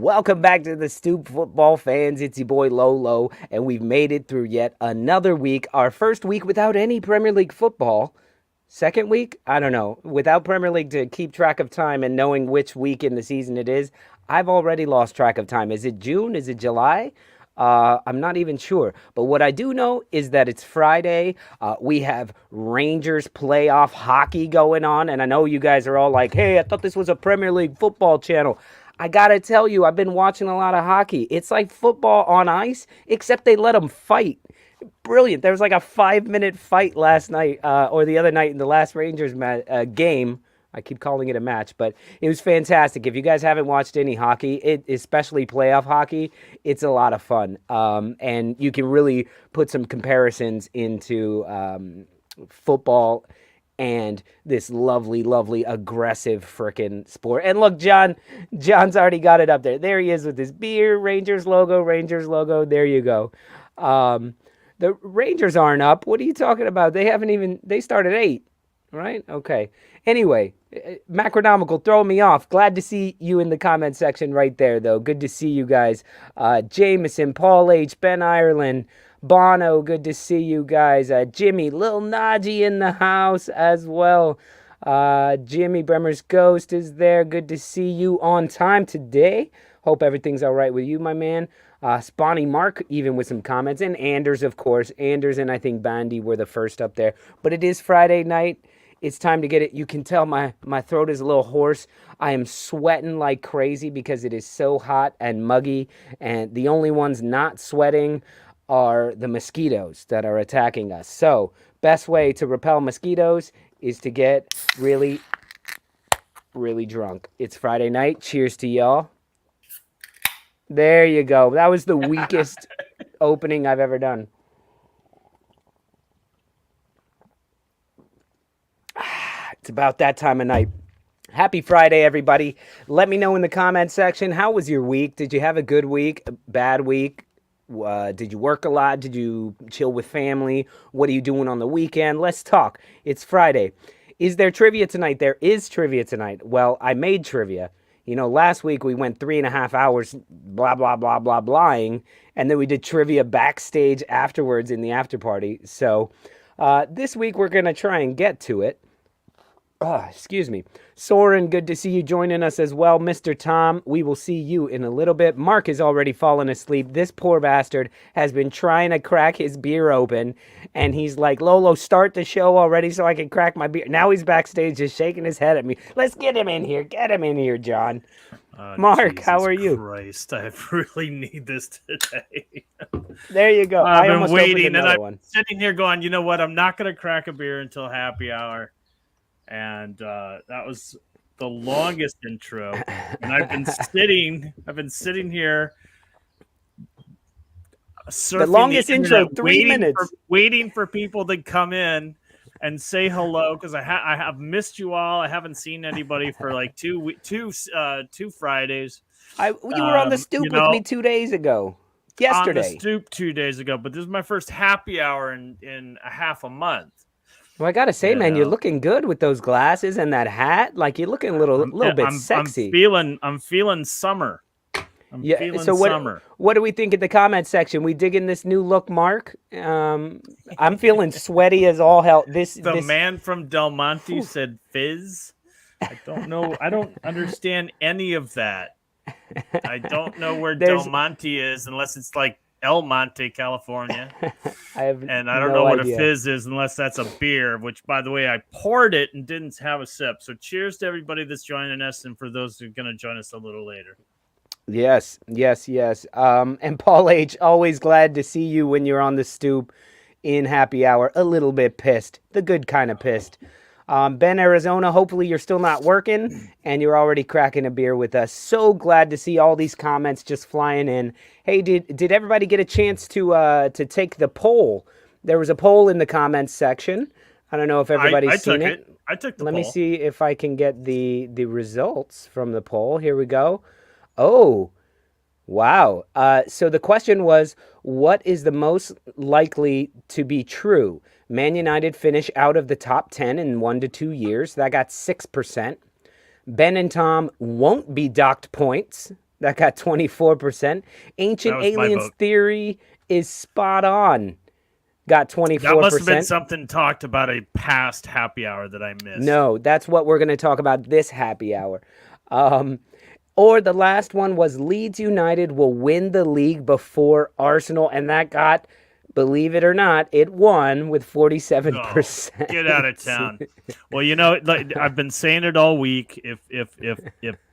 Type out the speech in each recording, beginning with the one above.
Welcome back to the Stoop football fans. It's your boy Lolo, and we've made it through yet another week. Our first week without any Premier League football. Second week? I don't know. Without Premier League to keep track of time and knowing which week in the season it is, I've already lost track of time. Is it June? Is it July? I'm not even sure. But what I do know is that it's Friday. We have Rangers playoff hockey going on. And I know you guys are all like, hey, I thought this was a Premier League football channel. I gotta tell you, I've been watching a lot of hockey. It's like football on ice, except they let them fight. Brilliant. There was like a 5-minute fight last night, or the other night in the last Rangers game. I keep calling it a match, but it was fantastic. If you guys haven't watched any hockey, especially playoff hockey, it's a lot of fun. And you can really put some comparisons into football and this lovely, lovely, aggressive frickin' sport. And look, John's already got it up there. There he is with his beer, Rangers logo. There you go. The Rangers aren't up. What are you talking about? They started 8, right? Okay. Anyway, Macronomical throwing me off. Glad to see you in the comment section right there, though. Good to see you guys. Jameson, Paul H., Ben Ireland, Bono, good to see you guys. Jimmy, Lil Najee in the house as well. Jimmy Bremer's Ghost is there. Good to see you on time today. Hope everything's all right with you, my man. Spawny Mark, even with some comments. And Anders, of course. Anders and I think Bandy were the first up there. But it is Friday night. It's time to get it. You can tell my throat is a little hoarse. I am sweating like crazy because it is so hot and muggy. And the only ones not sweating are the mosquitoes that are attacking us. So, best way to repel mosquitoes is to get really, really drunk. It's Friday night. Cheers to y'all. There you go. That was the weakest opening I've ever done. It's about that time of night. Happy Friday, everybody. Let me know in the comment section, how was your week? Did you have a good week, a bad week? Did you work a lot? Did you chill with family? What are you doing on the weekend? Let's talk. It's Friday. Is there trivia tonight? There is trivia tonight. Well, I made trivia. You know, last week we went 3.5 hours blah, blah, blah, blah, blahing, and then we did trivia backstage afterwards in the after party. So this week we're going to try and get to it. Excuse me. Soren, good to see you joining us as well. Mr. Tom, we will see you in a little bit. Mark is already fallen asleep. This poor bastard has been trying to crack his beer open, and he's like, Lolo, start the show already so I can crack my beer. Now he's backstage just shaking his head at me. Let's get him in here. Get him in here, John. Mark, Jesus how are you? Christ, I really need this today. There you go. I've been waiting, and I'm sitting here going, you know what? I'm not going to crack a beer until happy hour. And that was the longest intro. And I've been sitting here. The longest intro, 3 minutes. Waiting for people to come in and say hello, because I have missed you all. I haven't seen anybody for like two Fridays. You were on the Stoop with me 2 days ago. Yesterday. On the Stoop 2 days ago, but this is my first happy hour in a half a month. Well, I gotta say, man, you're looking good with those glasses and that hat. Like, you're looking a little bit sexy. I'm feeling summer. Summer. What do we think in the comment section? We digging this new look, Mark? I'm feeling sweaty as all hell. This man from Del Monte said fizz. I don't know. I don't understand any of that. I don't know where Del Monte is unless it's like El Monte, California. I don't know what a fizz is unless that's a beer, which, by the way, I poured it and didn't have a sip. So cheers to everybody that's joining us and for those who are going to join us a little later. Yes. And Paul H., always glad to see you when you're on the Stoop in happy hour. A little bit pissed. The good kind of pissed. Ben, Arizona, hopefully you're still not working and you're already cracking a beer with us. So glad to see all these comments just flying in. Hey, did everybody get a chance to take the poll? There was a poll in the comments section. I don't know if everybody's seen it. I took the poll. Let me see if I can get the results from the poll. Here we go. Oh, wow. So the question was, what is the most likely to be true? Man United finish out of the top 10 in 1 to 2 years. That got 6%. Ben and Tom won't be docked points. That got 24%. Ancient That was my Aliens vote. Theory is spot on. Got 24%. That must have been something talked about a past happy hour that I missed. No, that's what we're going to talk about this happy hour. Or the last one was Leeds United will win the league before Arsenal, and that got, believe it or not, it won with 47%. Oh, get out of town. Well, you know, like, I've been saying it all week. If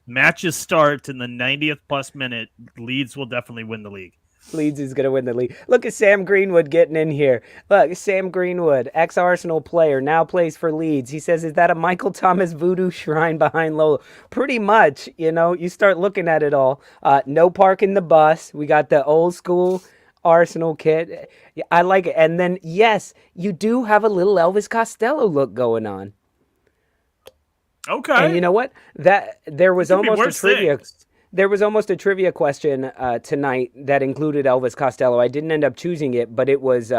matches start in the 90th plus minute, Leeds will definitely win the league. Leeds is going to win the league. Look at Sam Greenwood getting in here. Look, Sam Greenwood, ex-Arsenal player, now plays for Leeds. He says, is that a Michael Thomas voodoo shrine behind Lolo? Pretty much, you know, you start looking at it all. No parking the bus. We got the old school Arsenal kit. I like it. And then, yes, you do have a little Elvis Costello look going on. Okay. And you know what? There was almost a trivia... Things. There was almost a trivia question tonight that included Elvis Costello. I didn't end up choosing it, but it was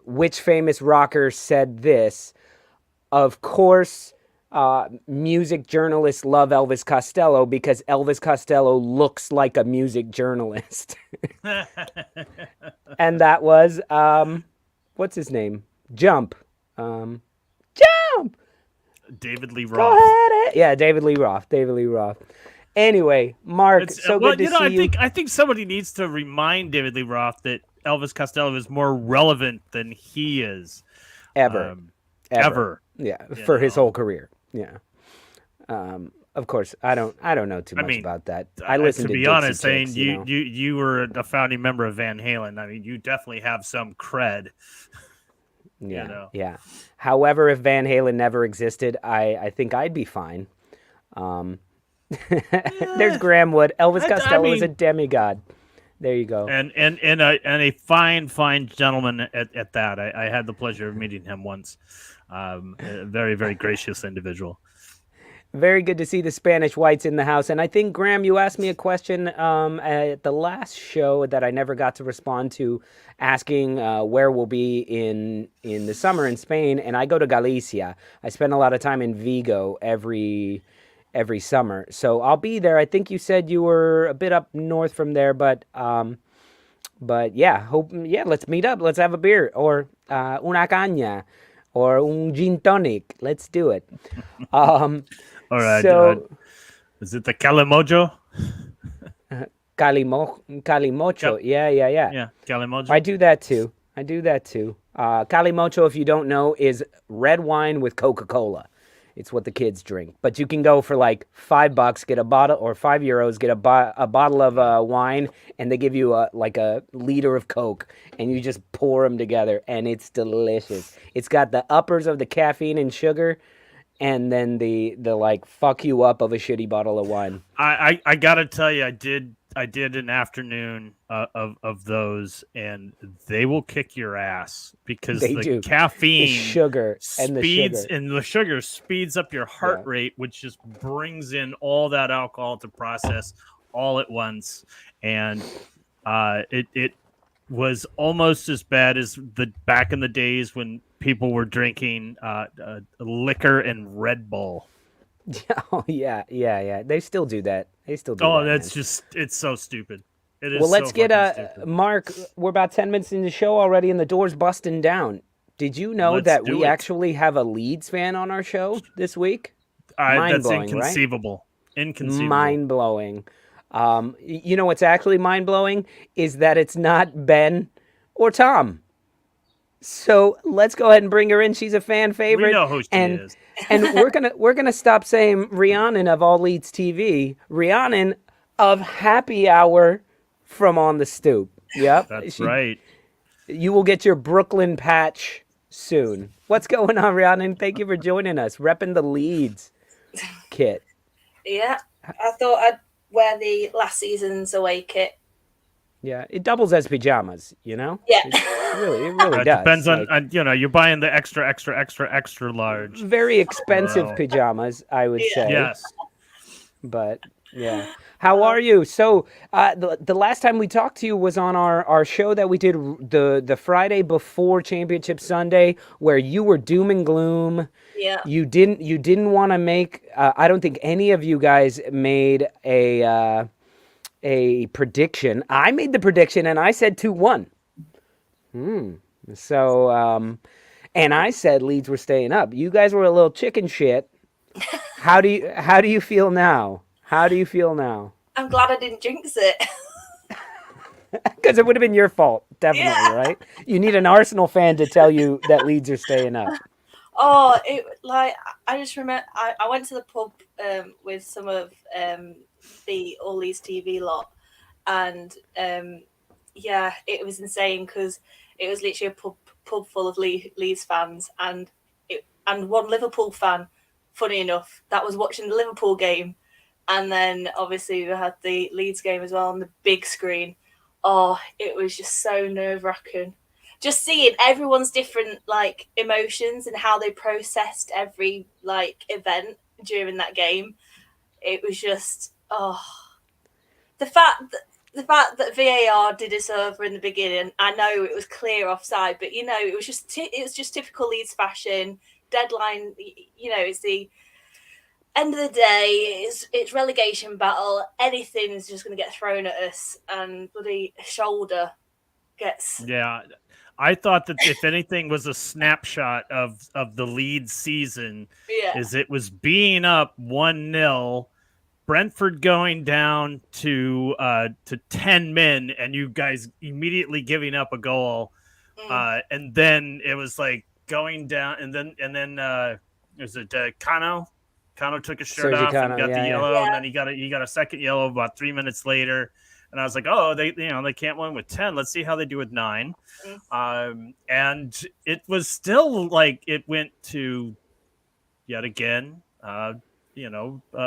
which famous rocker said this? Of course, music journalists love Elvis Costello because Elvis Costello looks like a music journalist. And that was, what's his name? Jump. Jump! David Lee Roth. Go ahead. Yeah, David Lee Roth. Anyway, Mark, good to see you. I think somebody needs to remind David Lee Roth that Elvis Costello is more relevant than he is. Ever. Yeah, for his whole career. Yeah. Of course, I don't know too much about that. I listened to be honest, saying you were a founding member of Van Halen. I mean, you definitely have some cred. Yeah. Yeah. However, if Van Halen never existed, I think I'd be fine. There's Graham Wood. Elvis Costello is a demigod. There you go. And a fine gentleman at that. I had the pleasure of meeting him once. A very, very gracious individual. Very good to see the Spanish whites in the house. And I think, Graham, you asked me a question at the last show that I never got to respond to, asking where we'll be in the summer in Spain. And I go to Galicia. I spend a lot of time in Vigo every summer. So I'll be there. I think you said you were a bit up north from there, but yeah, let's meet up. Let's have a beer or una caña or un gin tonic. Let's do it. All right. So, is it the Calimocho? Calimocho. Yeah. Yeah, Calimocho. I do that too. Calimocho, if you don't know, is red wine with Coca-Cola. It's what the kids drink. But you can go for like $5, get a bottle, or €5, get a bottle of wine, and they give you a liter of Coke, and you just pour them together, and it's delicious. It's got the uppers of the caffeine and sugar, and then the like fuck you up of a shitty bottle of wine. I gotta tell you, I did an afternoon of those, and they will kick your ass because the caffeine, the sugar, and the sugar speeds up your heart rate, which just brings in all that alcohol to process all at once. And it was almost as bad as back in the days when people were drinking liquor and Red Bull. Oh yeah. They still do that. That's it's so stupid. It is. Well, let's get Mark. We're about 10 minutes into the show already, and the door's busting down. Did you know that we actually have a Leeds fan on our show this week? That's inconceivable. Right? Inconceivable. Mind blowing. You know what's actually mind blowing is that it's not Ben or Tom. So let's go ahead and bring her in. She's a fan favorite. We know who she is. And we're gonna stop saying Rhiannon of All Leeds TV. Rhiannon of Happy Hour from On the Stoop. Yep, that's right. You will get your Brooklyn patch soon. What's going on, Rhiannon? Thank you for joining us. Repping the Leeds kit. Yeah, I thought I'd wear the last season's away kit. Yeah, it doubles as pajamas, you know? Yeah. It really does. It depends on, you're buying the extra large. Very expensive pajamas, I would say. Yes. But Yeah. How are you? So the last time we talked to you was on our show that we did the Friday before Championship Sunday, where you were doom and gloom. Yeah. You didn't want to make. I don't think any of you guys made a prediction. I made the prediction and I said 2-1. So and I said Leeds were staying up. You guys were a little chicken shit. How do you feel now? How do you feel now? I'm glad I didn't jinx it. Because it would have been your fault, definitely, Yeah. right? You need an Arsenal fan to tell you that Leeds are staying up. Oh, I just remember I went to the pub with some of the All Leeds TV lot, and yeah, it was insane because it was literally a pub full of Leeds fans and one Liverpool fan. Funny enough, that was watching the Liverpool game, and then obviously we had the Leeds game as well on the big screen. Oh, it was just so nerve-wracking. Just seeing everyone's different like emotions and how they processed every like event during that game. It was just the fact that VAR did us over in the beginning. I know it was clear offside, but you know it was just typical Leeds fashion. Deadline, you know, it's the end of the day, it's relegation battle. Anything is just going to get thrown at us, and bloody shoulder gets. Yeah, I thought that if anything was a snapshot of the Leeds season, is it was being up 1-0, Brentford going down to 10 men, and you guys immediately giving up a goal, and then it was like going down, and then was it Kano? Kano took his shirt Sergi off Kano, and got the yeah. yellow, Yeah. and then he got a second yellow about 3 minutes later. And I was like, oh, they can't win with 10. Let's see how they do with 9. And it was still like it went to yet again,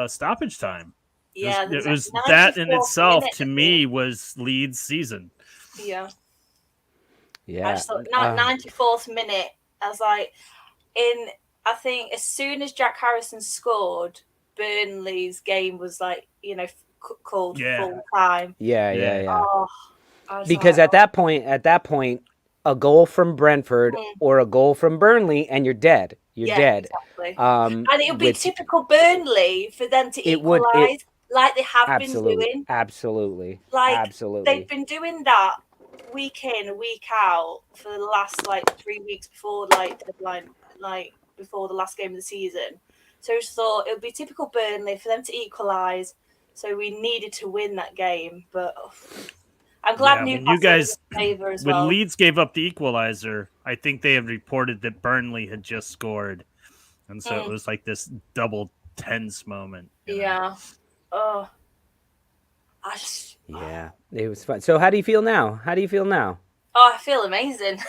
stoppage time. Yeah, it was that in itself to me was Leeds season. Yeah. Yeah. I just thought 94th minute. I was like, I think as soon as Jack Harrison scored, Burnley's game was like, called full time. Yeah. Oh, because at that point, a goal from Brentford or a goal from Burnley, and you're dead. You're dead. Exactly. And it would be typical Burnley for them to equalise like they have been doing. Absolutely. They've been doing that week in, week out for the last 3 weeks before deadline, before the last game of the season. So I just thought it would be typical Burnley for them to equalise. So we needed to win that game, but I'm glad Newcastle was in favour as well. When Leeds gave up the equalizer, I think they had reported that Burnley had just scored, and so it was like this double tense moment. Yeah. Oh. Yeah, it was fun. So how do you feel now? Oh, I feel amazing.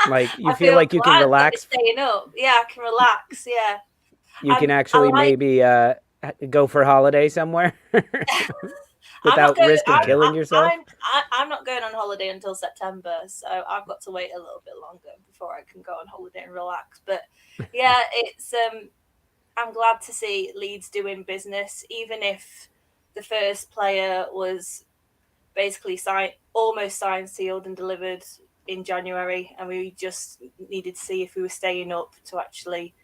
Like you feel like you can relax? Staying up. Yeah, I can relax. Yeah. You can actually maybe go for a holiday somewhere without risking killing yourself? I'm not going on holiday until September, so I've got to wait a little bit longer before I can go on holiday and relax. But yeah, it's I'm glad to see Leeds doing business, even if the first player was basically almost signed, sealed, and delivered in January, and we just needed to see if we were staying up to actually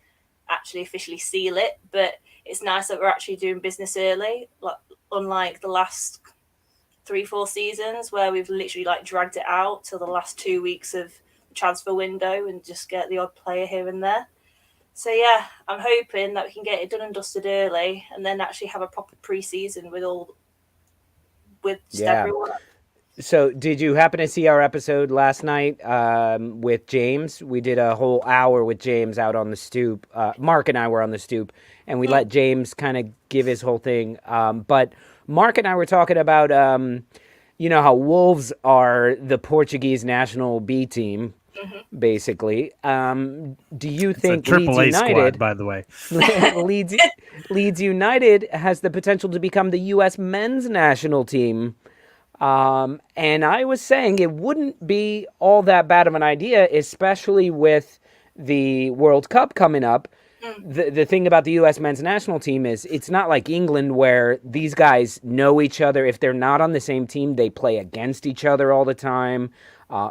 officially seal it. But it's nice that we're actually doing business early, unlike the last 3-4 seasons where we've literally dragged it out till the last 2 weeks of the transfer window and just get the odd player here and there. So yeah, I'm hoping that we can get it done and dusted early, and then actually have a proper pre-season with everyone. So did you happen to see our episode last night with James? We did a whole hour with James out on the stoop. Mark and I were on the stoop, and we let James kind of give his whole thing. But Mark and I were talking about, how Wolves are the Portuguese national B team, basically. Do you think Triple Leeds A United, squad, by the way, Leeds United has the potential to become the U.S. men's national team? And I was saying it wouldn't be all that bad of an idea, especially with the World Cup coming up, the thing about the U.S. men's national team is it's not like England where these guys know each other. If they're not on the same team, they play against each other all the time.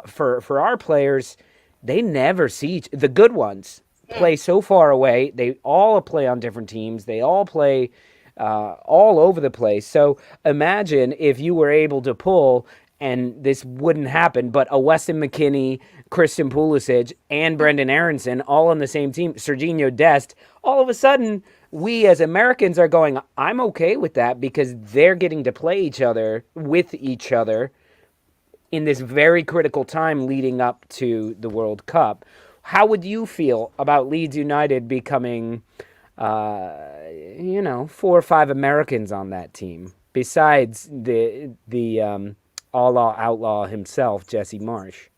For our players, they never see the good ones play so far away. They all play on different teams. They all play all over the place. So imagine if you were able to pull, and this wouldn't happen, but a Weston McKennie, Christian Pulisic, and Brendan Aronson all on the same team, Serginho Dest, all of a sudden, we as Americans are going, I'm okay with that because they're getting to play each other with each other in this very critical time leading up to the World Cup. How would you feel about Leeds United becoming, 4 or 5 Americans on that team, besides the all outlaw himself, Jesse Marsh?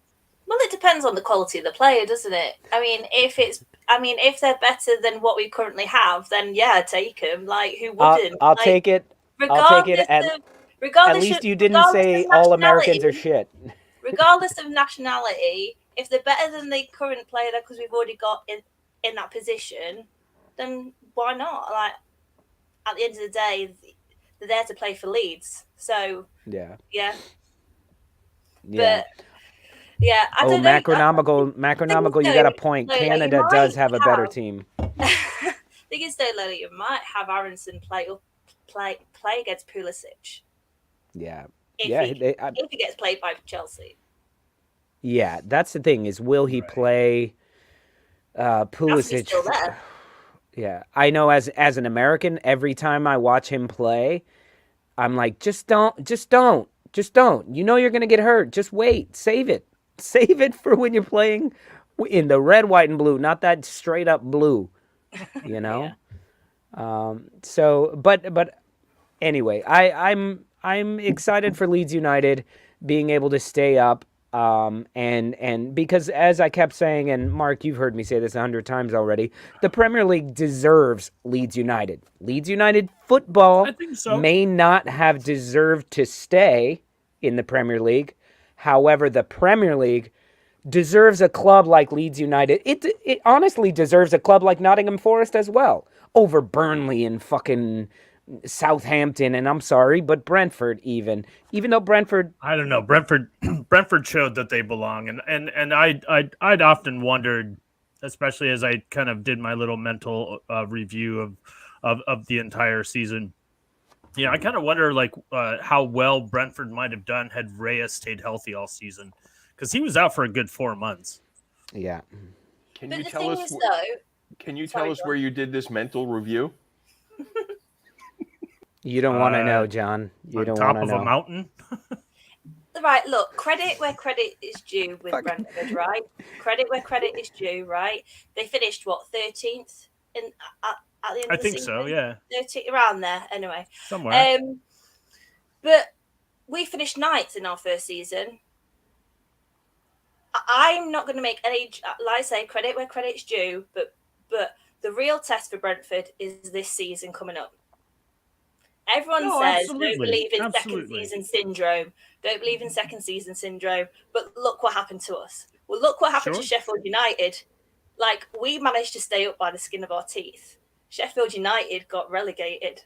Well, it depends on the quality of the player, doesn't it? I mean, if they're better than what we currently have, then yeah, take them. Like, who wouldn't? I'll take it. I'll take it. At least you didn't say all Americans are shit. Regardless of nationality, if they're better than the current player, because we've already got in that position, then why not? Like, at the end of the day, they're there to play for Leeds. So yeah. But yeah, I don't know. Macronomical, you got a point. Lola, Canada does have a better team. Thing is, though, Lolo, you might have Aronson play against Pulisic. Yeah. If he gets played by Chelsea. Yeah, that's the thing is, will he play Pulisic? Still there. Yeah, I know as an American, every time I watch him play, I'm like, just don't. You know you're going to get hurt. Just wait. Save it. Save it for when you're playing in the red, white, and blue, not that straight up blue, Yeah. But anyway, I'm excited for Leeds United being able to stay up. And because as I kept saying, and Mark, you've heard me say this 100 times already, the Premier League deserves Leeds United. Leeds United football may not have deserved to stay in the Premier League. However, the Premier League deserves a club like Leeds United. It honestly deserves a club like Nottingham Forest as well, over Burnley and fucking Southampton, and I'm sorry, but Brentford even though Brentford, I don't know, Brentford showed that they belong, and I'd often wondered, especially as I kind of did my little mental review of the entire season. Yeah, I kind of wonder how well Brentford might have done had Reyes stayed healthy all season, because he was out for a good 4 months. Yeah. Can you tell us where you did this mental review? You don't want to know, John. You don't want to know. On top of a mountain? Right, look, credit where credit is due with Brentford, right? Credit where credit is due, right? They finished, 13th at the end of the season? I think so, yeah. 13th, around there, anyway. Somewhere. But we finished 9th in our first season. I'm not going to make any, like I say, credit where credit's due, but the real test for Brentford is this season coming up. Everyone says don't believe in second season syndrome. Don't believe in second season syndrome. But look what happened to us. Well, look what happened to Sheffield United. Like, we managed to stay up by the skin of our teeth. Sheffield United got relegated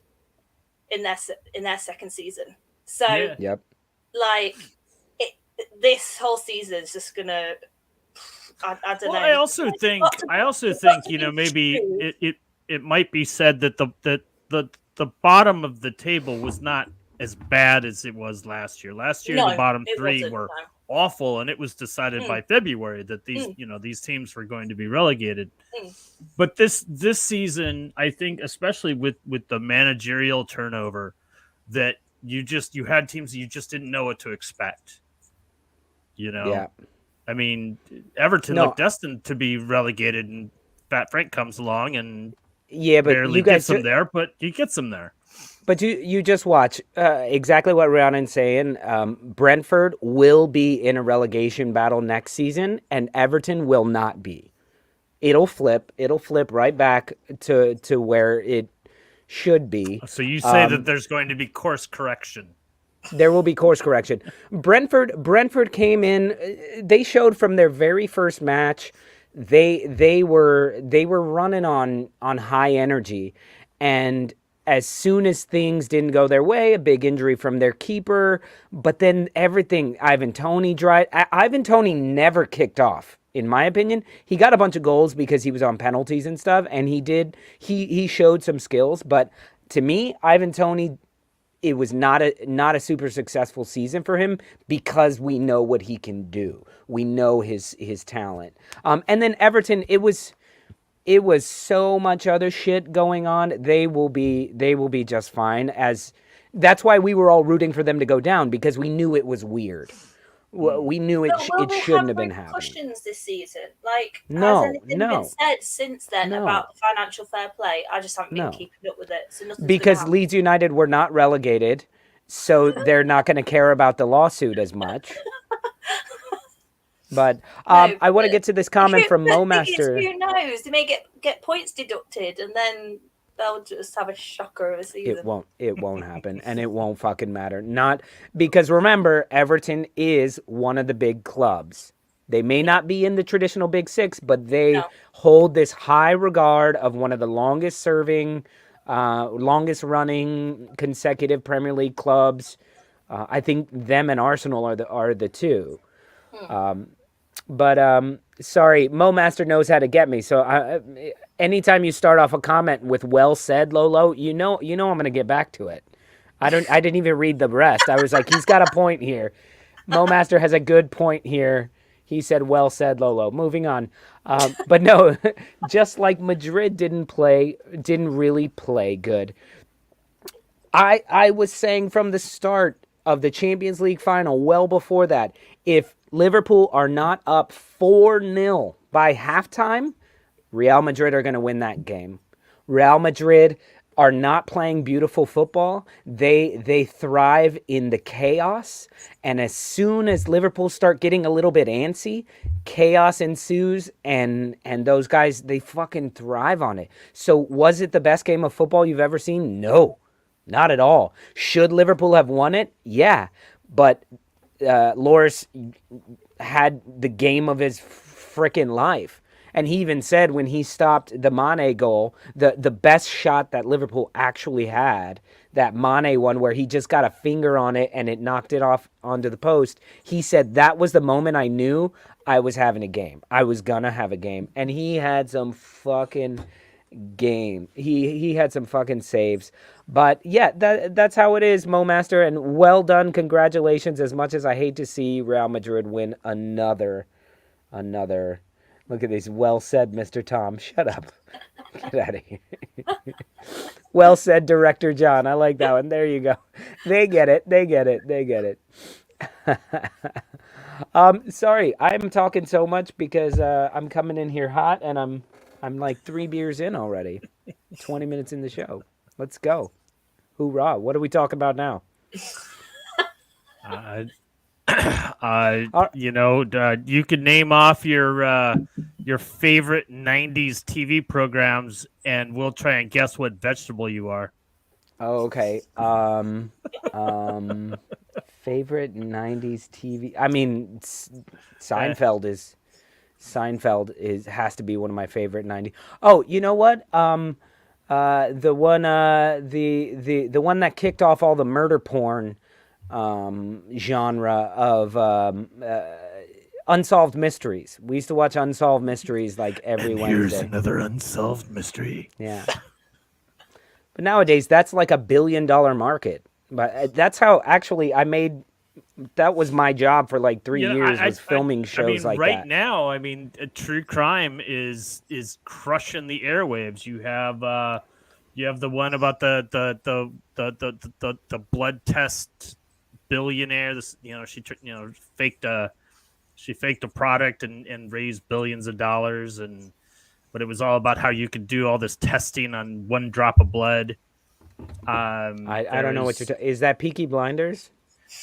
in their second season. So, this whole season is just gonna. I don't know. I also think maybe it might be said that the bottom of the table was not as bad as it was last year. Last year, the bottom three were awful, and it was decided by February that these teams were going to be relegated. But this season, I think, especially with the managerial turnover, that you had teams that you just didn't know what to expect. Yeah. I mean, Everton looked destined to be relegated, and Fat Frank comes along and barely gets them there, but he gets them there. But you just watch exactly what Rhiannon's saying. Brentford will be in a relegation battle next season, and Everton will not be. It'll flip. It'll flip right back to where it should be. So you say that there's going to be course correction. There will be course correction. Brentford came in. They showed from their very first match they were running on high energy, and as soon as things didn't go their way, a big injury from their keeper, but then everything, Ivan Toney dried. Ivan Toney never kicked off, in my opinion. He got a bunch of goals because he was on penalties and stuff, and he showed some skills, but to me, Ivan Toney, it was not a super successful season for him because we know what he can do. We know his talent. And then Everton, it was so much other shit going on. They will be just fine. That's why we were all rooting for them to go down, because we knew it was weird. We knew it shouldn't have been happening. Repercussions this season? Like, no, has anything been said since then about financial fair play? I just haven't been keeping up with it. So because Leeds United were not relegated, so they're not going to care about the lawsuit as much. But I want to get to this comment from MoMaster. Who knows? They may get points deducted, and then they'll just have a shocker of a season. It won't happen, and it won't fucking matter. Not because, remember, Everton is one of the big clubs. They may not be in the traditional Big Six, but they hold this high regard of one of the longest serving, longest running consecutive Premier League clubs. I think them and Arsenal are the two. But sorry, MoMaster knows how to get me. So anytime you start off a comment with "well said," Lolo, you know I'm gonna get back to it. I didn't even read the rest. I was like, he's got a point here. MoMaster has a good point here. He said, "Well said, Lolo." Moving on. But no, just like Madrid didn't really play good. I was saying from the start of the Champions League final, well before that, if Liverpool are not up 4-0 by halftime, Real Madrid are going to win that game. Real Madrid are not playing beautiful football. They thrive in the chaos. And as soon as Liverpool start getting a little bit antsy, chaos ensues, and those guys, they fucking thrive on it. So was it the best game of football you've ever seen? No, not at all. Should Liverpool have won it? Yeah. But Loris had the game of his freaking life. And he even said when he stopped the Mane goal, the best shot that Liverpool actually had, that Mane one where he just got a finger on it and it knocked it off onto the post, he said that was the moment I knew I was having a game. I was going to have a game. And he had some fucking game. He had some fucking saves. But yeah, that's how it is, MoMaster, and well done. Congratulations. As much as I hate to see Real Madrid win another. Look at this. Well said, Mr. Tom. Shut up. Get out of here. Well said, Director John. I like that one. There you go. They get it. Sorry, I'm talking so much because I'm coming in here hot, and I'm like 3 beers in already. 20 minutes in the show. Let's go. Hoorah. What are we talking about now? You can name off your favorite 90s TV programs, and we'll try and guess what vegetable you are. Oh, okay. Favorite 90s TV. I mean, Seinfeld has to be one of my favorite 90s. Oh, you know what? The one that kicked off all the murder porn genre of Unsolved Mysteries. We used to watch Unsolved Mysteries like every Wednesday. Here's another unsolved mystery. Yeah. But nowadays, that's like $1 billion market. But that's how actually that was my job for like 3 years, was filming shows like that. Right now, true crime is crushing the airwaves. You have the one about the blood test billionaire. She faked a product and raised billions of dollars, but it was all about how you could do all this testing on one drop of blood. I don't know what you're talking. Is that Peaky Blinders?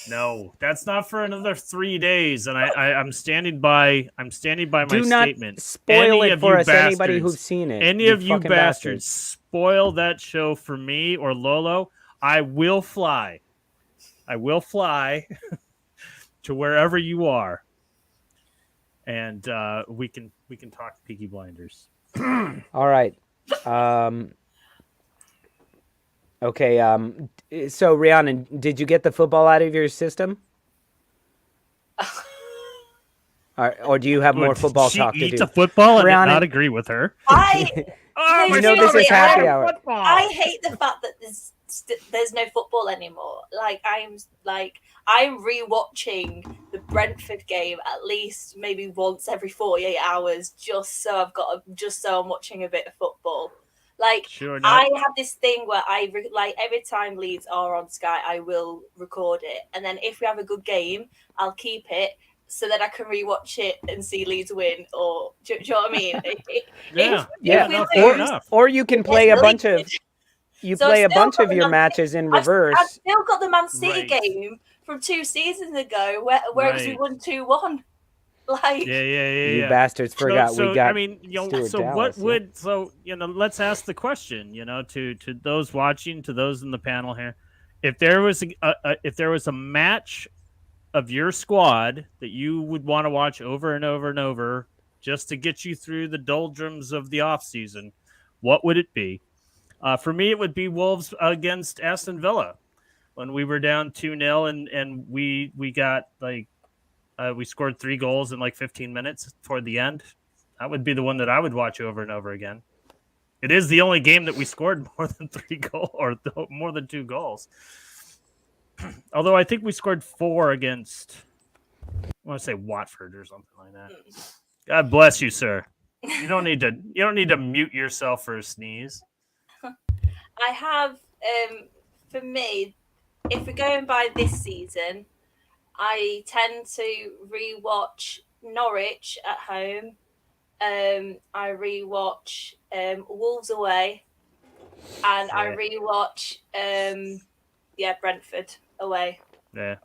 No, that's not for another 3 days, and I'm standing by my statement. Do not spoil it for us, anybody who's seen it. Any of you bastards spoil that show for me or Lolo, I will fly to wherever you are, and we can talk Peaky Blinders. All right. Okay. So Rhiannon, did you get the football out of your system? Or do you have more football talk to do? She eats a football and did Rhiannon, not agree with her. You know this is happy hour. I hate the fact that there's no football anymore. I'm rewatching the Brentford game at least maybe once every 48 hours just so I'm watching a bit of football. Sure I have this thing where every time Leeds are on Sky, I will record it, and then if we have a good game, I'll keep it so that I can rewatch it and see Leeds win. Or do you know what I mean? Fair enough. Or you can play a bunch of your matches in reverse. I've still got the Man City game from 2 seasons ago, whereas we won 2-1. You bastards forgot we got. I mean, let's ask the question, to those watching, to those in the panel here, if there was a match of your squad that you would want to watch over and over and over just to get you through the doldrums of the off season, what would it be? For me, it would be Wolves against Aston Villa when we were down 2-0 and we got we scored 3 goals in 15 minutes toward the end. That would be the one that I would watch over and over again. It is the only game that we scored more than 3 goals or more than 2 goals. Although I think we scored 4 against, I want to say Watford or something like that. God bless you, sir. You don't need to mute yourself for a sneeze. I have, for me, if we're going by this season, I tend to rewatch Norwich at home. I rewatch Wolves away, and I rewatch Brentford away. Yeah.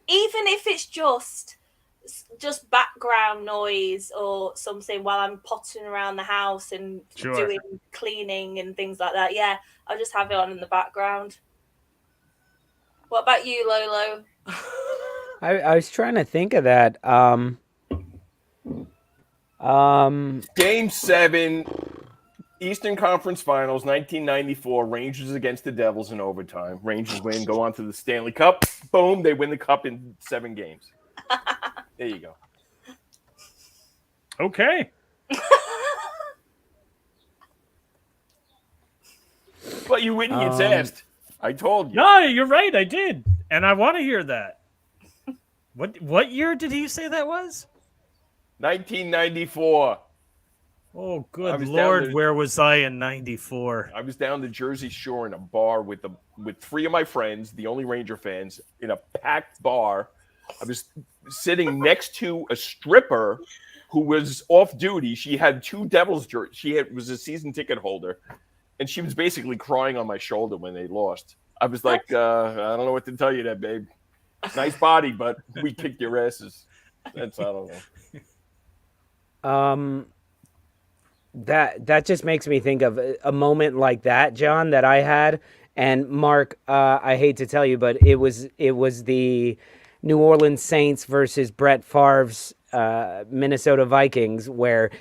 Even if it's just background noise or something while I'm pottering around the house and doing cleaning and things like that. Yeah, I'll just have it on in the background. What about you, Lolo? I was trying to think of that. Game 7, Eastern Conference Finals, 1994. Rangers against the Devils in overtime. Rangers win, go on to the Stanley Cup. Boom, they win the cup in 7 games. There you go. Okay. But you idiots asked. I told you. No, you're right. I did, and I want to hear that. What year did he say that was? 1994. Oh, good Lord! Where was I in '94? I was down the Jersey Shore in a bar with 3 of my friends, the only Ranger fans, in a packed bar. I was sitting next to a stripper who was off duty. She had 2 Devils jerseys. Was a season ticket holder, and she was basically crying on my shoulder when they lost. I was like, I don't know what to tell you, that babe. Nice body, but we kicked your asses. I don't know. That just makes me think of a moment like that, John, that I had. And Mark, I hate to tell you, but it was the New Orleans Saints versus Brett Favre's Minnesota Vikings, where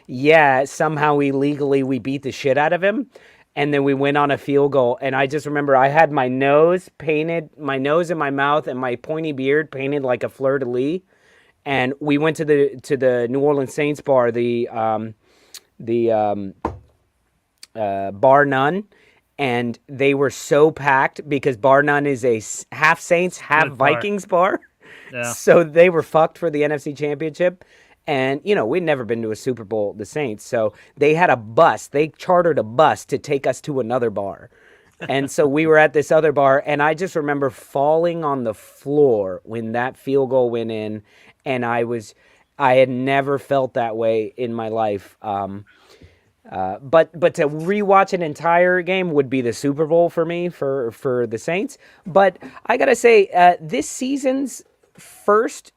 somehow illegally we beat the shit out of him, and then we went on a field goal. And I just remember I had my nose and my mouth and my pointy beard painted like a fleur de lis, and we went to the New Orleans Saints bar, the Bar None, and they were so packed because Bar None is a half Saints, half Vikings bar. Yeah. So they were fucked for the NFC Championship. And, we'd never been to a Super Bowl, the Saints. So they had a bus. They chartered a bus to take us to another bar. And so we were at this other bar, and I just remember falling on the floor when that field goal went in. And I had never felt that way in my life. But to rewatch an entire game would be the Super Bowl for me, for the Saints. But I gotta say, this season's first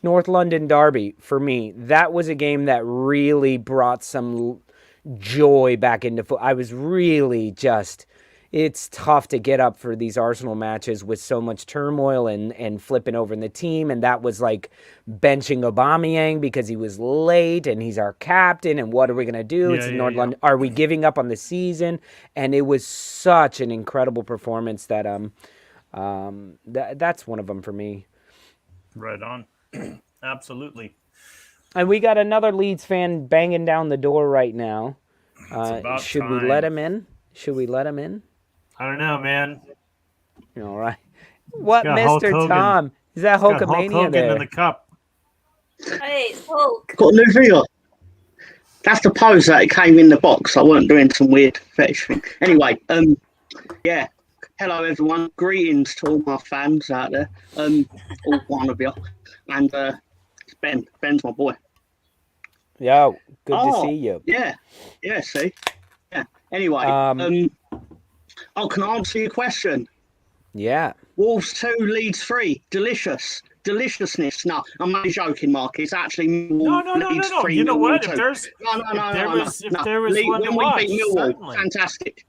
North London derby for me, that was a game that really brought some joy back into football. I was really just it's tough to get up for these Arsenal matches with so much turmoil and flipping over in the team. And that was like benching Aubameyang because he was late and he's our captain. And what are we going to do? It's in North London. Are we giving up on the season? And it was such an incredible performance that that's one of them for me. Right on. Absolutely. And we got another Leeds fan banging down the door right now. Should we let him in? Should we let him in? I don't know, man. All right. What, Hulk Mr. Hogan. Tom? Is that Got Hulk Hulkamania Hogan there? in the cup. Hey, it's Hulk. Got a new video. That's the pose that it came in the box. I weren't doing some weird fetish thing. Anyway, yeah. Hello everyone. Greetings to all my fans out there. All one of you. And it's Ben. Ben's my boy. Yo, good to see you. Yeah. Yeah, see? Yeah. Anyway, can I answer your question? Yeah. Wolves 2, Leeds 3. Delicious. Deliciousness. No, I'm only joking, Mark. It's actually No. Leeds 3. You know what? Millwall If 2. there's No. there was one to when watch, we beat Millwall, certainly. fantastic.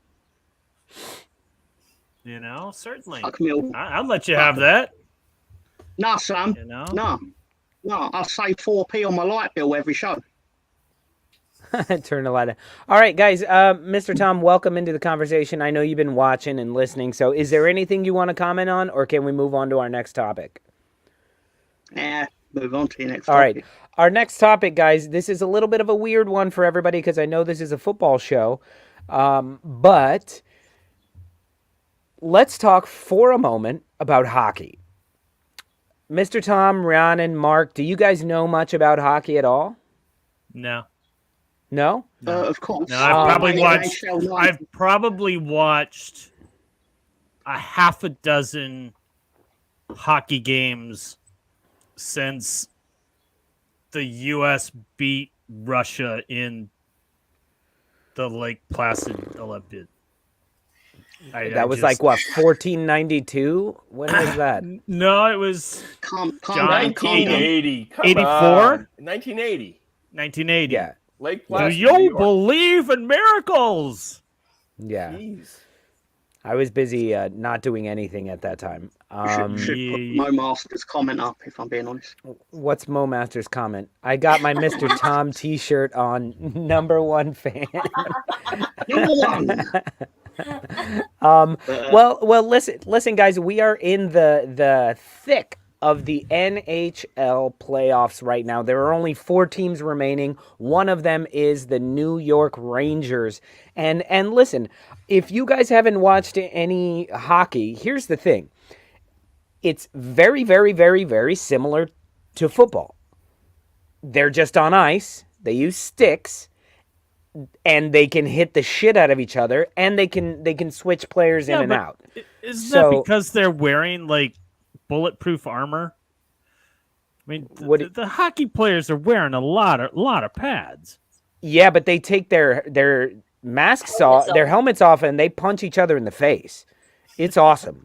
You know, certainly. Fuck Millwall. I'll let you have that. No, Sam. You know? No. I'll save 4p on my light bill every show. Turn the light on. All right, guys. Mr. Tom, welcome into the conversation. I know you've been watching and listening. So is there anything you want to comment on, or can we move on to our next topic? Move on to your next All topic. right. Our next topic, guys, this is a little bit of a weird one for everybody because I know this is a football show. But let's talk for a moment about hockey. Mr. Tom, Rhiannon, Mark, do you guys know much about hockey at all? No. No? Of course. No, I've I've probably watched a half a dozen hockey games since the U.S. beat Russia in the Lake Placid Olympiad. That was like, what, 1492? When was that? No, it was Calm John, down. 1980. Come 84? on. 1980. 1980. Yeah. Lake Do Placid, New you York. believe in miracles? Yeah. Jeez. I was busy not doing anything at that time. Should put Mo Masters' comment up, if I'm being honest. What's Mo Master's comment? I got my Mr. Tom t-shirt on, number one fan. Well, listen, guys, we are in the thick of the NHL playoffs right now. There are only 4 teams remaining. One of them is the New York Rangers. And listen, if you guys haven't watched any hockey, here's the thing. It's very, very, very, very similar to football. They're just on ice. They use sticks. And they can hit the shit out of each other, and they can switch players in and out. Isn't that because they're wearing like bulletproof armor? I mean, the hockey players are wearing a lot of pads. Yeah, but they take their masks off, their helmets off, and they punch each other in the face. It's awesome.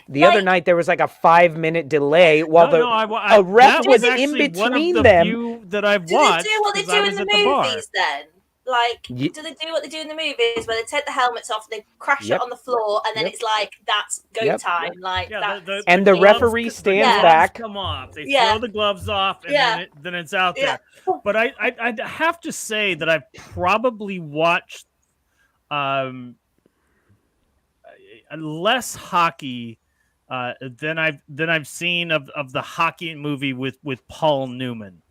The other night there was like a 5-minute delay while a ref was in between them. That I've watched. Do they do what they do in the movies then? Like, do they do what they do in the movies where they take the helmets off, they crash it on the floor, and then it's like, that's go time. Like, and the referee stands back. Come off. They throw the gloves off, and then it's out there. But I have to say that I've probably watched less hockey than I've seen of the hockey movie with Paul Newman.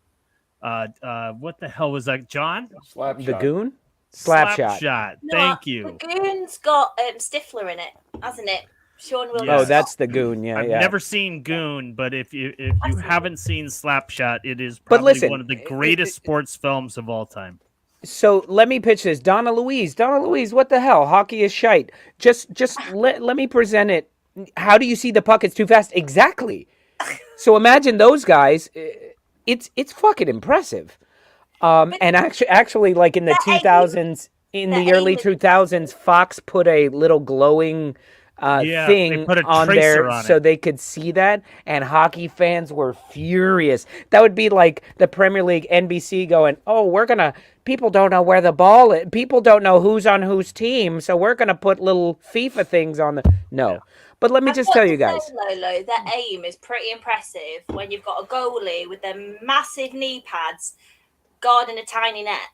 What the hell was that, John? The Goon? Slapshot. Thank you. The Goon's got Stifler in it, hasn't it? Sean Williams. Oh, that's the Goon. Yeah, I've never seen Goon, but if you haven't seen Slapshot, it is probably one of the greatest sports films of all time. So let me pitch this. Donna Louise, what the hell? Hockey is shite. Just let me present it. How do you see the puck? It's too fast. Exactly. So imagine those guys. It's fucking impressive. And actually, like in the 2000s, in the early 2000s, Fox put a little glowing Yeah, they thing put a on tracer there on so it. they could see that, and hockey fans were furious. That would be like the Premier League NBC going, "Oh, people don't know where the ball is. People don't know who's on whose team, so we're gonna put little FIFA things on the." No, but let me I've just got tell to you guys. say, Lolo, their aim is pretty impressive when you've got a goalie with their massive knee pads guarding a tiny net.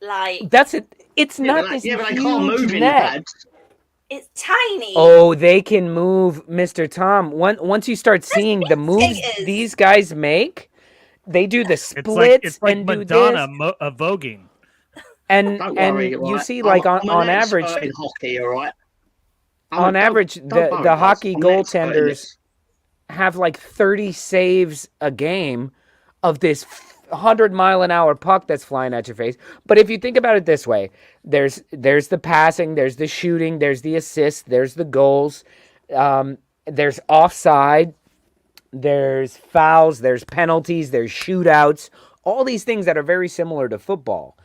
Like, That's it. It's Yeah, not this but they can't huge move any net. pads. it's tiny. Oh, they can move, Mr. Tom. Once you start seeing the moves skaters. these guys make, they do the It's splits like and do Madonna this. voguing. And Don't worry, you right? see, I'm, like I'm an on expert average, in hockey, all right? on average, Don't worry, the guys. hockey I'm an expert in goaltenders this. have like 30 saves a game of this 100-mile-an-hour puck that's flying at your face. But if you think about it this way, there's the passing, there's the shooting, there's the assists, there's the goals, there's offside, there's fouls, there's penalties, there's shootouts, all these things that are very similar to football.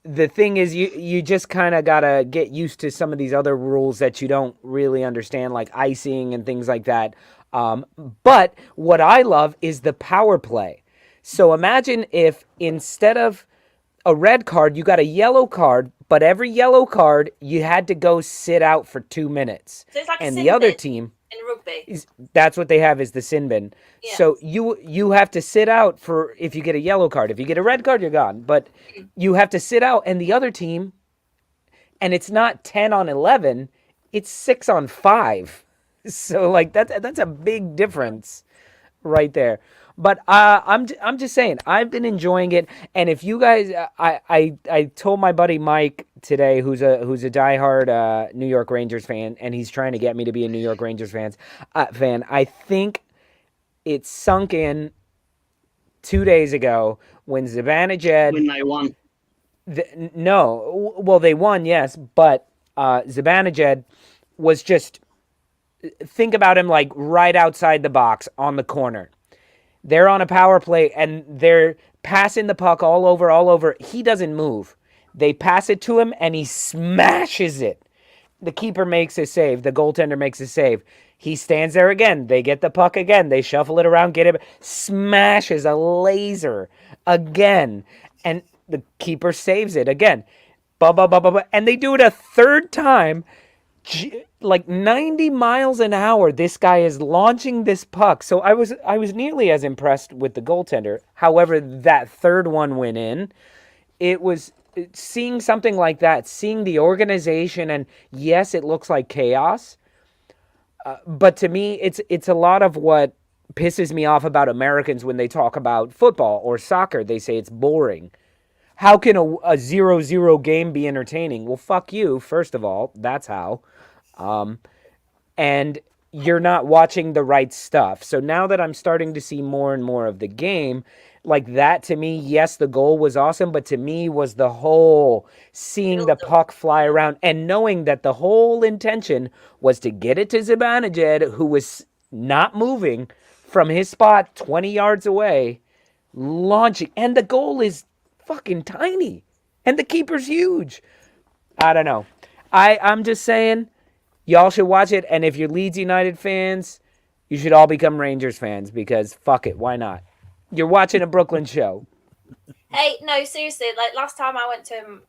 The thing is, you just kind of got to get used to some of these other rules that you don't really understand, like icing and things like that. But what I love is the power play. So imagine if instead of a red card, you got a yellow card, but every yellow card, you had to go sit out for 2 minutes. So it's like a And sin the other bin team, in rugby. that's what they have, is the sin bin. Yeah. So you have to sit out for, if you get a yellow card. If you get a red card, you're gone. But you have to sit out, and the other team, and it's not 10 on 11, it's 6 on 5. So like that's a big difference right there. But I'm just saying, I've been enjoying it, and if you guys, I told my buddy Mike today, who's a diehard New York Rangers fan, and he's trying to get me to be a New York Rangers fan. I think it sunk in 2 days ago when Zibanejad. When they won. No, well, they won, yes, but Zibanejad was just, think about him like right outside the box on the corner. They're on a power play, and they're passing the puck all over. He doesn't move. They pass it to him, and he smashes it. The keeper makes a save. The goaltender makes a save. He stands there again. They get the puck again. They shuffle it around, get it, smashes a laser again, and the keeper saves it again. And they do it a third time. Like 90 miles an hour, this guy is launching this puck. So I was nearly as impressed with the goaltender. However, that third one went in. It was seeing something like that, seeing the organization, and yes, it looks like chaos. But to me, it's a lot of what pisses me off about Americans when they talk about football or soccer. They say it's boring. How can a 0-0 game be entertaining? Well, fuck you, first of all. That's how. And you're not watching the right stuff. So now that I'm starting to see more and more of the game, like that, to me, yes, the goal was awesome, but to me was the whole seeing the puck fly around and knowing that the whole intention was to get it to Zibanejad, who was not moving from his spot 20 yards away, launching. And the goal is fucking tiny. And the keeper's huge. I don't know. I'm just saying, y'all should watch it. And if you're Leeds United fans, you should all become Rangers fans, because fuck it, why not? You're watching a Brooklyn show. Hey, no, seriously. Like last time I went to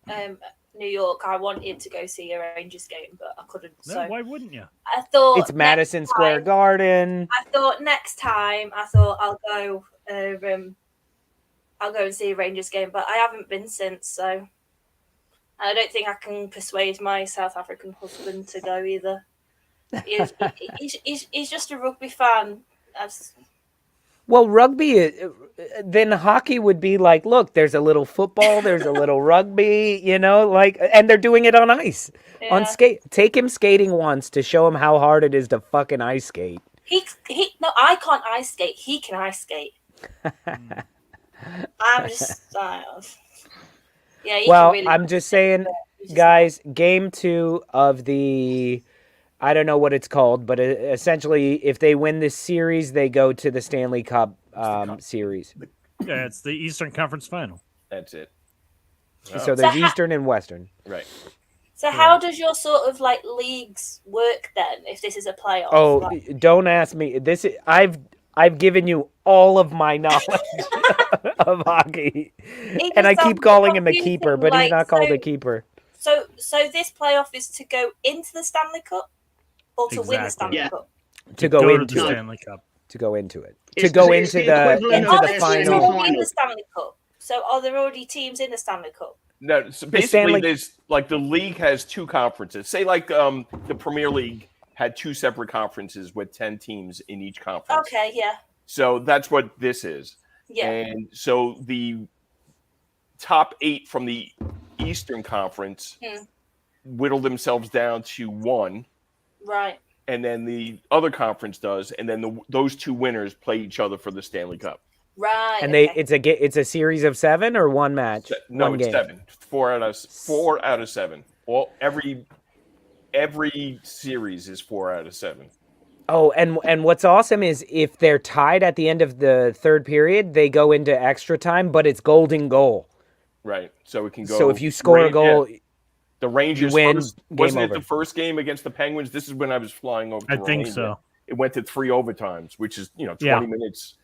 New York, I wanted to go see a Rangers game, but I couldn't. No, So why wouldn't you? I thought It's Madison Square Garden. I thought next time, I'll go and see a Rangers game, but I haven't been since. So I don't think I can persuade my South African husband to go either. He's just a rugby fan. Well, rugby, then hockey would be like, look, there's a little football, there's a little rugby, like, and they're doing it on ice, on skate. Take him skating once to show him how hard it is to fucking ice skate. No, I can't ice skate. He can ice skate. I'm just, yeah. Well, really I'm just saying, guys, game 2 of the, I don't know what it's called, but essentially, if they win this series, they go to the Stanley Cup series. Yeah, it's the Eastern Conference Final. That's it. So there's Eastern and Western. Right. So how does your sort of like leagues work then? If this is a playoff? Oh, Like, don't ask me. I've given you all of my knowledge of hockey, it and I just keep sounds calling him a confusing, keeper, but he's like, not called a keeper. So this playoff is to go into the Stanley Cup or to win the Exactly. Stanley Yeah. Cup? To go to into the it. Stanley Cup. To go into it. It's- To go it's into the the equivalent into of the Are the teams final. already in final. the Stanley Cup? So are there already teams in the Stanley Cup? No, so The basically, Stanley- there's like the league has two conferences. Say like the Premier League had two separate conferences with 10 teams in each conference. Okay, yeah, So that's what this is. yeah. And so the top 8 from the Eastern Conference whittle themselves down to 1, Right. and then the other conference does, and then those 2 winners play each other for the Stanley Cup. Right. And okay. it's a series of 7 or one match. No, one it's game. 7. 4 out of 7. Well, every series is 4 out of 7. Oh, and what's awesome is if they're tied at the end of the third period, they go into extra time, but it's golden goal. Right. So it can go. So if you score a goal, the Rangers win, wasn't game it the over. first game against the Penguins? This is when I was flying over. I to think Romania. so. It went to 3 overtimes, which is 20 Yeah. minutes.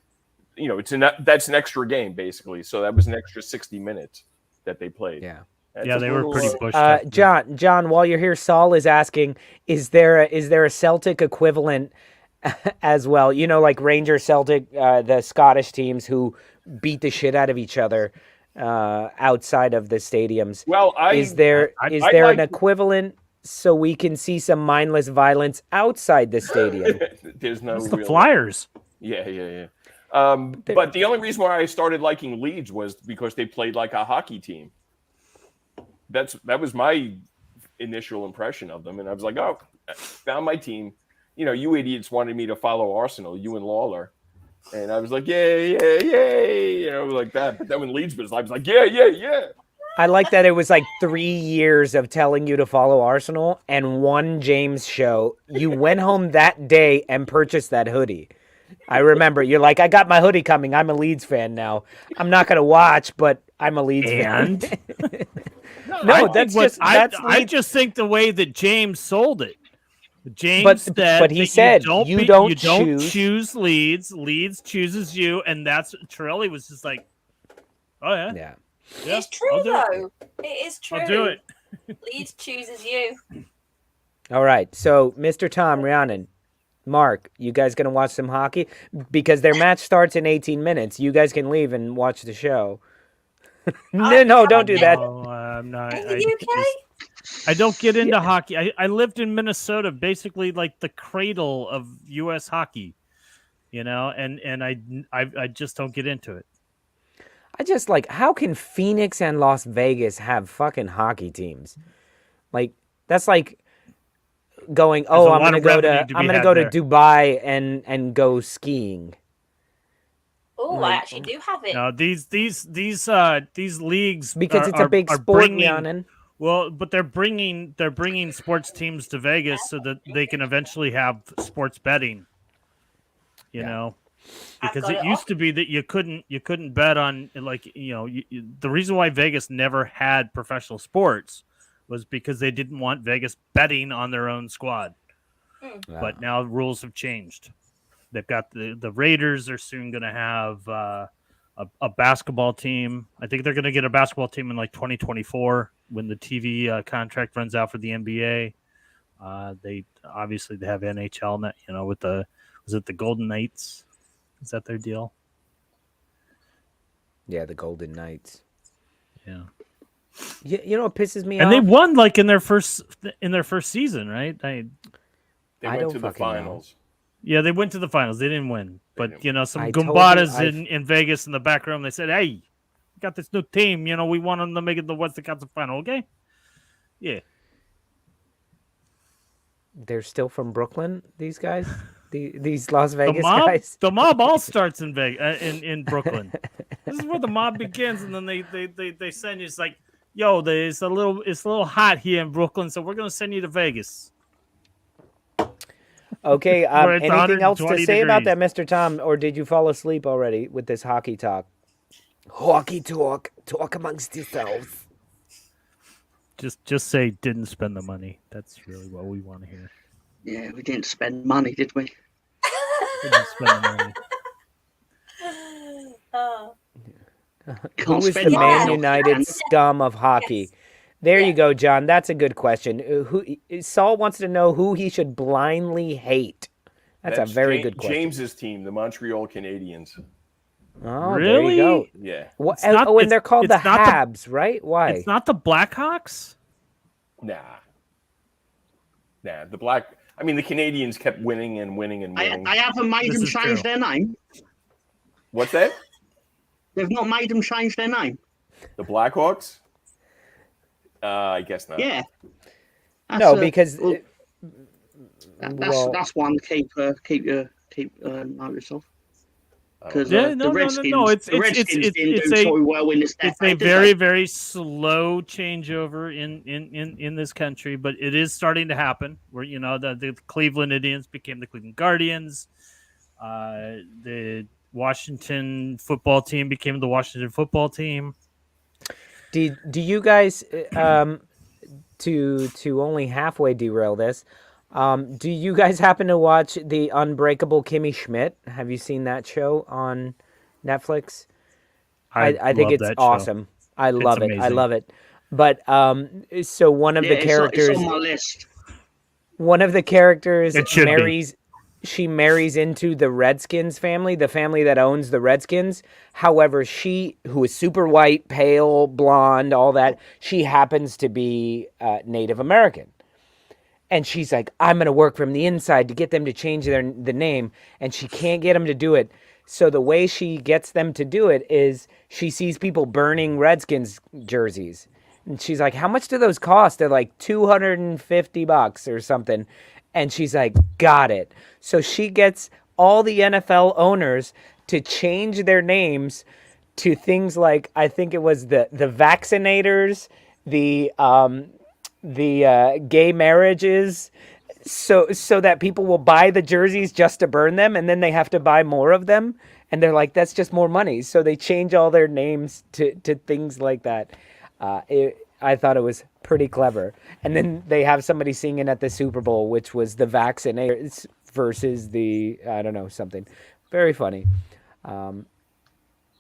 That's an extra game basically. So that was an extra 60 minutes that they played. yeah. That's Yeah, a they were little, pretty bushed up. John, while you're here, Saul is asking, is there a Celtic equivalent as well? You know, like Rangers, Celtic, the Scottish teams who beat the shit out of each other outside of the stadiums. Well, Is there I'd an like- equivalent so we can see some mindless violence outside the stadium? There's no It's the real- Flyers. Yeah. But the only reason why I started liking Leeds was because they played like a hockey team. That was my initial impression of them, and I was like, oh, found my team. You idiots wanted me to follow Arsenal, you and Lawler, and I was like, yeah, like that. But then when Leeds was, I was like, yeah. I like that it was like 3 years of telling you to follow Arsenal and one James show. You went home that day and purchased that hoodie. I remember you're like, I got my hoodie coming. I'm a Leeds fan now. I'm not going to watch, but I'm a Leeds fan. No, that's I just think the way that James sold it. James But said he that said, you don't choose Leeds. Leeds chooses you, and that's Torelli was just like, oh yeah, Yeah. yeah, It's true I'll do it. though. It is true. I'll do it. Leeds chooses you. All right. So, Mr. Tom, Rhiannon, Mark, you guys going to watch some hockey? Because their match starts in 18 minutes. You guys can leave and watch the show. No, don't do that. No, I'm not. In the UK? I don't get into hockey. I lived in Minnesota, basically like the cradle of U.S. hockey, and I just don't get into it. I just like, how can Phoenix and Las Vegas have fucking hockey teams? Like, that's like going, There's a I'm lot gonna of go to revenue to be had go to there. Dubai and go skiing. Oh, I actually do have it. No, these leagues Because it's a big are sport, bringing, Rhiannon. Well, but they're bringing sports teams to Vegas so that they can eventually have sports betting. You know, because got it it used off. to be that you couldn't bet on, like, the reason why Vegas never had professional sports was because they didn't want Vegas betting on their own squad. But now rules have changed. They've got the Raiders are soon going to have a basketball team. I think they're going to get a basketball team in like 2024 when the TV contract runs out for the NBA. They have NHL, with was it the Golden Knights? Is that their deal? Yeah, the Golden Knights. Yeah. You know what pisses me off? And they won like in their first season, right? They I went don't to the fucking know. finals. Yeah, they went to the finals. They didn't win, but some I told you, Gumbadas I've- in Vegas in the back room. They said, "Hey, we got this new team. We want them to make it the Western Conference final." Okay, yeah. They're still from Brooklyn, these guys? These Las Vegas the mob, guys? the mob all starts in Vegas, in Brooklyn. This is where the mob begins, and then they send you. It's like, yo, it's a little hot here in Brooklyn, so we're gonna send you to Vegas. Okay, Where it's anything else to 120 say about that, degrees. Mr. Tom, or did you fall asleep already with this hockey talk? Hockey talk amongst yourselves. Just say didn't spend the money. That's really what we want to hear. Yeah, we didn't spend money, did we? Didn't spend the money. Oh. Who is the spend money. Man Yeah. United scum of hockey? Yes. There Yeah. you go, John. That's a good question. Saul wants to know who he should blindly hate. That's a very good question. James's team, the Montreal Canadiens. Oh, there you Really? go. Yeah. It's not- and they're called the it's not the- Habs, right? Why? It's not the Blackhawks? Nah. The the Canadians kept winning and winning and winning. I haven't made This them is change true. their name. What's that? They've not made them change their name. The Blackhawks? I guess not. Yeah. No, because that's one to keep notice of. Because Yeah, no. the Redskins, It's didn't it's do a so well in this it's decade, a did very they? very slow changeover in this country, but it is starting to happen. Where the Cleveland Indians became the Cleveland Guardians, the Washington football team became the Washington football team. do you guys to only halfway derail this? Do you guys happen to watch the Unbreakable Kimmy Schmidt? Have you seen that show on Netflix? I think love it's that show. awesome. I love it. I amazing. love it. But so one of the characters, It's on my list. one of the characters It should be. marries into the Redskins family, the family that owns the Redskins. However, she, who is super white, pale, blonde, all that, she happens to be Native American. And she's like, I'm going to work from the inside to get them to change the name. And she can't get them to do it. So the way she gets them to do it is she sees people burning Redskins jerseys. And she's like, how much do those cost? They're like $250 or something. And she's like, got it. So she gets all the NFL owners to change their names to things like, I think it was the vaccinators, the gay marriages, so that people will buy the jerseys just to burn them, and then they have to buy more of them, and they're like, that's just more money. So they change all their names to things like that. I thought it was pretty clever. And then they have somebody singing at the Super Bowl, which was the vaccinators versus the, I don't know, something. Very funny.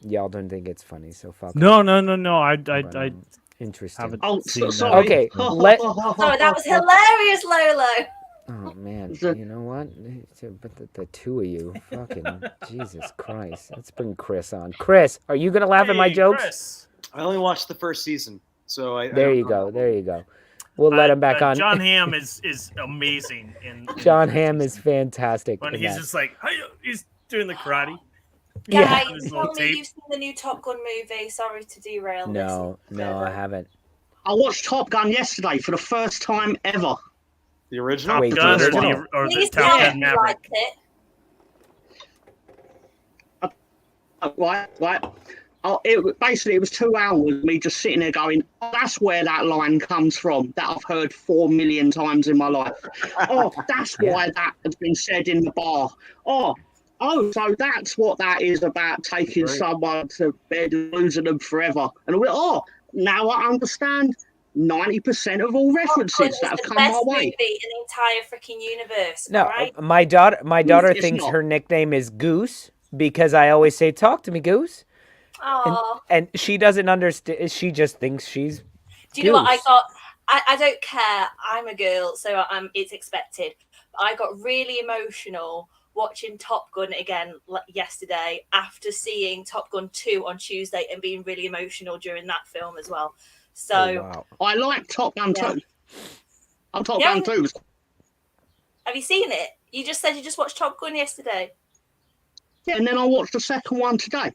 Y'all don't think it's funny, so fuck. No. I Interesting. haven't Oh, seen that. sorry. Okay, Oh, that was hilarious, Lolo. Oh man, The- you know what? But the two of you, fucking Jesus Christ! Let's bring Chris on. Chris, are you gonna laugh at my Hey, jokes? Chris. I only watched the first season, so I There don't you know. go. There you go. We'll let him back on. John Hamm is amazing. In John Hamm is fantastic. when in he's that. just like, he's doing the karate. Yeah. Guys, His tell little me tape. you've seen the new Top Gun movie. Sorry to derail this. No, I haven't. I watched Top Gun yesterday for the first time ever. The original. Top Wait, Gun the or original? the Please Top tell Gun me you Maverick. liked it. Right. Basically, it was 2 hours of me just sitting there going, oh, that's where that line comes from that I've heard 4 million times in my life. Oh, that's why that has been said in the bar. Oh, so that's what that is about, taking someone to bed and losing them forever. And I went, now I understand 90% of all Top Gun references is that have the come my best way. movie in the entire freaking universe. No, right? my daughter It's thinks not. her nickname is Goose because I always say, "Talk to me, Goose," Oh, and she doesn't understand. She just thinks she's. do you know what I Goose. got? I don't care. I'm a girl, so it's expected. I got really emotional watching Top Gun again yesterday after seeing Top Gun 2 on Tuesday and being really emotional during that film as well. So, Oh, wow. I like Top Gun Yeah. 2. Top Yeah. Gun 2 was have you seen it? You just said you just watched Top Gun yesterday. yeah, and then I watched the second one today.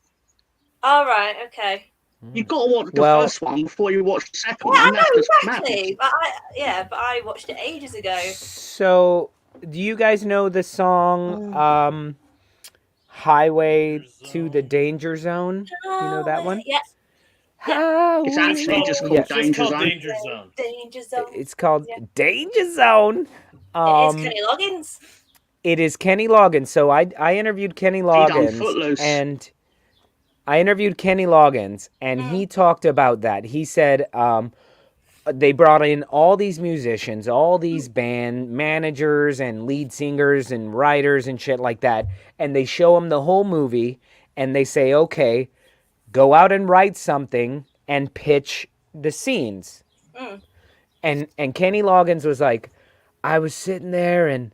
All right, okay. You've got to watch the Well- first one before you watch the second Yeah, I one. know That's just exactly. madness. But I watched it ages ago. So, do you guys know the song "Highway to the Danger Zone"? You know that one? Yeah. It's actually just called Yeah. It's Danger called Zone. Danger Zone. Danger Zone. It's called Yeah. Danger Zone. It is Kenny Loggins. It is Kenny Loggins. So I interviewed Kenny done Loggins, Footloose. and he talked about that. He said, they brought in all these musicians, all these band managers and lead singers and writers and shit like that, and they show them the whole movie, and they say, okay, go out and write something and pitch the scenes. And Kenny Loggins was like, I was sitting there and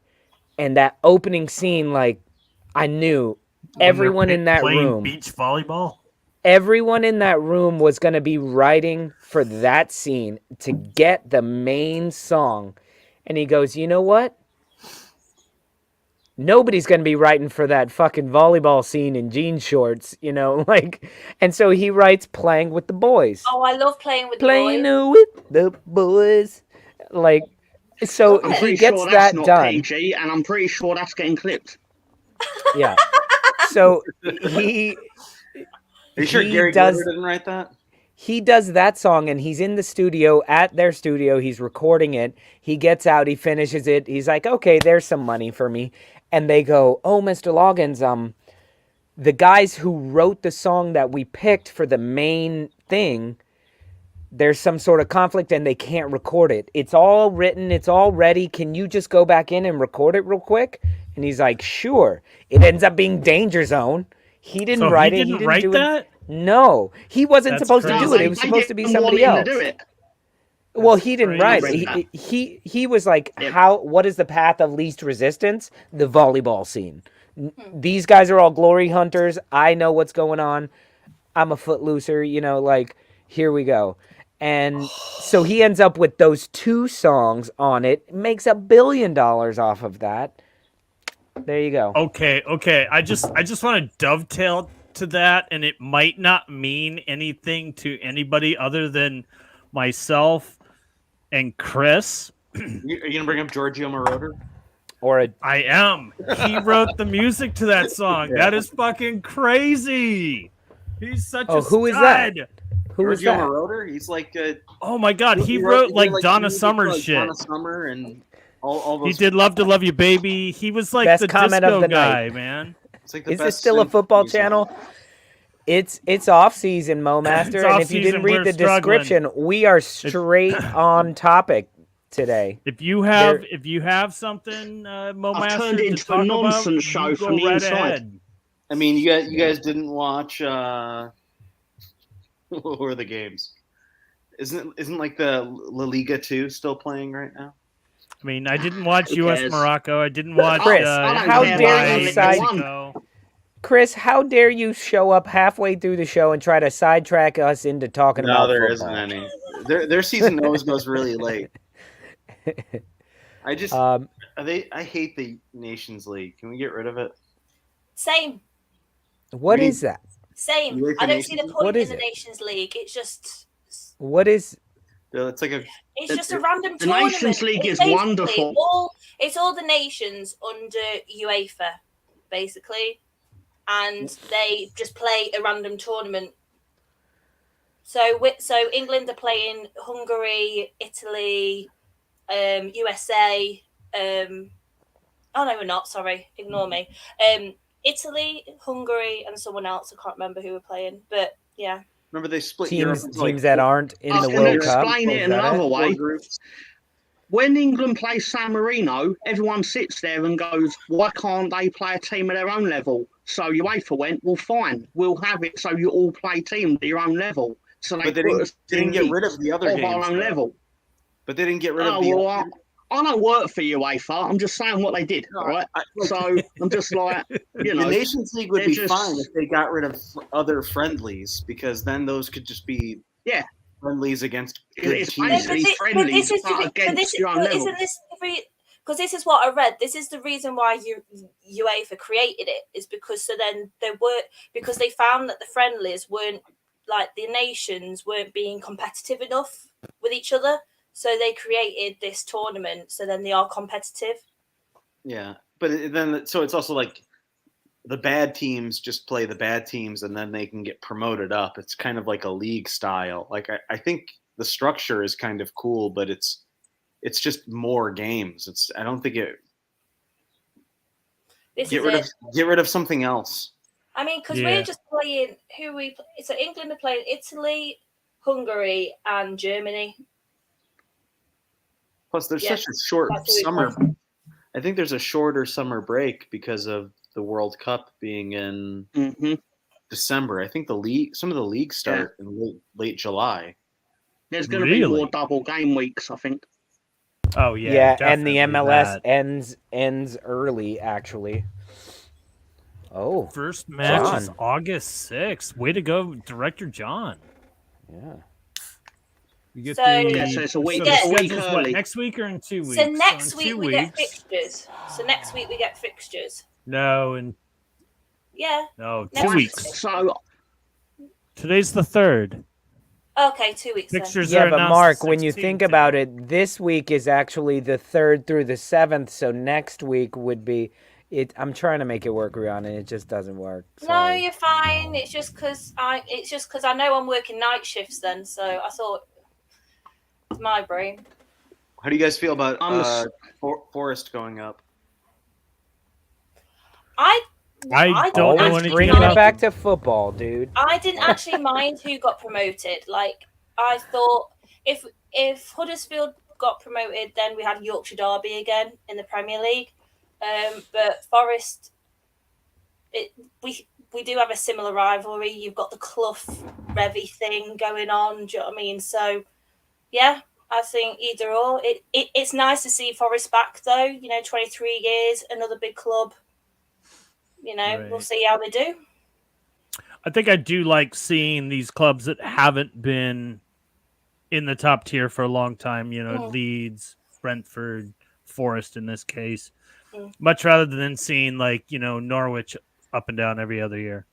that opening scene, like, I knew everyone in that playing room. beach volleyball. Everyone in that room was going to be writing for that scene to get the main song. And he goes, you know what? Nobody's going to be writing for that fucking volleyball scene in jean shorts, like, and so he writes Playing with the Boys. Oh, I love Playing with the Playing Boys. with the boys. Like, so I'm he pretty gets sure that that's not done. PG, and I'm pretty sure that's getting clipped. Yeah. So he... Are you sure Gary Glitter didn't write that? He does that song, and he's in the studio, at their studio. He's recording it. He gets out. He finishes it. He's like, okay, there's some money for me. And they go, oh, Mr. Loggins, the guys who wrote the song that we picked for the main thing, there's some sort of conflict, and they can't record it. It's all written. It's all ready. Can you just go back in and record it real quick? And he's like, sure. It ends up being Danger Zone. He didn't write it. He didn't write do that? It. No, he wasn't That's supposed crazy. to do it. It was supposed to be somebody else. To do it. Well, he didn't write crazy. it. He was like, what is the path of least resistance? The volleyball scene. These guys are all glory hunters. I know what's going on. I'm a foot-looser, like, here we go. And so he ends up with those 2 songs on it, makes $1 billion off of that. There you go. Okay. I just want to dovetail to that, and it might not mean anything to anybody other than myself and Chris. Are you gonna bring up Giorgio Moroder? I am. He wrote the music to that song. That is fucking crazy. He's such a who is stud. that? Who is Giorgio that? Moroder? He's like Oh my god, he wrote like Donna Summer shit. Donna Summer and all those. He did Love to Love You Baby. He was like Best the comment disco of the guy, night. man. It's like the Is best this still a synth football music. channel? It's off season, Mo Master, It's and off if you season, didn't read we're the struggling. description, we are straight on topic today. If you have something, Mo I've Master, turned to it into a talk about, nonsense show you from go the right inside. ahead. I mean, you guys didn't watch. What were the games? Isn't like the La Liga 2 still playing right now? I mean, I didn't watch Who U.S. cares? Morocco. I didn't watch. Chris, how dare you Mexico. Chris, how dare you show up halfway through the show and try to sidetrack us into talking No, about there football? isn't any. Their season always goes really late. I just I hate the Nations League. Can we get rid of it? Same. What is that? Same. You wait for I don't see the Nations point What in is the it? Nations League. It's just It's like a it's just a random The tournament. Nations League It's is basically wonderful. It's all the nations under UEFA, basically, and they just play a random tournament. So England are playing Hungary, Italy, USA. Oh no, we're not. Sorry, ignore me. Italy, Hungary, and someone else. I can't remember who we're playing, but yeah. remember they split Europe Teams into, like, that aren't in I the can World Cup. explain it Is that another it? way. 4 groups. When England plays San Marino, everyone sits there and goes, why can't they play a team at their own level? So UEFA went, well, fine, we'll have it so you all play teams at your own level. So But they put us didn't in get leagues rid of the other of games. our own though. level. But they didn't get rid of Oh, the. well, I don't work for UEFA. I'm just saying what they did, No, right? like- So I'm just like, you know. The Nations League would they're be just- fine if they got rid of other friendlies, because then those could just be friendlies against good It's teams. basically friendly, but against your own level. Isn't this because this is what I read. This is the reason why UEFA created it, is because because they found that the friendlies weren't, like, the nations weren't being competitive enough with each other, so they created this tournament so then they are competitive. Yeah, but then so it's also like the bad teams just play the bad teams and then they can get promoted up. It's kind of like a league style. Like I think the structure is kind of cool, but it's just more games. I don't think it. Get rid of something else. I mean, because we're just playing so England are playing Italy, Hungary, and Germany. Plus, there's Yeah, such a short that's what we summer. want. I think there's a shorter summer break because of the World Cup being in Hmm. December. I think some of the leagues start in late July. There's going to be Really? more double game weeks, I think. Oh yeah, Yeah, and the definitely MLS that. ends early actually. Oh, First match is John. August 6th. Way to go, Director John. Yeah. You get So- Yeah, so it's a week, so get- the a week schedule's what, early. next week or in 2 weeks? So next in week 2 we get weeks. fixtures. So next week we get fixtures. No, in Yeah. no, Next 2 weeks. week. So Today's the 3rd. Okay, 2 weeks then. Fixtures Yeah, are but announced Mark, the when you 16th, think about it, this week is actually the 3rd through the 7th, so next week would be it. I'm trying to make it work, Rihanna, and it just doesn't work. No, Sorry. you're fine. It's just because I know I'm working night shifts then, so I thought it's my brain. How do you guys feel about I'm Forest going up? I I don't know Always anything bringing about it back to football, dude. I didn't actually mind who got promoted. Like I thought if Huddersfield got promoted, then we had Yorkshire Derby again in the Premier League. But Forest, we do have a similar rivalry. You've got the Clough Revy thing going on. Do you know what I mean? So yeah, I think either or. It's nice to see Forest back though. 23 years, another big club. We'll Right. see how they do. I think I do like seeing these clubs that haven't been in the top tier for a long time, Leeds, Brentford, Forest in this case. Mm. Much rather than seeing Norwich up and down every other year.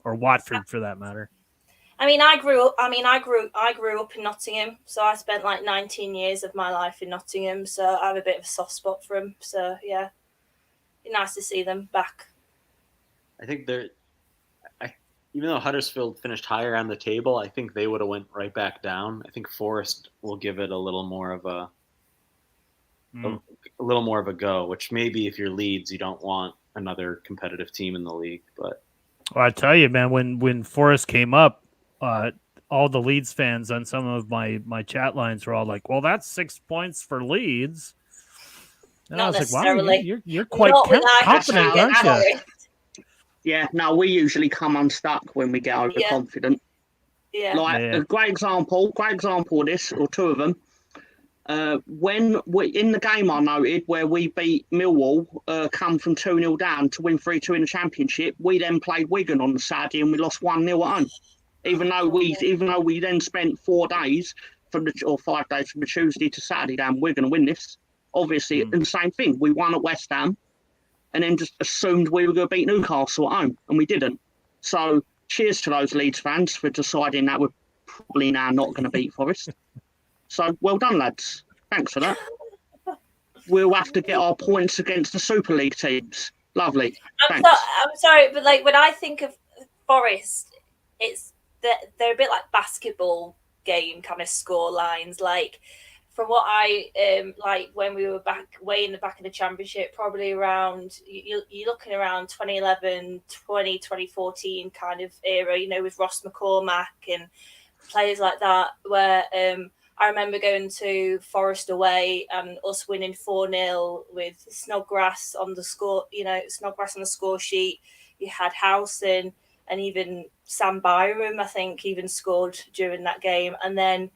Or Watford for that matter. I mean, I grew up in Nottingham, so I spent like 19 years of my life in Nottingham, so I have a bit of a soft spot for them. So yeah, be nice to see them back. I think even though Huddersfield finished higher on the table, I think they would have went right back down. I think Forest will give it a little more of a go, which maybe if you're Leeds, you don't want another competitive team in the league. But Well, I tell you, man, when Forest came up, all the Leeds fans on some of my chat lines were all like, "Well, that's 6 points for Leeds." And Not I was like, "Wow, necessarily. you're quite Not with confident, Leicester aren't against you?" Forest. yeah, no, we usually come unstuck when we get overconfident. Yeah. Like Yeah. a great example of this, or two of them. When we in the game I noted where we beat Millwall, come from 2-0 down to win 3-2 in the championship, we then played Wigan on the Saturday and we lost 1-0 at home. Even though we then spent 4 days or 5 days from the Tuesday to Saturday down, we're going to win this. Obviously, and the same thing, we won at West Ham, and then just assumed we were going to beat Newcastle at home, and we didn't. So, cheers to those Leeds fans for deciding that we're probably now not going to beat Forest. So, well done, lads. Thanks for that. We'll have to get our points against the Super League teams. Lovely. I'm Thanks. sorry, but like when I think of Forest, it's that they're a bit like basketball game kind of score lines. Like from what I like when we were back way in the back of the championship, probably around you're looking around 2011, 2014 kind of era, with Ross McCormack and players like that, where I remember going to Forest away and us winning 4-0 with Snodgrass on the score, Snodgrass on the score sheet. You had Howson and even Sam Byram, I think, even scored during that game. And then,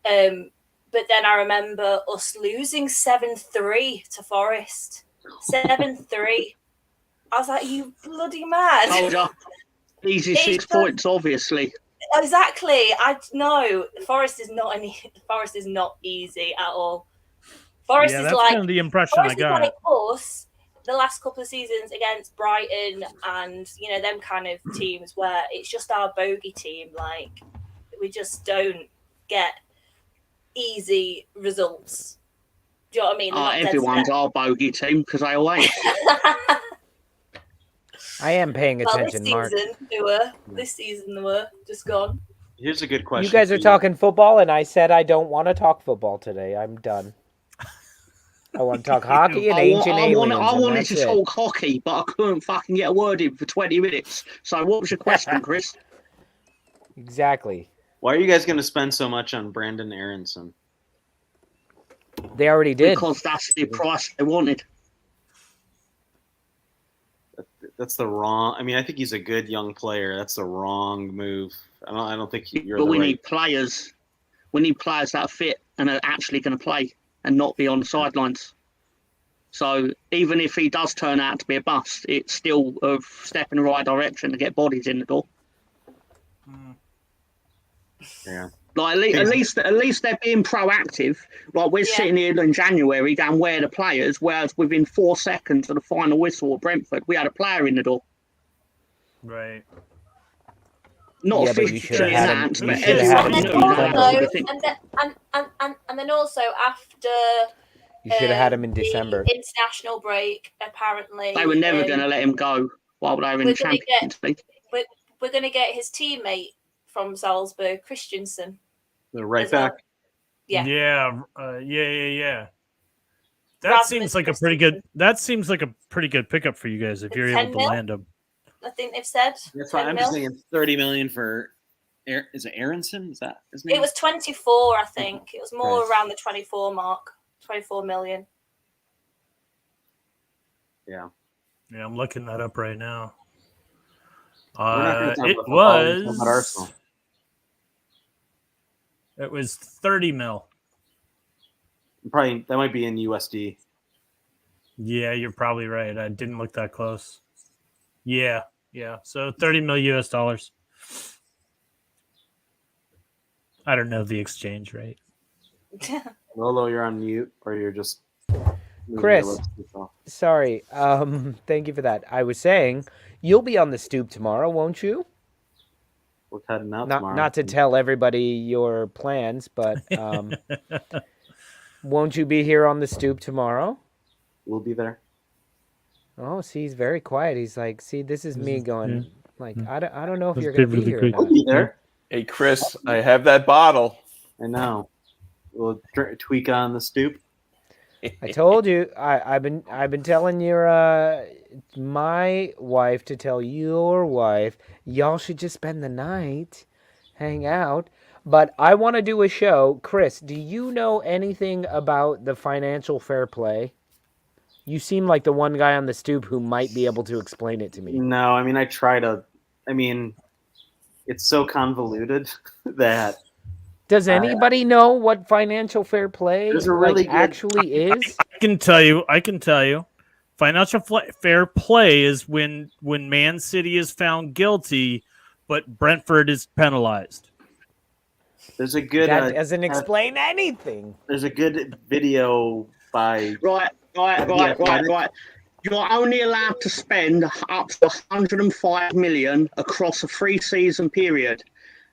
but then I remember us losing 7-3 to Forest. 7-3. I was like, you bloody mad. Told ya. Easy 6 points, obviously. Exactly. I know Forest is not easy at all. Forest is that's like kind of the impression Forest I got. is like us the last couple of seasons against Brighton and them kind of teams where it's just our bogey team. Like we just don't get easy results. Do you know what I mean? They're not dead Everyone's set. our bogey team because they all ain't. I am paying attention, this Mark. season they were just gone. here's a good question. You guys are talking football, and I said I don't want to talk football today. I'm done. I want to talk hockey and ancient aliens. I wanted and to that's it. talk hockey, but I couldn't fucking get a word in for 20 minutes. So what was your question, Chris? Exactly. Why are you guys going to spend so much on Brandon Aronson? They already did. because that's the price they wanted. That's the wrong. I mean, I think he's a good young player. That's the wrong move. I don't think you're But the we right. need players. We need players that are fit and are actually going to play and not be on the sidelines. So even if he does turn out to be a bust, it's still a step in the right direction to get bodies in the door. Yeah. Like at least they're being proactive. Like we're sitting here in January going, where are the players? Whereas within 4 seconds of the final whistle at Brentford, we had a player in the door. Right. Not Yeah, but you should have officially had him. announced, You but should have had everyone him knew in that was December. the thing. And then also after You should have had him in December. the international break, apparently They were never going to let him go while they were in the Champions League. we're going to get his teammate from Salzburg, Christensen. The right as well. back. Yeah. Yeah. That Rasmus seems like a pretty good pickup for you guys if you're able to 10 mil? land him. I think they've said. That's why 10 I'm mil. just thinking 30 million for. Is it Aronson? Is that his name? It was 24, I think. It was more Right. around the 24 mark, 24 million. Yeah. Yeah, I'm looking that up right now. We're not gonna talk It about football, we're talking was. about Arsenal. It was 30 mil. Probably that might be in USD. Yeah, you're probably right. I didn't look that close. Yeah. So 30 mil US dollars. I don't know the exchange rate. Lolo, you're on mute, or you're just. Chris. Sorry. Thank you for that. I was saying you'll be on the Stoop tomorrow, won't you? We're cutting out tomorrow. Not to tell everybody your plans, but won't you be here on the Stoop tomorrow? We'll be there. Oh, see, he's very quiet. He's like, see, this is me going, like, I don't know if That's you're going to be really here. great. Or I'll not. be there. Hey, Chris, I have that bottle. I know. We'll tweak on the Stoop. I told you. I've been telling my wife to tell your wife y'all should just spend the night, hang out. But I want to do a show. Chris, do you know anything about the financial fair play? You seem like the one guy on the Stoop who might be able to explain it to me. No, I mean I try to. I mean, it's so convoluted that. Does anybody know what financial fair play There's a really good- actually is? I can tell you. Financial fair play is when Man City is found guilty, but Brentford is penalized. There's a good. That doesn't explain anything. There's a good video by. Right. You're only allowed to spend up to 105 million across a 3-season period.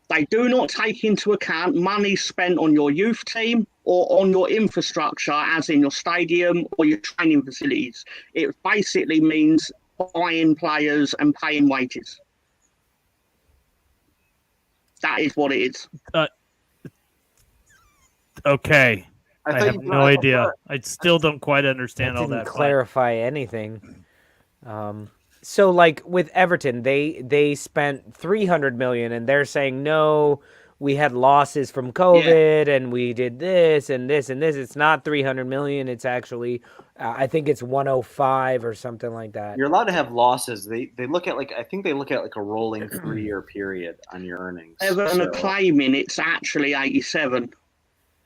They do not take into account money spent on your youth team or on your infrastructure, as in your stadium or your training facilities. It basically means buying players and paying wages. That is what it is. Okay. I have no idea. That. I still don't quite understand That all didn't that. clarify anything. So, like with Everton, they spent 300 million, and they're saying no. We had losses from COVID, and we did this and this and this. It's not 300 million. It's actually, I think it's 105 or something like that. You're allowed to have losses. They look at I think they look at a rolling 3-year period on your earnings. Everton are claiming it's actually 87,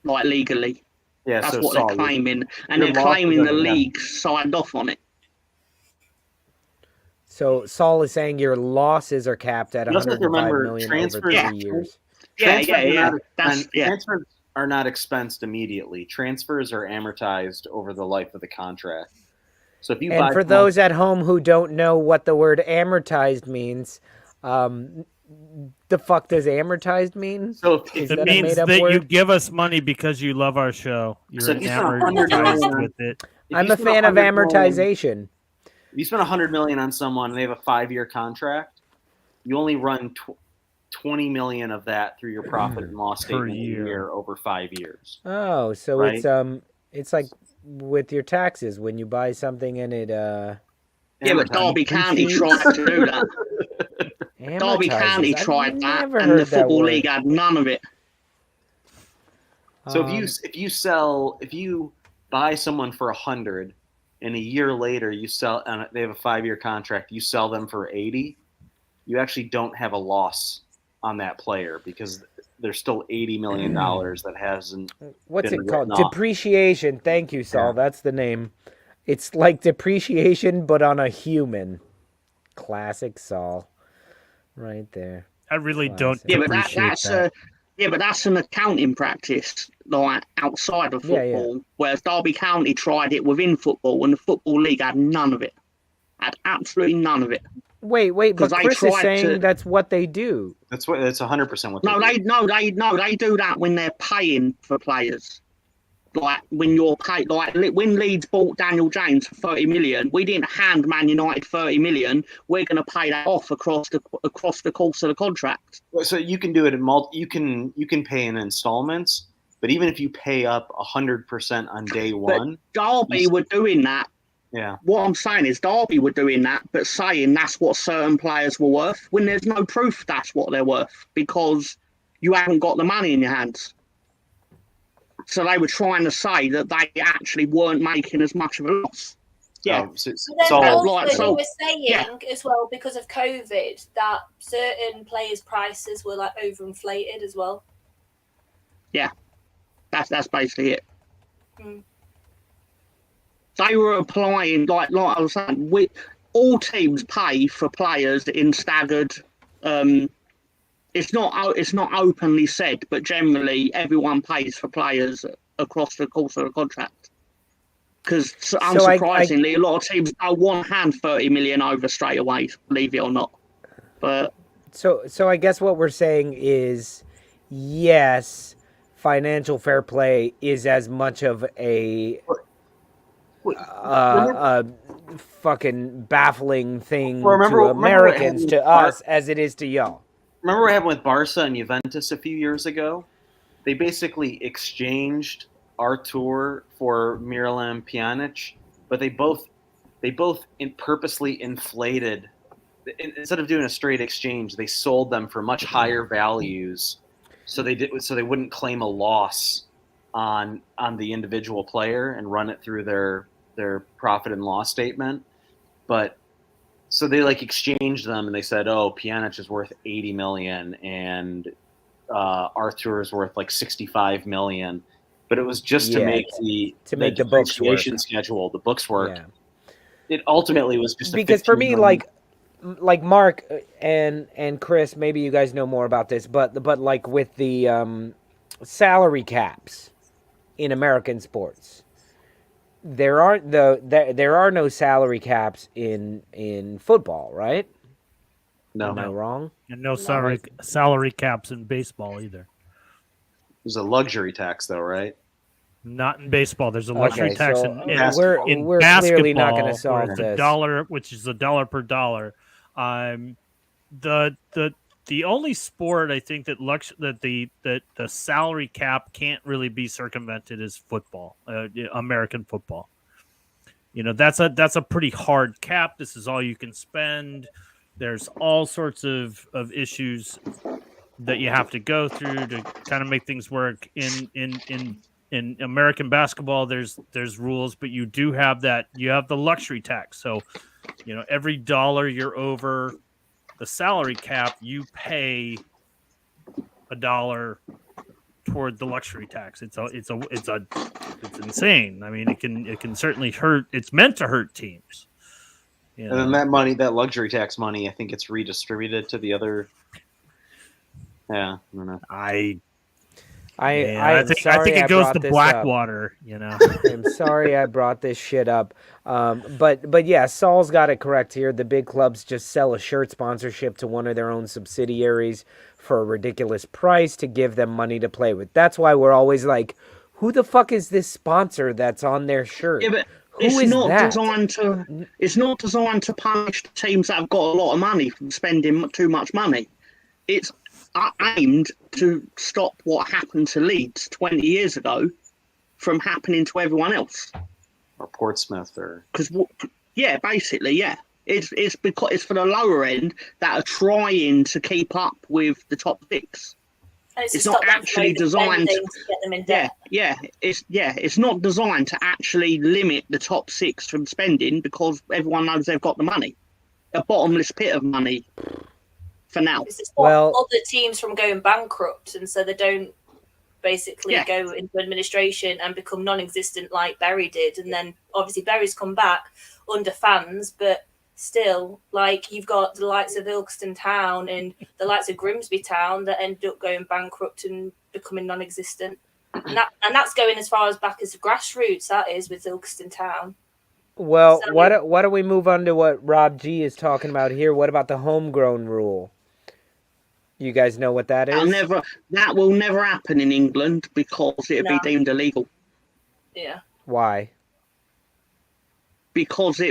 like legally. Yeah, That's so what Saul, they're claiming, and your they're claiming the losses are- league signed off on it. So Saul is saying your losses are capped at You also have to 105 remember million transfers- over 3 years. Transfers are not expensed immediately. Transfers are amortized over the life of the contract. So if you buy And for those at home who don't know what the word amortized means, the fuck does amortized mean? so Is It that a means made-up that you word? give us money because you love our show. You're So if you spend 100 amortized million- with it. I'm a fan of amortization. If you spend 100 million on someone and they have a 5-year contract, you only run 20 million of that through your profit and loss Per statement a year. year over 5 years. Oh, so Right. it's like with your taxes when you buy something and it Yeah, but Amortized. Derby County tried to do that. Derby amortizes. County I've tried that, never and heard the that Football word. League had none of it. So if you buy someone for 100, and a year later you sell, and they have a 5-year contract, you sell them for 80, you actually don't have a loss on that player because there's still $80 million that hasn't. What's been it called? written off. Depreciation. Thank you, Saul. Yeah. That's the name. It's like depreciation, but on a human. Classic Saul. Right there. I really don't Classic. Yeah, but appreciate that. that's an accounting practice, like outside of football. Whereas Derby County tried it within football, and the football league had none of it. Had absolutely none of it. Wait, but 'Cause they Chris is tried saying to- that's what they do. That's 100% what. No, they do that when they're paying for players. Like when you're paid, like when Leeds bought Daniel James for 30 million, we didn't hand Man United 30 million. We're going to pay that off across the course of the contract. So you can do it in you can pay in installments, but even if you pay up 100% on day one, Derby were doing that. Yeah. What I'm saying is Derby were doing that, but saying that's what certain players were worth when there's no proof that's what they're worth because you haven't got the money in your hands. So they were trying to say that they actually weren't making as much of a loss. Yeah. But then also they were saying as well because of COVID that certain players' prices were like overinflated as well. Yeah, that's basically it. Mm. They were applying like I was saying, all teams pay for players in staggered. It's not openly said, but generally everyone pays for players across the course of a contract. Because unsurprisingly, a lot of teams don't want to hand 30 million over straight away, believe it or not. But so I guess what we're saying is, yes, financial fair play is as much of a fucking baffling thing to Americans, to us, as it is to y'all. Remember what happened with Barca and Juventus a few years ago? They basically exchanged Artur for Miralem Pjanic, but they both purposely inflated. Instead of doing a straight exchange, they sold them for much higher values, so they wouldn't claim a loss on the individual player and run it through their profit and loss statement. But so they exchanged them and they said, oh, Pjanic is worth 80 million and Artur is worth 65 million. But it was just to make the books work. Schedule, the books work. Yeah. It ultimately was just because for me, like Mark and Chris, maybe you guys know more about this, but like with the salary caps in American sports. There are no salary caps in football, right? No. Am I wrong? And no salary caps in baseball either. There's a luxury tax though, right? Not in baseball. There's a luxury tax in we're basketball. Clearly not going to solve this. $1, which is $1 per dollar. The only sport I think that the salary cap can't really be circumvented is football, American football. That's a pretty hard cap. This is all you can spend. There's all sorts of issues that you have to go through to kind of make things work. In American basketball, there's rules, but you do have that. You have the luxury tax. So, every dollar you're over the salary cap, you pay $1 toward the luxury tax. It's insane. I mean, it can certainly hurt. It's meant to hurt teams. And then that luxury tax money, I think it's redistributed to the other. Yeah, I don't know. I think it goes to Blackwater. I'm sorry I brought this shit up, but yeah, Saul's got it correct here. The big clubs just sell a shirt sponsorship to one of their own subsidiaries for a ridiculous price to give them money to play with. That's why we're always like, who the fuck is this sponsor that's on their shirt? Yeah, but it's not designed to punish teams that have got a lot of money from spending too much money. It's aimed to stop what happened to Leeds 20 years ago from happening to everyone else. Or Portsmouth, basically. It's because it's for the lower end that are trying to keep up with the top six. And It's not actually designed to get them in debt. It's not designed to actually limit the top 6 from spending because everyone knows they've got the money, a bottomless pit of money for now. It's to stop other teams from going bankrupt, and so they don't basically go into administration and become non-existent like Bury did. And then obviously Bury's come back under fans, but still, like, you've got the likes of Ilkeston Town and the likes of Grimsby Town that end up going bankrupt and becoming non-existent. And that's going as far as back as the grassroots, that is, with Ilkeston Town. Well, so, why don't we move on to what Rob G is talking about here? What about the homegrown rule? You guys know what that is? That will never happen in England because it'll be deemed illegal. Yeah. Why? Because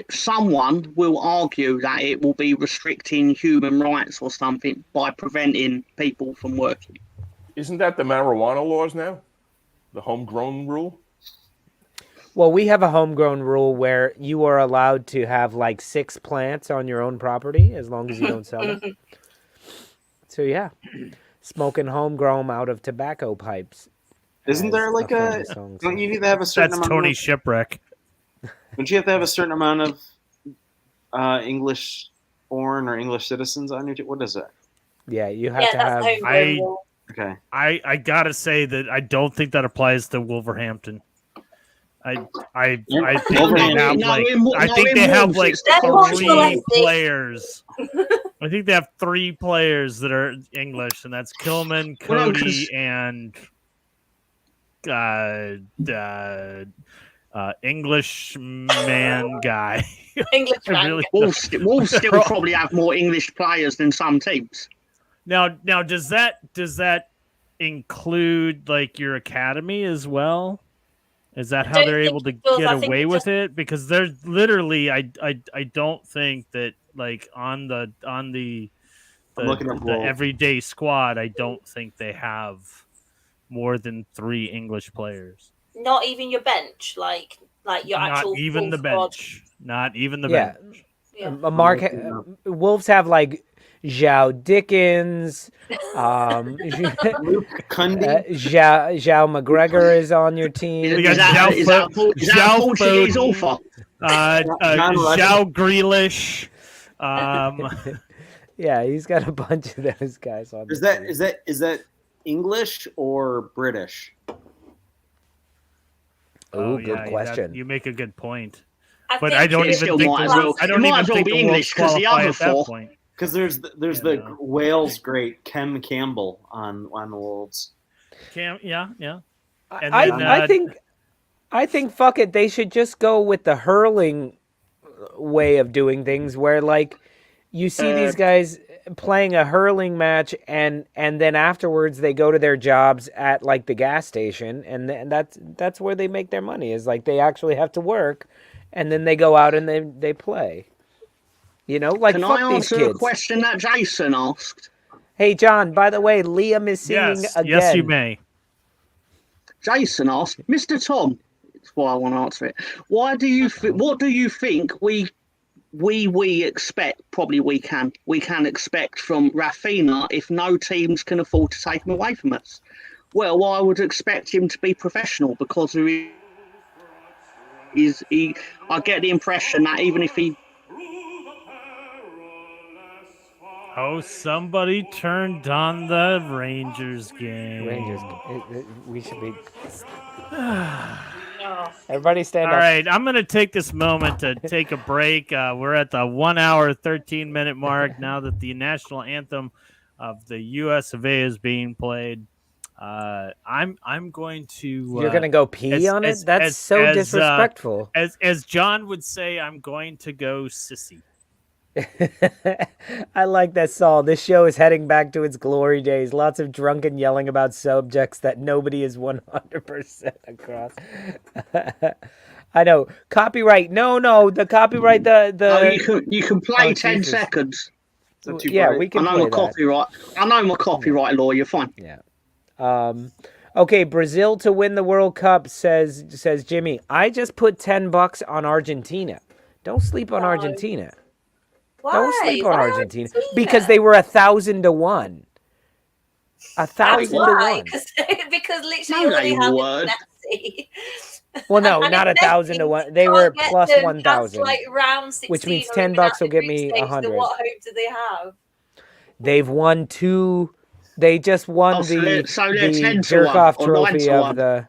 someone will argue that it will be restricting human rights or something by preventing people from working. Isn't that the marijuana laws now? The homegrown rule? Well, we have a homegrown rule where you are allowed to have like 6 plants on your own property as long as you don't sell them. So yeah, smoking homegrown out of tobacco pipes. Isn't there like don't you need to have a certain amount? That's Tony Shipwreck. Don't you have to have a certain amount of English born or English citizens on your? What is that? Yeah, you have to have. I gotta say that I don't think that applies to Wolverhampton. I think they have like 3 players. I think they have 3 players that are English, and that's Kilman, Cody, and English man guy. English man. Really, Wolves still probably have more English players than some teams. Now, does that include like your academy as well? Is that how they're able to get away with it? Because there's literally, I don't think that like on the everyday squad, I don't think they have more than 3 English players. Not even your bench, like your actual. Not even the bench. Not even the bench. Yeah. Wolves have like Zhao Dickens, Luke Cundy. Zhao McGregor is on your team. Is that Portuguese author? Zhao Grealish. Yeah, he's got a bunch of those guys on. Is that English or British? Oh, good question. You make a good point. But I don't even think the Wolves qualify at that point. Because there's the Wales great Kem Campbell on the Wolves. Yeah. And I think fuck it. They should just go with the hurling way of doing things, where like you see these guys playing a hurling match, and then afterwards they go to their jobs at like the gas station, and that's where they make their money. Is like they actually have to work, and then they go out and they play. You know, like, can fuck I these answer kids. a question that Jason asked? Hey, John, by the way, Liam is singing again. Yes, you may. Jason asked, Mr. Tom, that's why I want to answer it. What do you think we expect, probably we can expect from Rafinha if no teams can afford to take him away from us? Well, I would expect him to be professional, because I get the impression that even if he... Oh, somebody turned on the Rangers game. We should be... Everybody stand up. All right, I'm going to take this moment to take a break. We're at the 1 hour, 13-minute mark now that the national anthem of the U.S. of A. is being played. I'm going to... You're going to go pee on it? That's so disrespectful. As John would say, I'm going to go sissy. I like that, Saul. This show is heading back to its glory days. Lots of drunken yelling about subjects that nobody is 100% across. I know. Copyright. No. The copyright. You can play 10 seconds. Yeah, we can. I know my copyright law. You're fine. Yeah. Okay. Brazil to win the World Cup, says Jimmy. I just put $10 on Argentina. Don't sleep on Argentina. Why? Don't sleep on Argentina because they were 1,000 to 1. 1,000 to Why? 1. Because literally No, all they they have would. is Messi. Well, no, And not if 1,000 to Messi 1. They can't were get plus them past, 1,000, like round 16 which means or $10 even out will the get group me stage, 100. then what hope do they have? They've won 2. They just won So they're 10 to jerk 1 off or 9 trophy to of 1. the.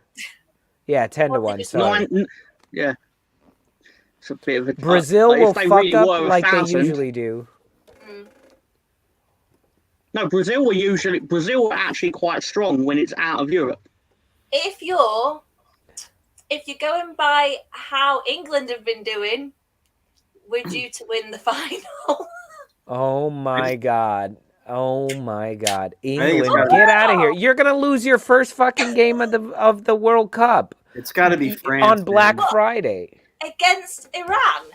Yeah, 10 to Well, they 1. just Sorry. 9. Yeah. It's a bit of a Brazil if will they fuck really up were like they 1,000. usually do. Mm. No, Brazil are actually quite strong when it's out of Europe. If you're going by how England have been doing, we're due to win the final. Oh my God. Oh my God. think it's England, gotta get out of here. You're going to lose your first fucking game of the World Cup It's got to be France. on Black man. Friday. Against Iran.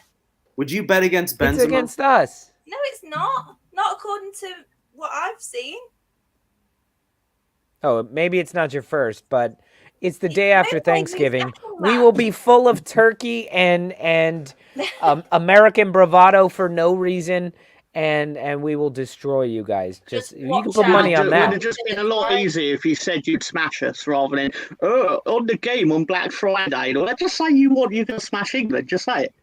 Would you bet against Benzema? It's against us. No, it's not. Not according to what I've seen. Oh, maybe it's not your first, but it's the day after Maybe my Thanksgiving. second We match. will be full of turkey and American bravado for no reason, and we will destroy you guys. Just you can watch put out. money on It would that. have just been a lot easier if you said you'd smash us rather than on the game on Black Friday. Let's just say you're going to smash England. Just say it.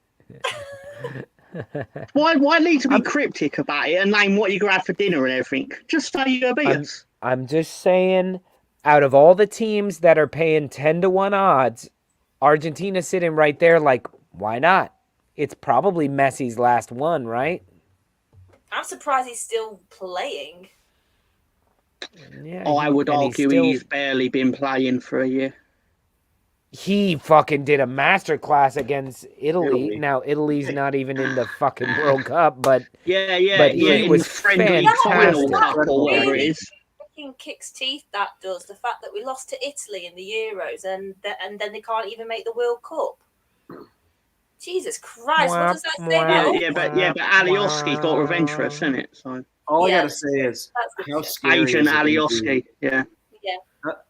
Why need to be cryptic about it and name what you're going to have for dinner and everything? Just say you're going to beat us. I'm just saying, out of all the teams that are paying 10 to 1 odds, Argentina's sitting right there like, why not? It's probably Messi's last one, right? I'm surprised he's still playing. Yeah, I would and argue he's barely been playing for a year. He fucking did a masterclass against Italy. Italy. Now, Italy's not even in the fucking World Cup, but But he in was friendly fantastic. final cup or whatever it is. Freaking kicks teeth, that does. The fact that we lost to Italy in the Euros and then they can't even make the World Cup. Jesus Christ, what does that say about But Alioski got revenge for us, isn't it? So All I Yeah. gotta say is That's how the scary Agent is it gonna be- Alioski, yeah.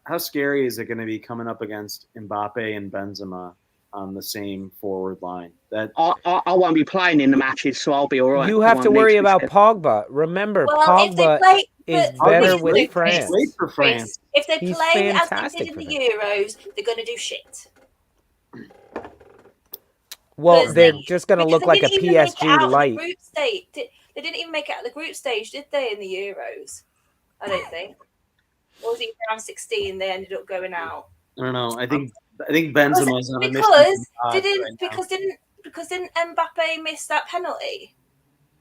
How scary is it going to be coming up against Mbappe and Benzema on the same forward line? That I won't be playing in the matches, so I'll be all right. you I have to won't need worry be about scared. Pogba. Remember, Well, if they Pogba play, is but better here's with the thing, France. great for France. Chris, if they He's play as they fantastic did in for the Euros, they're going to do shit. Well, Because they're they- just going to because look they like a didn't even make it PSG out of the light. group stage. They didn't even make it out of the group stage, did they, in the Euros? I don't think. Or was it round 16? They ended up going out. I don't know. I think Benzema's on a mission. Because didn't Mbappe miss that penalty?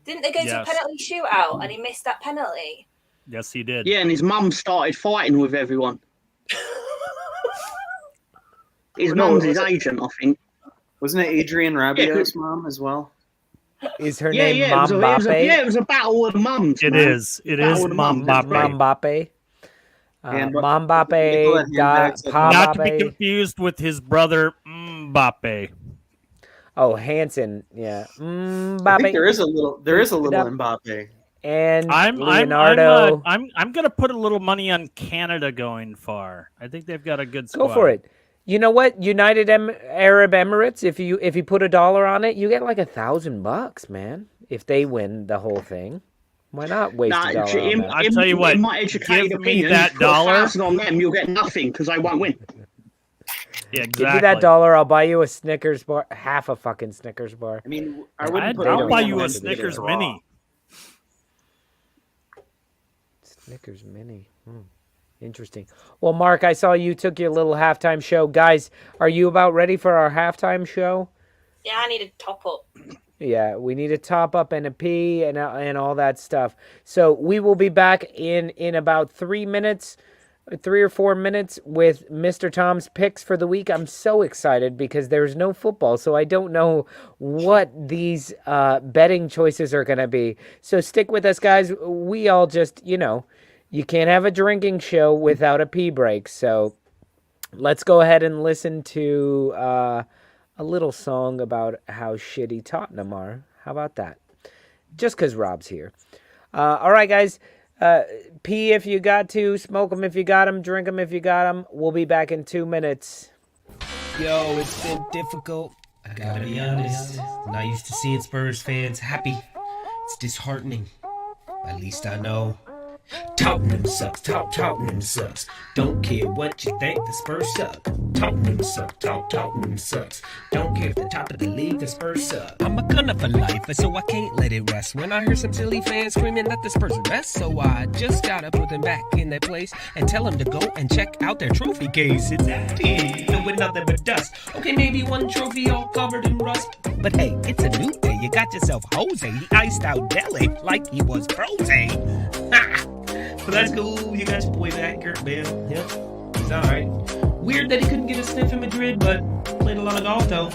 Didn't they go to a Yes. penalty shootout and he missed that penalty? Yes, he did. Yeah, and his mum started fighting with everyone. His No, mum's was his it- agent, I think. Wasn't it Adrian Rabiot's 'cause- mom as well? Is her Yeah, name yeah, Mbappe? it was a battle of the mums. It man. is. It That is would mum, that's Mbappe. Mbappe. And Mbappe. Nicolette Handback Not to be Pabappe. confused with his brother Mbappe. Oh, Hansen. Yeah. I think Mbappe. there is a little Up. Mbappe. And I'm Leonardo. I'm gonna put a little money on Canada going far. I think they've got a good squad. Go for it. You know what? United Arab Emirates. If you put $1 on it, you get like $1,000, man. If they win the whole thing, why not waste $1 on that? I'll tell you what, In my educated give me opinion, that you put dollar. 1,000 on them, you'll get nothing because they won't win. Yeah, Give me exactly. that $1, I'll buy you a Snickers bar, half a fucking Snickers bar. I mean, I wouldn't put I'll anything buy on you them a to get Snickers draw. mini. Snickers mini. Interesting. Well, Mark, I saw you took your little halftime show. Guys, are you about ready for our halftime show? Yeah, I need a top up. Yeah, we need a top up and a pee and all that stuff. So we will be back in about 3 minutes, 3 or 4 minutes with Mr. Tom's picks for the week. I'm so excited because there's no football, so I don't know what these betting choices are going to be. So stick with us, guys. We all just, you can't have a drinking show without a pee break. So let's go ahead and listen to a little song about how shitty Tottenham are. How about that? Just because Rob's here. All right, guys. Pee if you got to. Smoke them if you got them. Drink them if you got them. We'll be back in 2 minutes. Yo, it's been difficult. I gotta be honest. Not used to seeing Spurs fans happy. It's disheartening. At least I know Tottenham sucks, Tottenham sucks. Don't care what you think, the Spurs suck. Tottenham sucks, Tottenham sucks. Don't care if the top of the league, the Spurs suck. I'm a gunner for life, so I can't let it rest. When I hear some silly fans screaming that the Spurs rest, so I just gotta put them back in their place and tell them to go and check out their trophy case. It's empty, filled with nothing but dust. Okay, maybe one trophy all covered in rust, but hey, it's a new day. You got yourself Jose, he iced out Dele like he was frozen. Ha! But that's cool. You got your boy back, Kurt Bale. Yep, he's alright. Weird that he couldn't get a sniff in Madrid, but played a lot of golf though.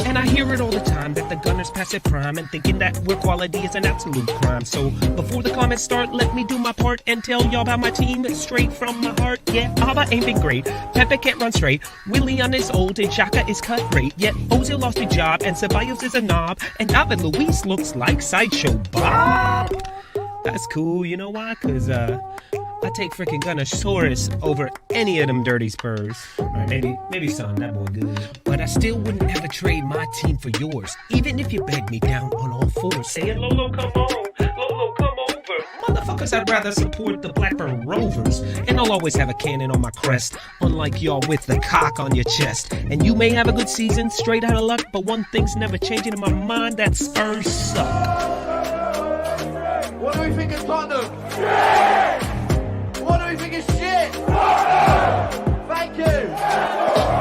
And I hear it all the time that the Gunners pass their prime and thinking that where quality is an absolute crime. So before the comments start, let me do my part and tell y'all about my team straight from my heart. Yeah, Alba ain't been great. Pepe can't run straight. Willian is old and Xhaka is cut rate. Yet Ozil lost his job and Ceballos is a knob. And David Luiz looks like Sideshow Bob. That's cool, you know why? Cause I take freaking Gunnersaurus over any of them dirty Spurs. Or maybe Son, that boy good. But I still wouldn't ever trade my team for yours, even if you begged me down on all fours, saying Lolo come on, Lolo come over. Motherfuckers, I'd rather support the Blackburn Rovers, and I'll always have a cannon on my crest, unlike y'all with the cock on your chest. And you may have a good season, straight out of luck, but one thing's never changing in my mind: that Spurs suck. What do we think of Tottenham? Shit! What do we think of shit? Thank you!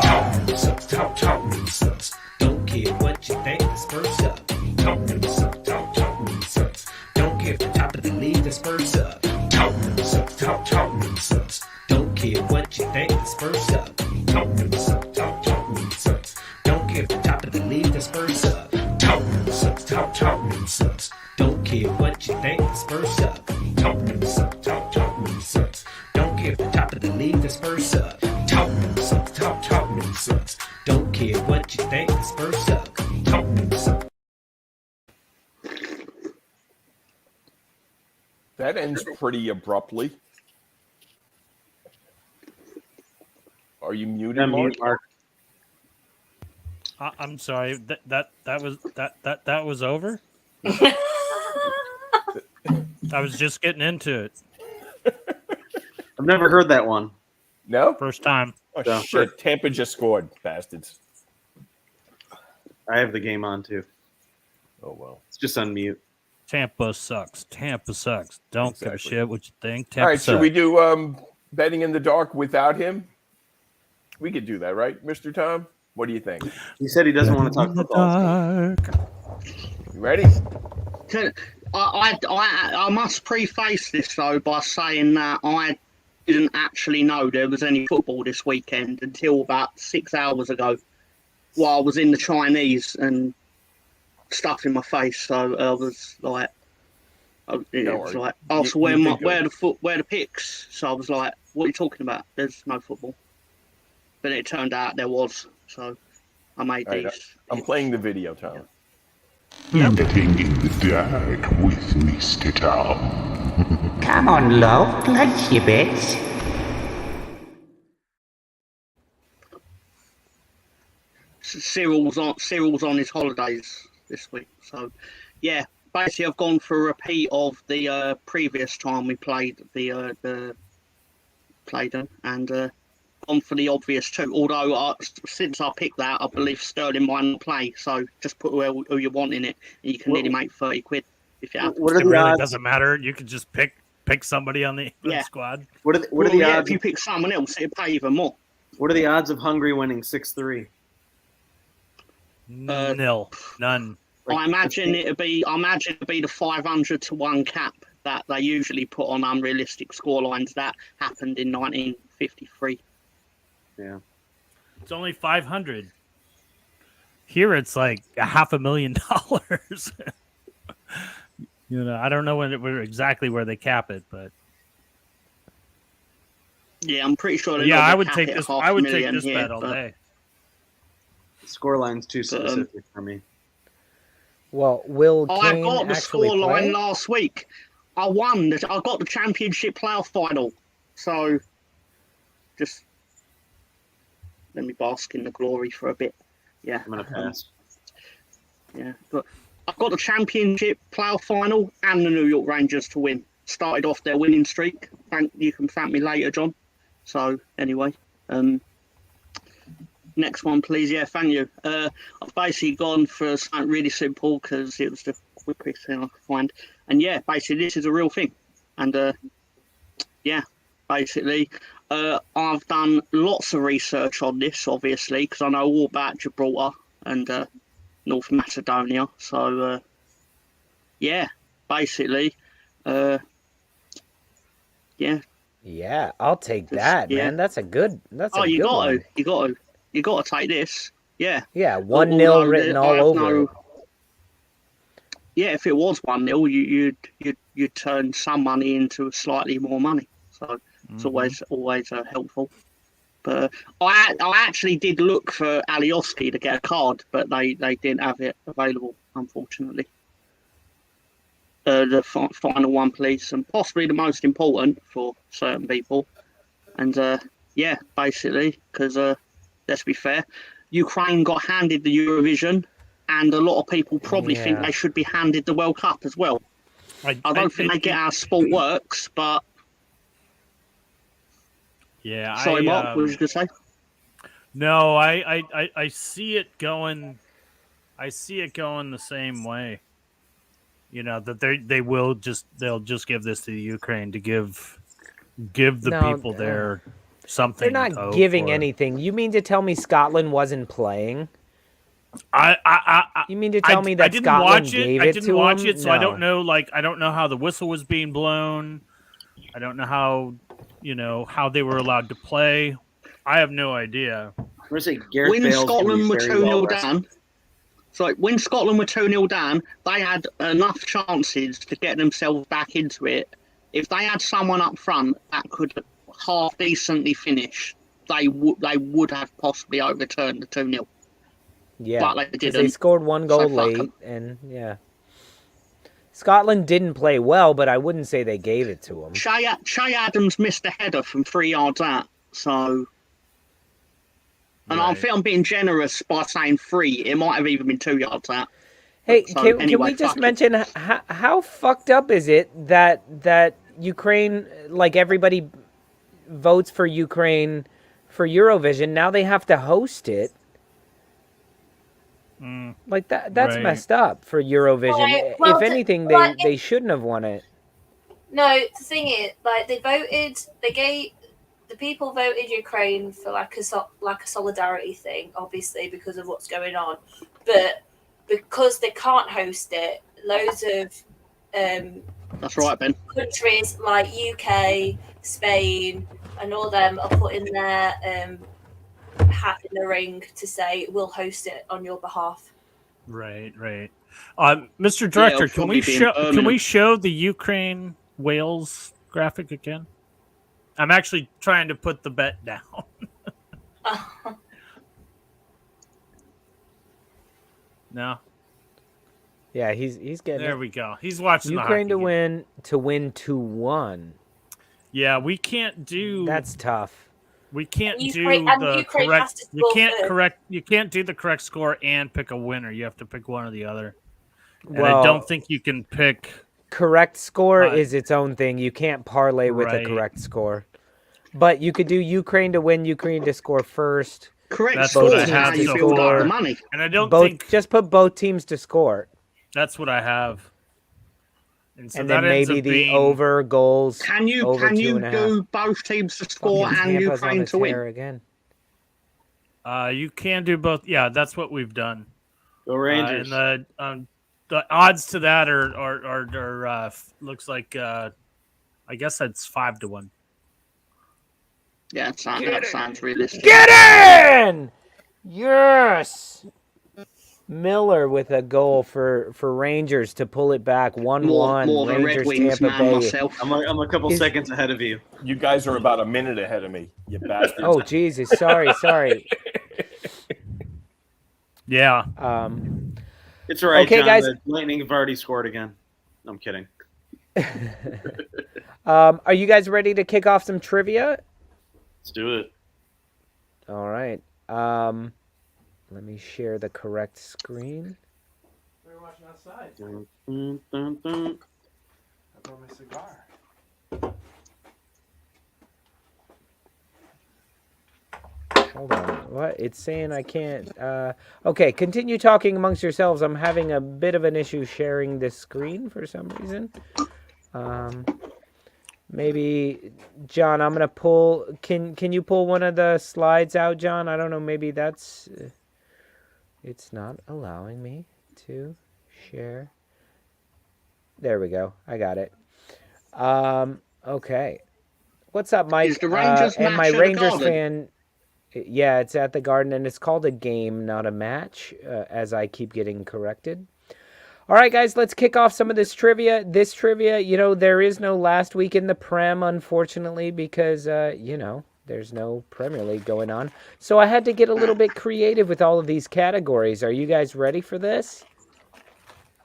Tottenham sucks, Tottenham sucks. Don't care what you think, the Spurs suck. Tottenham sucks, Tottenham sucks. Don't care if the top of the league, the Spurs suck. Tottenham sucks, Tottenham sucks. Don't care what you think, the Spurs suck. Tottenham sucks, Tottenham sucks. Don't care if the top of the league, the Spurs suck. Tottenham sucks, Tottenham sucks. Don't care what you think, the Spurs suck. Tottenham sucks, Tottenham sucks. Don't care if the top of the league, the Spurs suck. Tottenham sucks, Tottenham sucks. Don't care what you think, the Spurs suck. Tottenham sucks. That ends pretty abruptly. Are you muted, Mark? I'm sorry. That was over. I was just getting into it. I've never heard that one. No? First time. Oh, So, shit. Tampa just scored, bastards. I have the game on too. Oh, well. It's just on mute. Tampa sucks. Tampa sucks. Don't give a Exactly. shit what you think. Tampa All right, sucks. should we do betting in the dark without him? We could do that, right, Mr. Tom? What do you think? He said he doesn't want to talk football. You ready? I must preface this though by saying that I didn't actually know there was any football this weekend until about 6 hours ago, while I was in the Chinese and stuff in my face. So I was like, so where the picks? So I was like, what are you talking about? There's no football. But it turned out there was. So I made All right, these. I'm playing the video, Tom. Betting in the dark with Mr. Tom. Come on, love, place your bets. Cyril's on his holidays this week, so yeah. Basically, I've gone for a repeat of the previous time we played played them, and gone for the obvious two. Although since I picked that, I believe Sterling might not play, so just put who you want in it, and you can nearly make 30 quid if you have. What are It the really odds? doesn't matter. You could just pick somebody on the squad. What are the odds? If you pick someone else, it'll pay even more. What are the odds of Hungary winning 6-3? Nil. None. I imagine it'd be the 500 to 1 cap that they usually put on unrealistic scorelines. That happened in 1953. Yeah. It's only 500. Here it's like $500,000. You know, I don't know exactly where they cap it, but Yeah, I'm pretty sure. yeah, I would take this. I would take this bet all day. The scoreline's too specific for me. Well, will I Kane got the actually play? scoreline last week. I won. I got the championship playoff final. So, just let me bask in the glory for a bit. Yeah, I'm gonna pass. Yeah, but I've got the championship playoff final and the New York Rangers to win. started off their winning streak. You can thank me later, John. So anyway, next one, please. Yeah, thank you. I've basically gone for something really simple because it was the quickest thing I could find. And yeah, basically this is a real thing. And yeah, basically, I've done lots of research on this, obviously, because I know all about Gibraltar and North Macedonia. So yeah, basically, yeah. Yeah, I'll take that, yeah. man. That's a good. That's Oh, a you good got one. to, you got to take this. Yeah. Yeah, 1-0 written all over it. Yeah, if it was 1-0, you'd turn some money into slightly more money. So it's always helpful. But I actually did look for Alioski to get a card, but they didn't have it available, unfortunately. The final one, please, and possibly the most important for certain people. And yeah, basically, because let's be fair, Ukraine got handed the Eurovision, and a lot of people probably think they should be handed the World Cup as well. I don't think they get how sport works, but yeah. Sorry, Mark, what was you going to say? No, I see it going. I see it going the same way. You know that they'll just give this to the Ukraine to give the people there something. They're not giving anything. You mean to tell me Scotland wasn't playing? You mean to tell me that Scotland gave it to them? I didn't watch it, so I don't know. Like, I don't know how the whistle was being blown. I don't know how how they were allowed to play. I have no idea. When Scotland were 2-0 down, so when Scotland were 2-0 down, they had enough chances to get themselves back into it. If they had someone up front that could half decently finish, they would have possibly overturned the 2-0. Yeah, but they didn't. They scored one goal late, and yeah. Scotland didn't play well, but I wouldn't say they gave it to them. Shay Adams missed a header from 3 yards out, so... And I think I'm being generous by saying 3. It might have even been 2 yards out. Hey, so, can anyway, we just mention how fucked up is it that Ukraine, like everybody votes for Ukraine for Eurovision, now they have to host it? Like that's messed up for Eurovision. Well, if anything, they shouldn't have won it. No, the thing is, like the people voted Ukraine for like a solidarity thing, obviously because of what's going on, but because they can't host it, loads of that's right, Ben. countries like UK, Spain, and all them are putting their hat in the ring to say we'll host it on your behalf. Right. Mr. Director, can we show the Ukraine Wales graphic again? I'm actually trying to put the bet down. No. Yeah, he's getting there. We go. He's watching Ukraine the hockey to win 2-1. Yeah, we can't do. That's tough. We can't do the correct. You can't do the correct score and pick a winner. You have to pick one or the other. And I don't think you can pick. Correct score is its own thing. You can't parlay with a correct score. But you could do Ukraine to win, Ukraine to score first. Correct score is how you build up the money. And I don't think just put both teams to score. That's what I have. And then maybe the over goals. Can you do both teams to score and Ukraine to win? Again. You can do both. Yeah, that's what we've done. Go Rangers. And the odds to that are looks like I guess that's 5-1. Yeah, that sounds realistic. Get in! Yes! Miller with a goal for Rangers to pull it back 1-1. Rangers, Tampa Bay. Myself. I'm a couple seconds ahead of you. You guys are about a minute ahead of me, you bastards. Oh, Jesus. Sorry. Yeah. It's all right, okay, John. guys. The Lightning have already scored again. No, I'm kidding. Are you guys ready to kick off some trivia? Let's do it. All right. Let me share the correct screen. We're watching outside. I brought my cigar. Hold on. What? It's saying I can't. Okay, continue talking amongst yourselves. I'm having a bit of an issue sharing this screen for some reason. Maybe, John, I'm gonna pull. Can you pull one of the slides out, John? I don't know. Maybe that's. It's not allowing me to share. There we go. I got it. Okay. What's up, Mike? Is the Rangers and my match at the Rangers Garden? fan. Yeah, it's at the Garden, and it's called a game, not a match, as I keep getting corrected. All right, guys, let's kick off some of this trivia. This trivia, there is no last week in the Prem, unfortunately, because, there's no Premier League going on. So I had to get a little bit creative with all of these categories. Are you guys ready for this?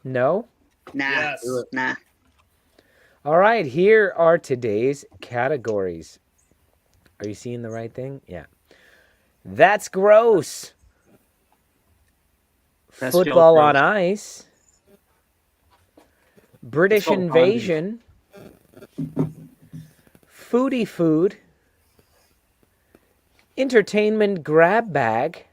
No? Nah, Yes. nah. All right, here are today's categories. Are you seeing the right thing? Yeah. That's gross. That's Football Joe on Gross. ice. British called invasion. Foodie food. Entertainment grab bag.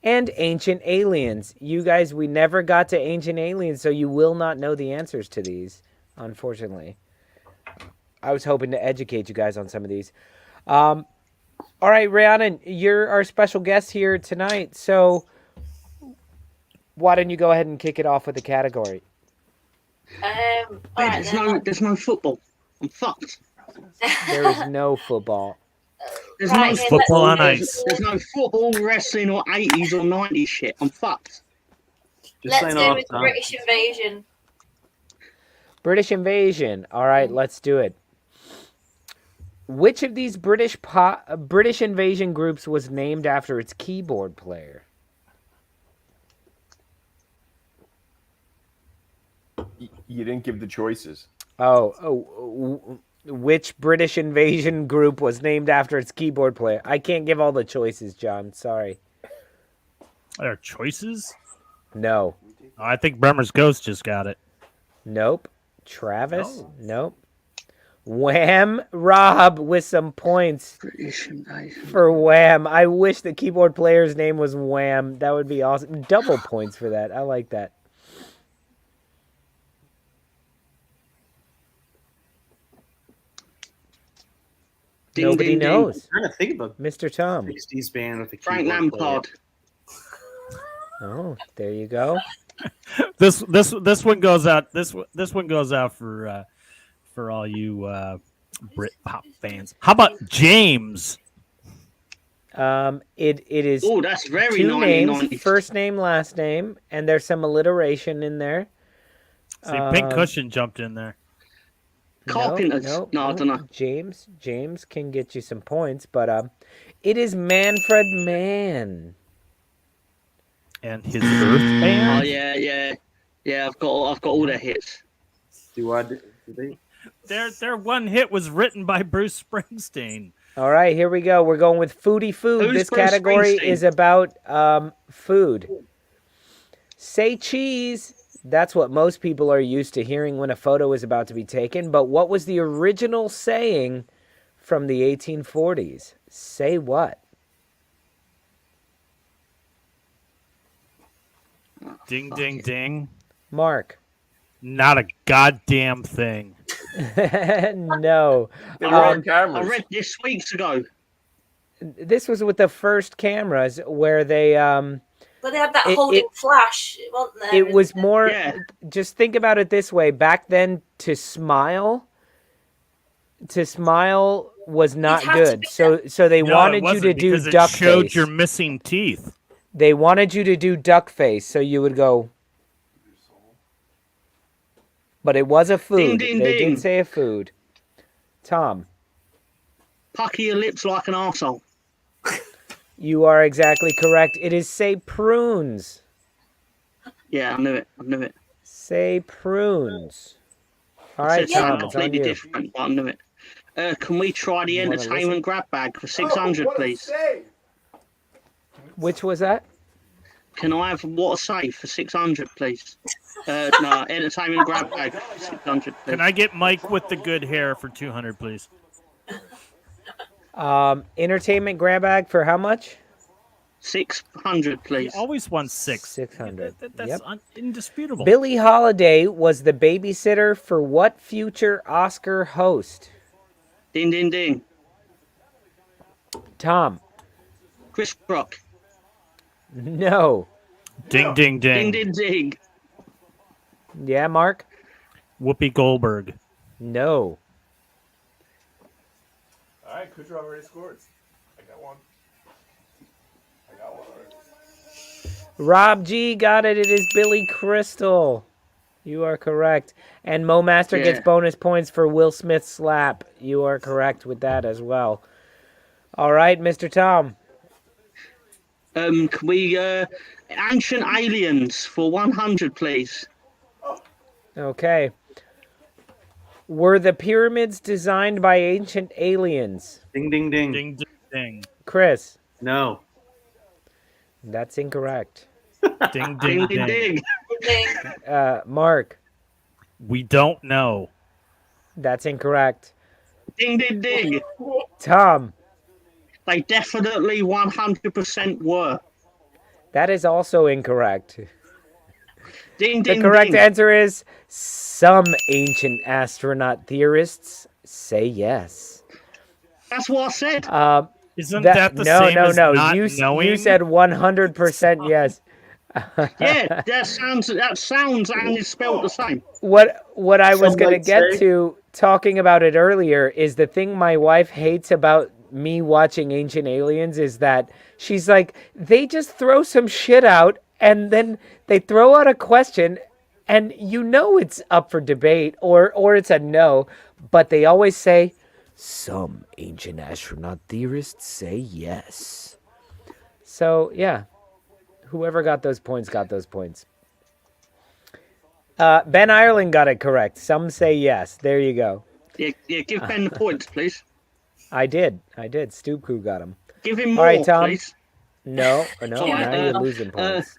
And ancient aliens. You guys, we never got to ancient aliens, so you will not know the answers to these, unfortunately. I was hoping to educate you guys on some of these. All right, Rhiannon, you're our special guest here tonight, so why don't you go ahead and kick it off with the category? All Wait, right, then. there's no football. I'm fucked. There is no football. There's Right, no then, football on let's- ice. There's no football, wrestling, or 80s or 90s shit. I'm fucked. Just Let's sign go off, with Tom. British invasion. British invasion. All right, let's do it. Which of these British invasion groups was named after its keyboard player? You didn't give the choices. Which British invasion group was named after its keyboard player? I can't give all the choices, John. Sorry. There are choices? No. Oh, I think Bremer's Ghost just got it. Nope. Travis? No. Nope. Wham! Rob with some points British invasion. for Wham. I wish the keyboard player's name was Wham. That would be awesome. Double points for that. I like that. Ding, Nobody ding, ding. knows. I'm trying to think of a Mr. Tom. 60s band with a Frank keyboard player. Lampard. Oh, there you go. This one goes out. This one goes out for all you Brit pop fans. How about James? It is Oh, that's very two names, 1990s. first name, last name, and there's some alliteration in there. See, Pink Cushion jumped in there. Carpenters. No, I don't know. James can get you some points, but it is Manfred Mann. And his Earth band. Oh yeah. I've got all the hits. Do they? Their one hit was written by Bruce Springsteen. All right, here we go. We're going with foodie food. Who's This Bruce category Springsteen? is about food. Say cheese. That's what most people are used to hearing when a photo is about to be taken. But what was the original saying from the 1840s? Say what? Ding, ding, ding. Mark. Not a goddamn thing. No. They were on I cameras. read this weeks ago. This was with the first cameras where they But they had that It- holding it- flash, wasn't there? it was more Yeah. just think about it this way. Back then to smile was not It had to good. be So they No, it wanted you wasn't, to do because duck it showed face. your missing teeth. They wanted you to do duck face, so you would go. But it was a food. Ding, ding, They ding. did say a food. Tom, Pucker your lips like an arsehole. you are exactly correct. It is say prunes. Yeah, I knew it. Say prunes. All I right, said something Tom, it's on completely you. different, but I knew it. Can we try the You wanna entertainment grab bag for 600, please? Which was that? Can I have what a save for 600, please? No, entertainment grab bag for 600, please. Can I get Mike with the good hair for 200, please? Entertainment grab bag for how much? 600, He please. always wants 6. 600. That's Yep. indisputable. Billie Holiday was the babysitter for what future Oscar host? Ding, ding, ding. Tom. Chris Rock. No. Ding, ding, Ding, ding. ding, ding. Yeah, Mark? Whoopi Goldberg. No. All right, Kudrow already scored. I got one. Rob G got it. It is Billy Crystal. You are correct. And Mo Master gets bonus points for Will Smith's slap. You are correct with that as well. All right, Mr. Tom. Can we ancient aliens for 100, please? Okay. Were the pyramids designed by ancient aliens? Ding, ding, ding. Ding, ding, ding. Chris. No. That's incorrect. Ding, ding, Ding, ding, ding. ding. Mark. We don't know. That's incorrect. Ding, ding, ding. Tom. They definitely 100% were. That is also incorrect. Ding, The ding, correct ding. answer is some ancient astronaut theorists say yes. That's what I said. Isn't that the same as not knowing? You said 100% yes. Yeah, that sounds and is spelled the same. What I was Some going to might get say. to talking about it earlier is the thing my wife hates about me watching Ancient Aliens is that she's like, they just throw some shit out and then they throw out a question and you know it's up for debate or it's a no, but they always say, some ancient astronaut theorists say yes. So, yeah. Whoever got those points got those points. Ben Ireland got it correct. Some say yes. There you go. Yeah, give Ben the points, please. I did. Stoop Crew got him. Give him All more, right, Tom. please. No. Sorry, Now you're losing points.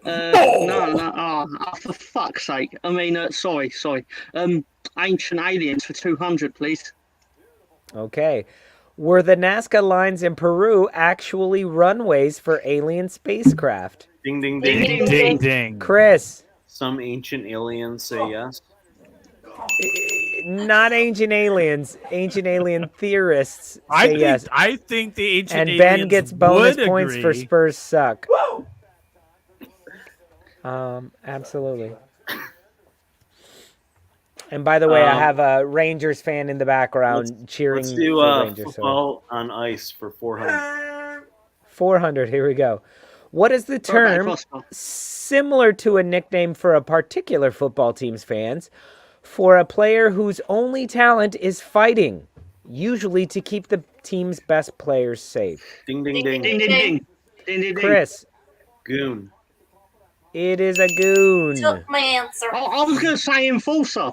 No. Oh, for fuck's sake. I mean, sorry. Ancient aliens for 200, please. Okay. Were the Nazca lines in Peru actually runways for alien spacecraft? Ding, ding, Ding, ding. ding, Ding, ding. ding. Chris. Some ancient aliens say yes. Not ancient aliens. Ancient alien theorists say yes. I think the ancient And aliens Ben gets bonus would points for agree. Spurs suck. Absolutely. And by the way, I have a Rangers fan in the background cheering Let's do for Rangers. football on ice for 400. 400. Here we go. What is the term similar to a nickname for a particular football team's fans for a player whose only talent is fighting, usually to keep the team's best players safe? Ding, ding, ding. Ding, ding, ding. Ding, ding, ding. Chris. Goon. It is a goon. Took my answer. I was going to say enforcer.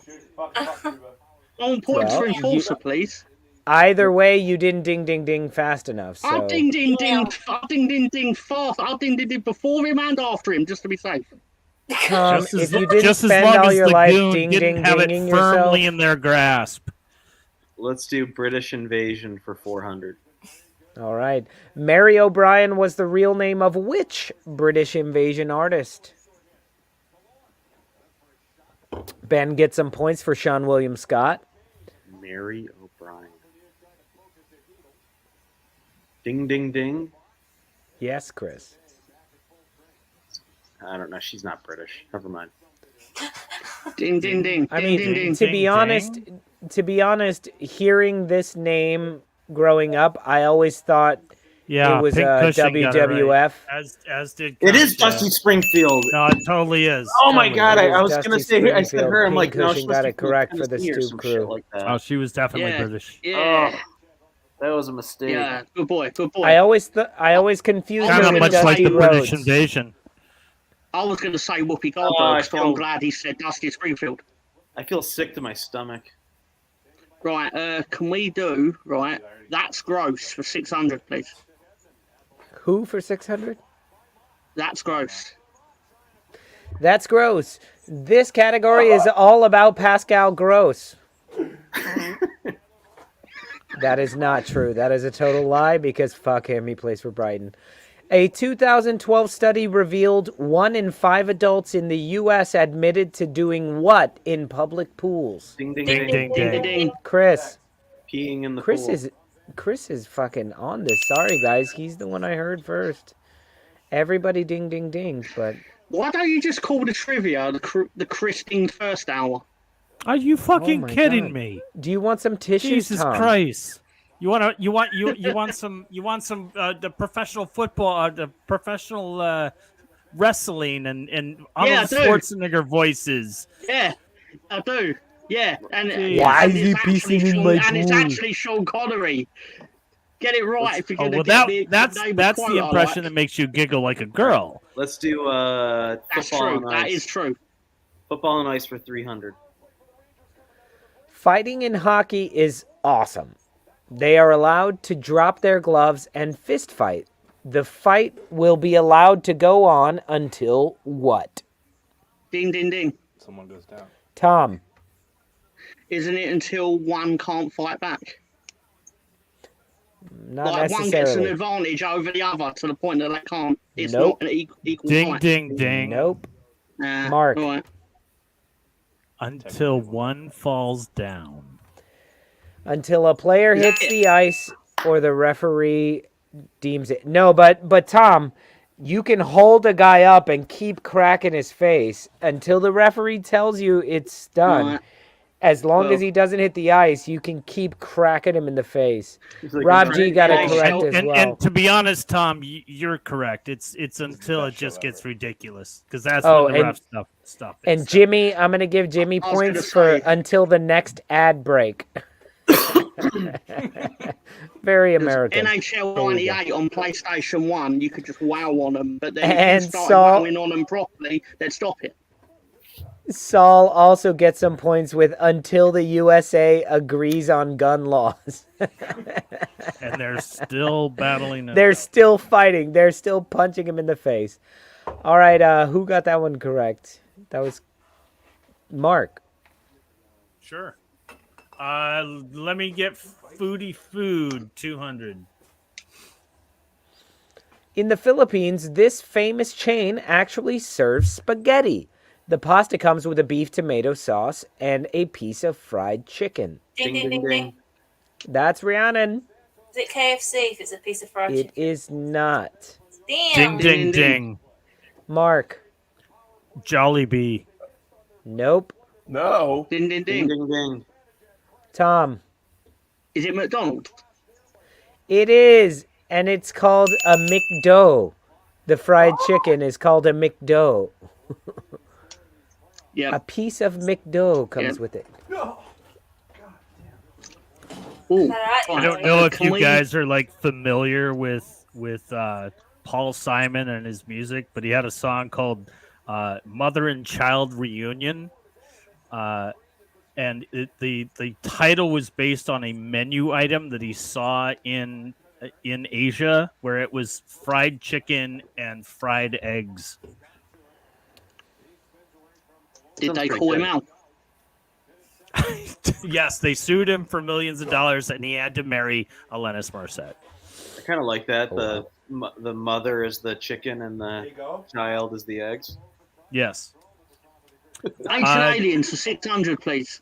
On points for enforcer, please. Either way, you didn't ding ding ding fast enough. So I'll ding ding ding. I'll ding ding ding fast. I'll ding ding ding before him and after him, just to be safe. Just if you didn't just as spend long all as your the life goon ding didn't ding have it dinging firmly yourself, in their grasp. Let's do British invasion for 400. all right. Mary O'Brien was the real name of which British invasion artist? Ben gets some points for Sean William Scott. Mary O'Brien. Ding, ding, ding. Yes, Chris. I don't know. She's not British. Never mind. Ding ding ding. I Ding mean, ding ding. to be honest, hearing this name growing up, I always thought Yeah, it was Pink Cushion got it right. WWF. As did It is Kasha. Dusty Springfield. No, it totally is. Oh my Totally God! is. I was Dusty gonna say. I said Springfield, her. I'm Pink like, no, Cushion she's got supposed it to be correct for the Tennessee or Stoop some crew. shit like that. Oh, she was definitely Yeah. British. Yeah. That was a mistake. Yeah. Good boy. Good boy. I always confused Kind her of with much Dusty like the British Rhodes. invasion. I was going to say Whoopi I Goldberg, so feel- I'm glad he said Dusty Springfield. I feel sick to my stomach. Right. Can we do right? That's gross for 600, please. Who for 600? That's gross. That's gross. This category is all about Pascal Gross. That is not true. That is a total lie because fuck him. He plays for Brighton. A 2012 study revealed 1 in 5 adults in the U.S. admitted to doing what in public pools? Ding ding Ding, ding. ding, ding. Chris. Peeing in the Chris pool. is fucking on this. Sorry, guys. He's the one I heard first. Everybody ding, ding, ding. But Why don't you just call the trivia the Chris Ding first hour? Are you fucking my kidding God. me? do you want some tissues, Jesus Tom? Christ! You want some the professional football, the professional wrestling and Yeah, Arnold I do. Schwarzenegger voices. Yeah, I do. Yeah, and Jeez. Why and is he it's actually pissing in Sean- my And it's pool? actually Sean Connery. Get it right if you're Oh gonna well, get the that's name of the quote I impression like. that makes you giggle like a girl. Let's do That's football true. on That ice. is true. Football on ice for 300. Fighting in hockey is awesome. They are allowed to drop their gloves and fist fight. The fight will be allowed to go on until what? Ding, ding, ding. Someone goes down. Tom. Isn't it until one can't fight back? Not Like one gets an necessarily. advantage over the other to the point that they can't. It's Nope. not an equal Ding fight. ding ding. Nope. Mark. All right. Until one falls down. Until a player hits the ice or the referee deems it. No, but Tom, you can hold a guy up and keep cracking his face until the referee tells you it's done. Right. As long Well- as he doesn't hit the ice, you can keep cracking him in the face. like Rob a G got it Yeah, correct as And, well. and to be honest, Tom, you're correct. It's until it best show just gets ever. ridiculous because that's Oh, when the and- rough stuff. And is. Jimmy, I'm going to give Jimmy I was gonna points for say- until the next ad break. Very American. NHL There you go. 98 on PlayStation 1, you could just wow on them, but then And if you started Saul- wowing on them properly, they'd stop it. Saul also gets some points with until the USA agrees on gun laws. And they're still battling. it They're out. still fighting. They're still punching him in the face. All right, who got that one correct? That was Mark. Sure. Let me get Foodie Food 200. In the Philippines, this famous chain actually serves spaghetti. The pasta comes with a beef tomato sauce and a piece of fried chicken. Ding, ding, ding, ding. That's Rhiannon. Is it KFC if it's a piece of fried It chicken? is not. Damn. Ding ding ding. ding. Mark. Jollibee. Nope. No. Ding, ding, Ding ding. ding ding. Tom. Is it McDonald's? It is, and it's called a McDo. The fried chicken is called a McDo. Yeah. A piece of McDo comes Yeah. with it. Ooh. All right. I don't know if Can you we- guys are like familiar with Paul Simon and his music, but he had a song called "Mother and Child Reunion," and the title was based on a menu item that he saw in Asia, where it was fried chicken and fried eggs. Did Sounds they pretty call him good. out? Yes, they sued him for millions of dollars, and he had to marry Alanis Morissette. I kind of like that. Oh, The mother is the chicken and the child is the eggs. Yes. Ancient aliens for 600, please.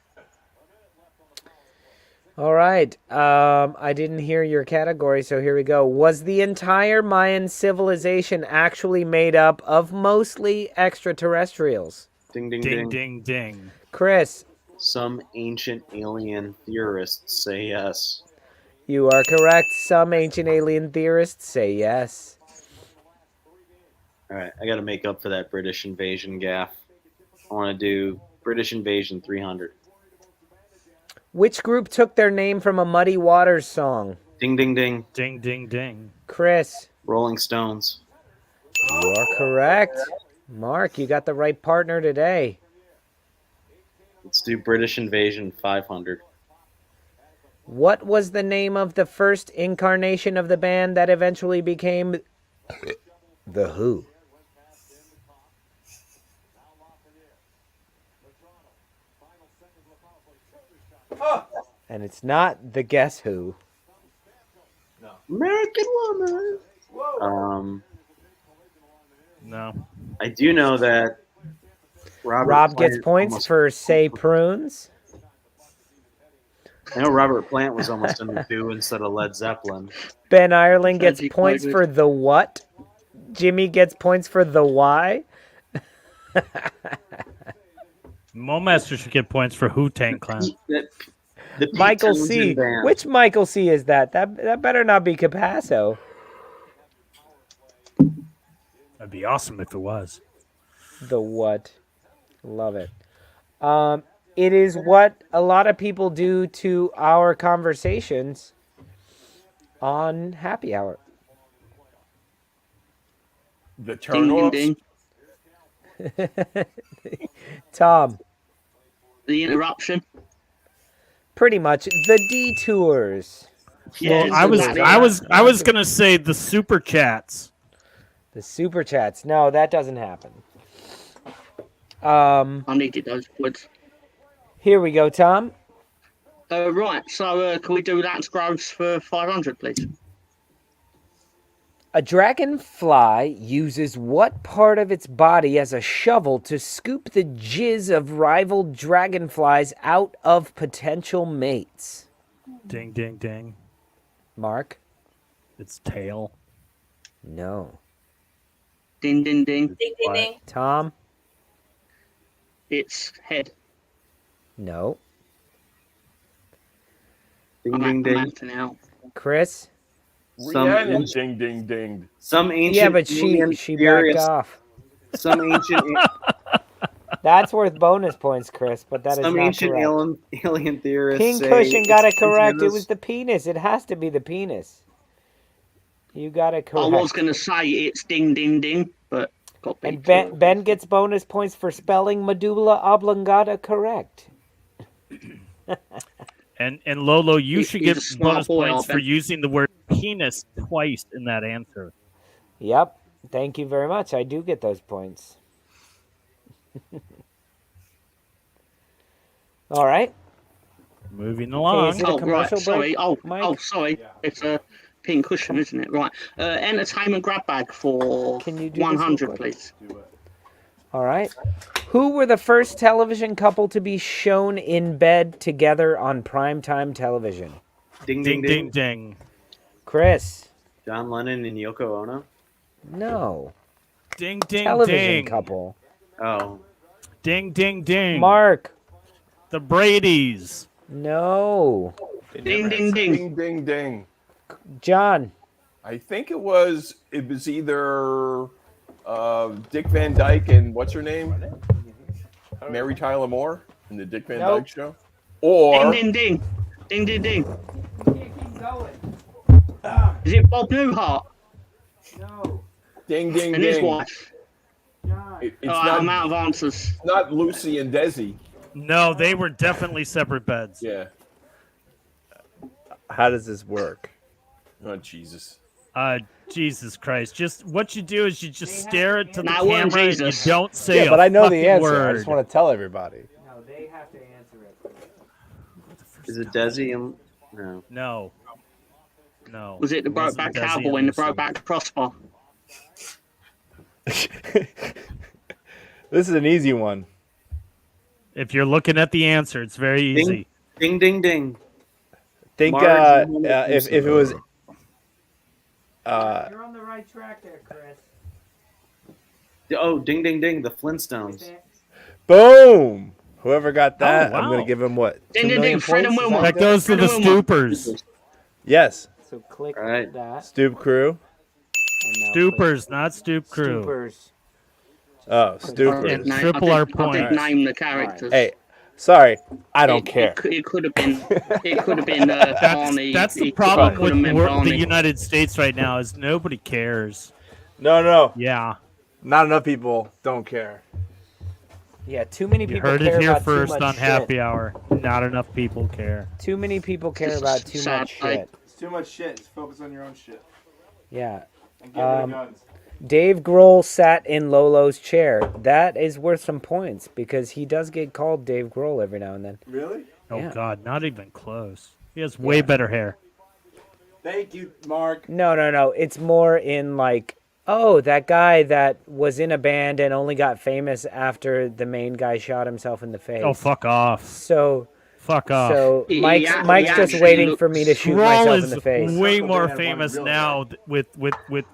All right. I didn't hear your category, so here we go. Was the entire Mayan civilization actually made up of mostly extraterrestrials? Ding ding Ding ding. ding ding. Chris, Some ancient alien theorists say yes. you are correct. Some ancient alien theorists say yes. All right, I got to make up for that British invasion gaff. I want to do British invasion 300. Which group took their name from a Muddy Waters song? Ding ding ding. Ding ding ding. Chris, Rolling Stones. you are correct. Mark, you got the right partner today. Let's do British invasion 500. What was the name of the first incarnation of the band that eventually became The Who? And it's not the Guess Who. American Woman. No. I do know that Rob gets Plant points almost- for Say Prunes. I know Robert Plant was almost in the 2 instead of Led Zeppelin. Ben Ireland gets Tragic points moment. for the what? Jimmy gets points for the why. Momaster should get points for Hu Tang Clan. The Pete Michael Townsend C. band. Which Michael C is that? That better not be Capasso. That'd be awesome if it was. The what? Love it. It is what a lot of people do to our conversations on happy hour. The Ding, ding, turn-offs. ding. Tom, The interruption. pretty much the detours. Yeah, Well, I was gonna say the super chats. The super chats. No, that doesn't happen. I needed those words. Here we go, Tom. Right, so can we do that gross for 500, please? A dragonfly uses what part of its body as a shovel to scoop the jizz of rival dragonflies out of potential mates? Ding ding ding. Mark? It's tail. No. Ding, ding, ding. Ding, ding, ding. Tom? It's head. No. Ding I'm ding out ding. now. Chris? Some Rihanna ancient- ding ding ding. Some ancient. Yeah, but alien she backed theorist- off. Some ancient. That's worth bonus points, Chris, but that is Some not ancient correct. alien theorists. King say Cushion got it it's correct. It continuous. was the penis. It has to be the penis. You got it I correct. was going to say it's ding, ding, ding, but got And beat. Ben gets bonus points for spelling medulla oblongata correct. And Lolo, you He- should he's get a smart bonus boy, points for Alvin. using the word penis twice in that answer. Yep. Thank you very much. I do get those points. All right. Moving Okay, along. is it a Oh, right, commercial sorry. break, Oh, Mike? sorry. It's a pink cushion, isn't it? Right. Entertainment grab bag for Can you do this real 100, quick? please. All right. Who were the first television couple to be shown in bed together on primetime television? Ding Ding ding ding ding. ding. Chris? John Lennon and Yoko Ono. No. Ding ding Television ding. couple. Oh, Ding ding ding. Mark? The Brady's. No. Ding, ding, ding. Ding ding ding. John? I think it was either Dick Van Dyke and what's her name? Mary Tyler Moore in the Dick Van Nope. Dyke show. Or Ding, ding, ding. Ding, ding, ding. Keep going. Is it Bob Newhart No. ding ding and his ding. wife? John. It's I'm not out of answers. Lucy and Desi. No, they were definitely separate beds. Yeah. How does this work? Oh Jesus. Jesus Christ. Just what you do is you just stare it to the Nah, it wasn't camera and you Jesus. don't say Yeah, but a I know the fucking answer. word. I just want to tell everybody. No, they have to answer it. is it Desi and no? No. No. Was it the wasn't Brokeback Desi Cowboy and the Anderson. Brokeback Crossbar? This is an easy one. If you're looking at the answer, it's very easy. Ding ding ding. Think Marge if it was You're on the right track there, Chris. Oh, ding ding ding. The Flintstones. boom. Whoever got that, I'm wow. gonna give him what? Ding, 2 ding, million ding. Fred and points? Is Wilma. That goes to the Fred and Wilma. Stoopers. Yes. So click All right. that. Stoop crew. And now click Stoopers, not Stoop Crew. Stoopers. Oh, I Stoopers. did And name- triple I our did- I did points. name the characters. Hey, sorry, I don't care. It could have been. It could have been Barney. That's the It problem could with have meant the Barney. United States right now is nobody cares. No, Yeah. not enough people don't care. Yeah, too many You people heard care it here about first too much on shit. Happy Hour. Not enough people care. Too many people care about too Sad much day. shit. It's too much shit. Just focus on your own shit. Yeah. And get rid of guns. Dave Grohl sat in Lolo's chair. That is worth some points because he does get called Dave Grohl every now and then. Really? Oh Yeah. God, not even close. He has way better hair. Thank you, Mark. No. It's more in like, oh, that guy that was in a band and only got famous after the main guy shot himself in the face. Oh, fuck off. So Fuck off. So Mike's just actually waiting for me to shoot Skrull myself is in the face. way Kurt more Cobain had one famous real now with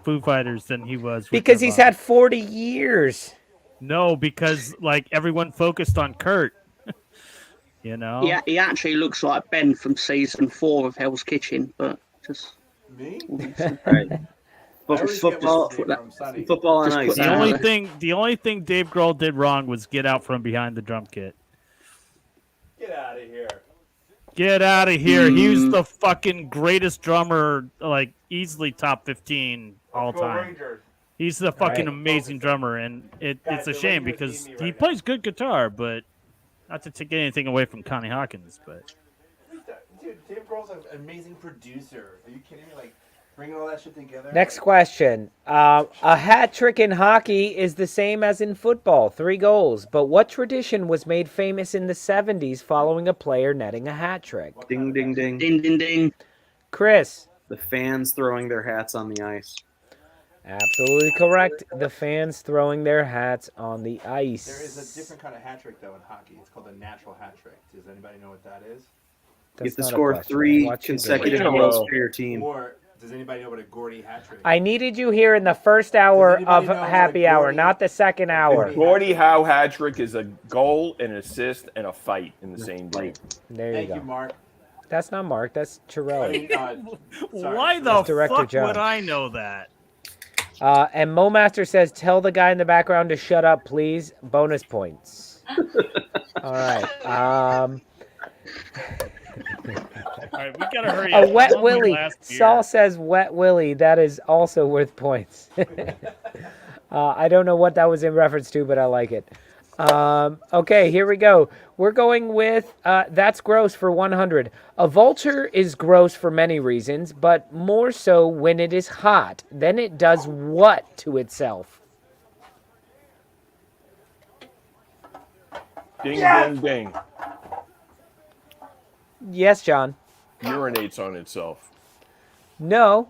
Foo Fighters than he was with Because he's Nirvana. had 40 years. No, because like everyone focused on Kurt. You know? Yeah, he actually looks like Ben from season 4 of Hell's Kitchen, but just Me? Right. I always get Football, what's his name from Sunny. football on Just ice. put that The only thing Dave Grohl did wrong was get out from behind the drum kit. Get out of here. Get out of here. He was the fucking greatest drummer, like easily top 15 all Go time. Rangers. He's the fucking Right. amazing drummer, and it's a the shame Rangers because need me he right plays good guitar, but not to take anything away from Connie Hawkins, but Dude, Dave Grohl's an amazing producer. Are you kidding me? Like, bringing all that shit together. Next question. A hat trick in hockey is the same as in football, 3 goals. But what tradition was made famous in the 70s following a player netting a hat trick? Ding, ding, ding. ding, ding, ding. Chris. The fans throwing their hats on the ice. Absolutely correct. The fans throwing their hats on the ice. There is a different kind of hat trick, though, in hockey. It's called a natural hat trick. Does anybody know what that is? You have to not a score question. 3 Watch you do it. consecutive In a goals row. for your team. Or does anybody know what a Gordy hat trick is? I needed you here in the first hour Does anybody of know what happy a hour, Gordy- not the second hour. Gordie Howe hat trick is a goal, an assist, and a fight in the same game. There you Thank go. you, Mark. That's not Mark. That's I Chirelli. mean, sorry. why the That's Director fuck John. would I know that? And Momaster says, tell the guy in the background to shut up, please. Bonus points. All right. All right, we gotta hurry A up. wet This is my willy. last beer. Saul says wet willy. That is also worth points. I don't know what that was in reference to, but I like it. Okay, here we go. We're going with that's gross for 100. A vulture is gross for many reasons, but more so when it is hot. Then it does what to itself? Ding, ding, ding. Yes, John. Urinates on itself. No.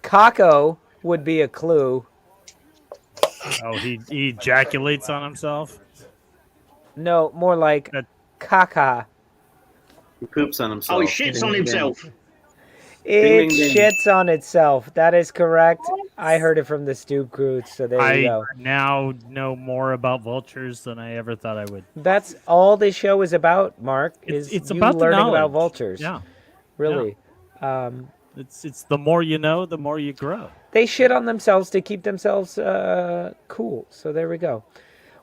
Kako would be a clue. Oh, he ejaculates on himself? No, more like caca. He poops on himself. Oh, he shits on himself. It Ding, ding, ding. shits on itself. That is correct. I heard it from the Stoop crew, so there you I go. now know more about vultures than I ever thought I would. That's all this show is about, Mark. Is It's you about the learning about knowledge. vultures. Yeah. Really. It's the more you know, the more you grow. They shit on themselves to keep themselves cool. So there we go.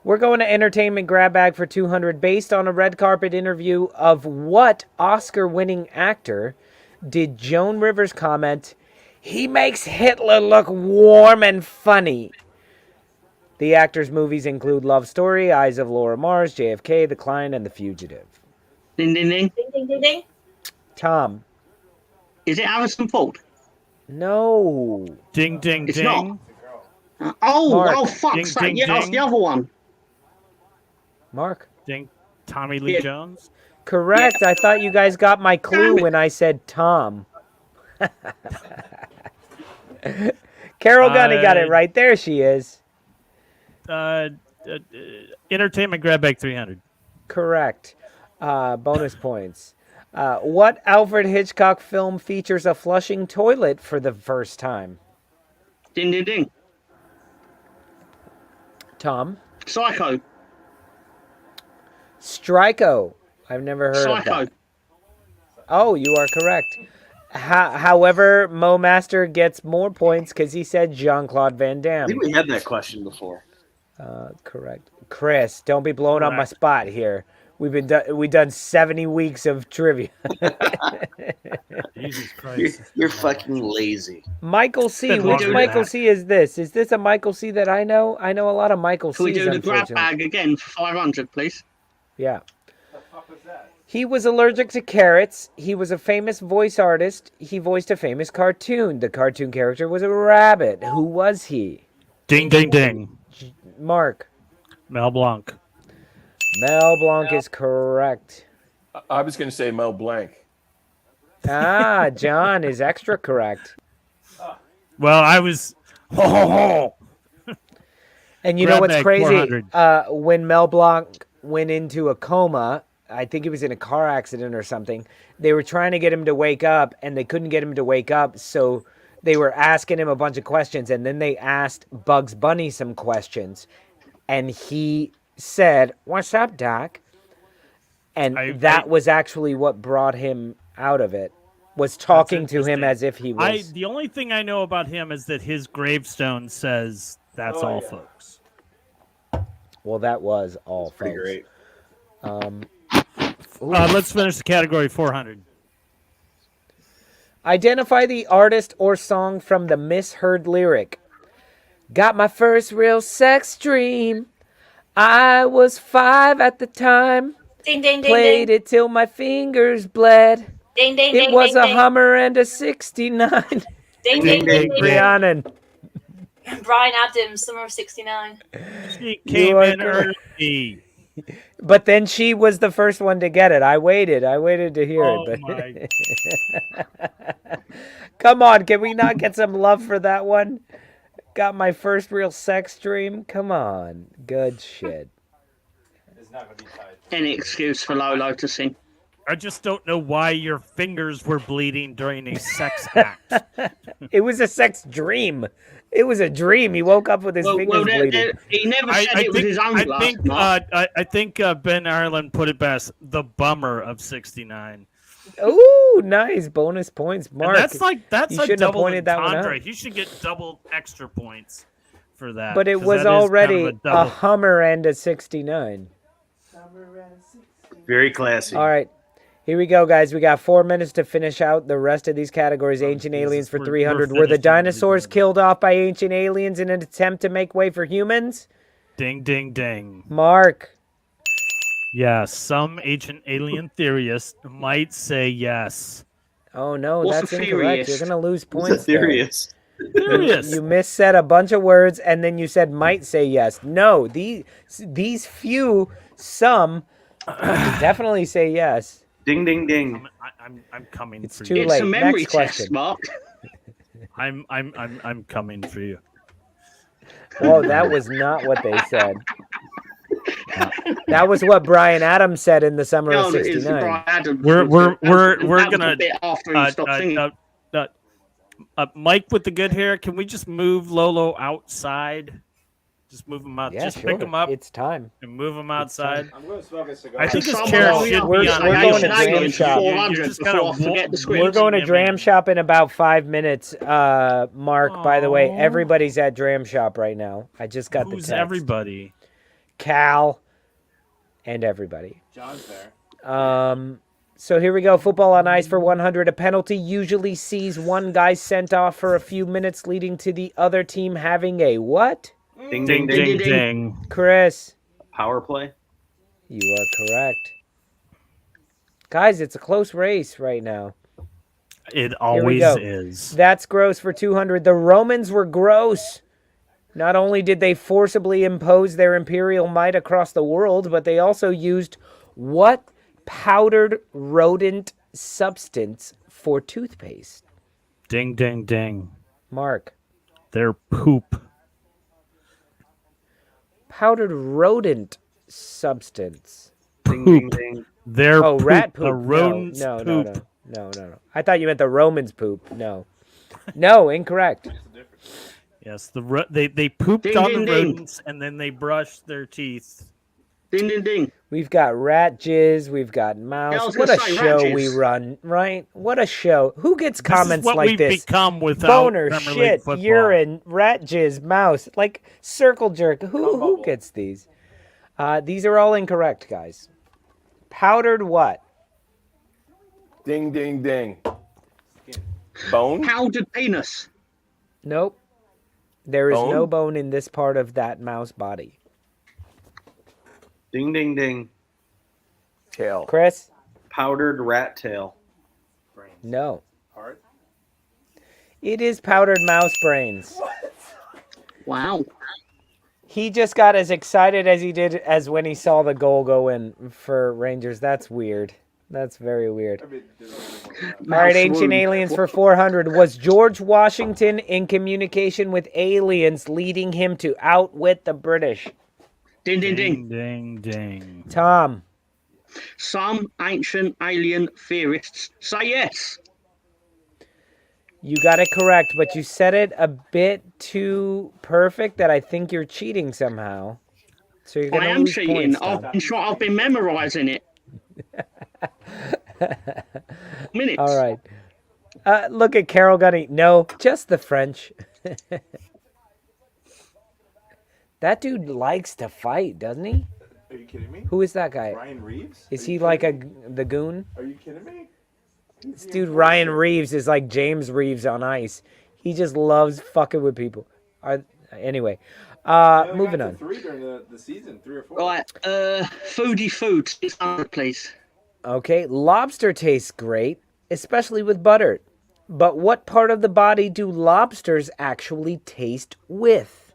We're going to entertainment grab bag for 200 based on a red carpet interview of what Oscar-winning actor did Joan Rivers comment, "He makes Hitler look warm and funny." The actor's movies include Love Story, Eyes of Laura Mars, JFK, The Client, and The Fugitive. Ding, ding, ding. Ding, ding, ding, ding. Tom. Is it Harrison Ford? No. Ding, ding, It's ding. Mark. Ding, Fuck's sake. ding, Yeah, that's ding. the other one. Mark. Ding. Tommy Lee Yeah. Jones. Correct. I thought you guys got my clue when I said Tom. Carol Gunny got it right. There she is. Entertainment grab bag 300. Correct. Bonus points. What Alfred Hitchcock film features a flushing toilet for the first time? Ding, ding, ding. Tom? Psycho. Striko. I've never heard of Psycho. that. Oh, you are correct. However, Mo Master gets more points because he said Jean-Claude Van I Damme. think we had that question before. Correct. Chris, don't be blowing up my spot here. We've done 70 weeks of trivia. Jesus Christ. You're fucking lazy. Michael C. Been Which longer than Michael that. C. is this? Is this a Michael C. that I know? I know a lot of Michael Can we C's, do the grab unfortunately. bag again for 500, please? Yeah. The fuck was that? He was allergic to carrots. He was a famous voice artist. He voiced a famous cartoon. The cartoon character was a rabbit. Who was he? Ding, ding, ding. Mark. Mel Blanc. Mel Blanc is correct. I was going to say Mel Blanc. Ah, John is extra correct. Well, I was. Ho, ho, ho. And you Grab know what's bag, crazy? 400. When Mel Blanc went into a coma, I think he was in a car accident or something. They were trying to get him to wake up, and they couldn't get him to wake up, so they were asking him a bunch of questions, and then they asked Bugs Bunny some questions, and he said, "What's up, Doc?" And that was actually what brought him out of it, was talking to him as if he was... The only thing I know about him is that his gravestone says, "That's all, folks." Well, that was all, folks. Pretty great. Let's finish the category 400. Identify the artist or song from the misheard lyric. Got my first real sex dream. I was 5 at the time. Ding, ding, ding, Played ding. it till my fingers bled. Ding, ding, It ding, was ding, a ding. Hummer and a 69. Ding, ding, ding, ding, ding. Rhiannon. Brian Adams, summer of '69. She came in early. But then she was the first one to get it. I waited to hear it. But... Come on, can we not get some love for that one? Got my first real sex dream? Come on. Good shit. Any excuse for Lolo to sing. I just don't know why your fingers were bleeding during a sex act. It was a sex dream. It was a dream. He woke up with his fingers bleeding. He never said it was his own blood. I think Ben Ireland put it best. The bummer of '69. Ooh, nice bonus points, Mark. And that's you a shouldn't have double pointed that one entendre. out. He should get double extra points for that. But it 'cause was that is already kind of a Hummer and a 69. Very classy. All right. Here we go, guys. We got 4 minutes to finish out the rest of these categories. Ancient aliens for 300. Were the dinosaurs killed off by ancient aliens in an attempt to make way for humans? Ding, ding, ding. Mark. Yeah, some ancient alien theorists might say yes. Oh, no, What's that's a incorrect. theorist? You're going to lose What's points a theorist? You missaid a bunch of words, and then you said might say yes. No, these few, some, definitely say yes. Ding, ding, ding. I'm coming It's for too you. late. It's a memory Next test, question. Mark. I'm coming for you. Whoa, that was not what they said. That was what Brian Adams said in the summer of '69. We're gonna after he stopped singing. Mike with the good hair. Can we just move Lolo outside? Just move him out. Yeah, just sure. pick him up It's time. and move him outside. I'm going to smoke a cigar. I think his Someone chair else- should we're be on. going to wheels. Dram Shop. You're just kind Before I forget the script. We're going to Dram Shop in about 5 minutes. Mark, by the way, Aw. everybody's at Dram Shop right now. I just got the Who's text. everybody? Cal and everybody. John's there. So here we go. Football on ice for 100. A penalty usually sees one guy sent off for a few minutes, leading to the other team having a what? Ding, Ding, ding, ding, ding. ding. Chris, Power play. you are correct. Guys, it's a close race right now. It we always go. is. That's gross for 200. The Romans were gross. Not only did they forcibly impose their imperial might across the world, but they also used what powdered rodent substance for toothpaste? Ding, ding, ding. Mark. Their poop. Powdered rodent substance. Ding, ding, ding. Their Oh, poop. rat poop. The rodent's no, poop. No. I thought you meant the Romans poop. No. No, incorrect. Yes, they pooped Ding, on ding, the ding. rodents and then they brushed their teeth. Ding, ding, ding. We've got rat jizz. We've got Yeah, I mouse. was What gonna a say show rat we jizz. run, right? What a show. Who gets This comments is what like we've this? become without Boner, Premier League shit, football. urine, rat jizz, mouse, like circle jerk. Who gets these? These are all incorrect, guys. Powdered what? Ding, ding, ding. Bone? Powdered penis. Nope. There is Bone? no bone in this part of that mouse body. Ding, ding, ding. Tail. Chris? Powdered rat tail. No. Heart? It is powdered mouse brains. Wow. He just got as excited as he did as when he saw the goal go in for Rangers. That's weird. That's very weird. All right, Ancient Aliens for 400. Was George Washington in communication with aliens, leading him to outwit the British? Ding, ding, ding. Ding, ding. Tom. Some ancient alien theorists say yes. You got it correct, but you said it a bit too perfect that I think you're cheating somehow. So you're going to lose cheating. points, I've been memorizing it. Minutes. All right. Look at Carol Gunny. No, just the French. That dude likes to fight, doesn't he? Are you kidding me? Who is that guy? Ryan Reeves? Is he like the goon? Are you kidding me? This dude Ryan Reeves is like James Reeves on ice. He just loves fucking with people. Anyway, moving on. 3 during the season, 3 or 4. Right, foodie food, 600, please. Okay, lobster tastes great, especially with butter. But what part of the body do lobsters actually taste with?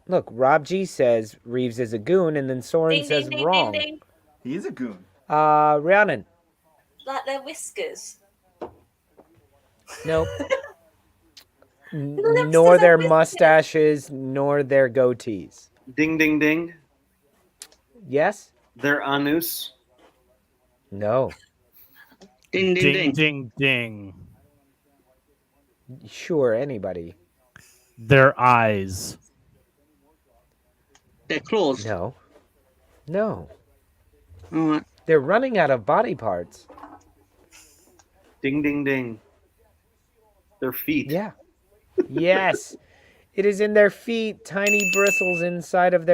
Look, Rob G says Reeves is a goon, and then Soren says wrong. Ding, ding. He is a goon. Rhiannon. Like their whiskers. Nope. Nor their mustaches, nor their goatees. Ding, ding, ding. Yes? Their anus. No. Ding, ding, Ding, ding. ding, ding. Sure, anybody. Their eyes. Their claws. No. No. All right. They're running out of body parts. Ding, ding, ding. Their feet. Yeah. Yes. It is in their feet, tiny bristles inside of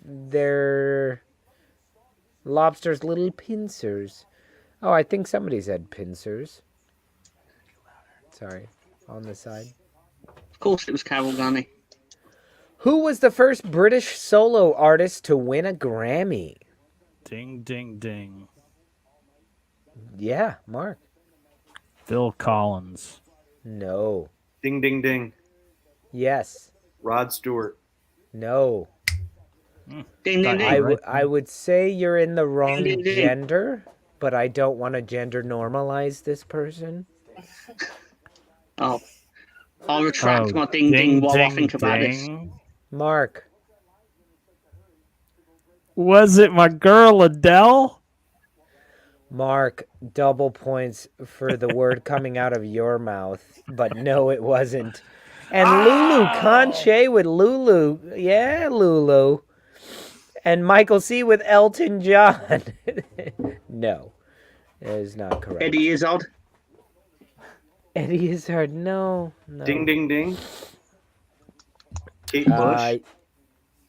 their lobster's little pincers. Oh, I think somebody said pincers. Sorry, on the side. Of course it was Carol Gunny. Who was the first British solo artist to win a Grammy? Ding, ding, ding. Yeah, Mark. Phil Collins. No. Ding, ding, ding. Yes. Rod Stewart. No. Ding, ding, ding. I would say you're in the wrong Ding, ding, ding. gender, but I don't want to gender normalize this person. Oh. I'll retract my ding, ding while I think about this. Mark. Was it my girl Adele? Mark, double points for the word coming out of your mouth, but no, it wasn't. And Lulu Conche with Lulu. Yeah, Lulu. And Michael C. with Elton John. No, it is not correct. Eddie Izzard. Eddie Izzard, no. Ding, ding, ding. Kate Bush.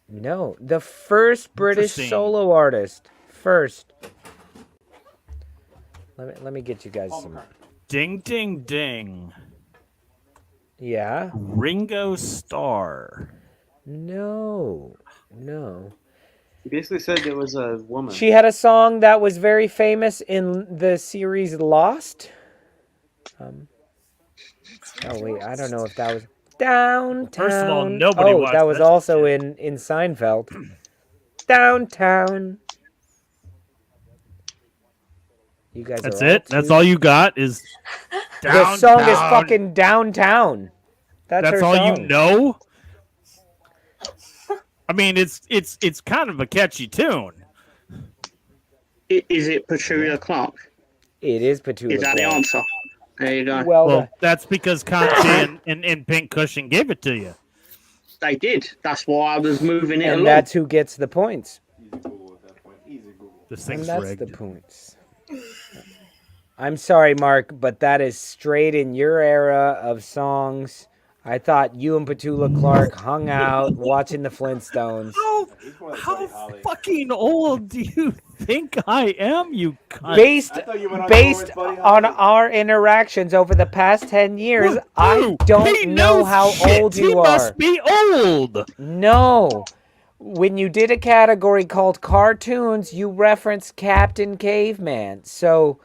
No, the first British solo artist. First. Let me get you guys some. Ding, ding, ding. Yeah? Ringo Starr. No. He basically said it was a woman. She had a song that was very famous in the series Lost. Oh, wait, I don't know if that was... Downtown. First of all, nobody watched that was that also in Seinfeld. Downtown. You guys That's are it? That's all you got is Downtown. The song is fucking Downtown. That's her all song. you know? I mean, it's kind of a catchy tune. Is it Petula Clark? It is Petula Is that the Clark. answer? There you go. Well, that's because Conte and Pink Cushion gave it to you. They did. That's why I was moving it and along. that's who gets the points. This And thing's that's rigged. the points. I'm sorry, Mark, but that is straight in your era of songs. I thought you and Petula Clark hung out watching the Flintstones. How fucking old do you think I am, you cunt? Based on our interactions over the past 10 years, I don't know how old you are. He must be old. No. When you did a category called cartoons, you referenced Captain Caveman. So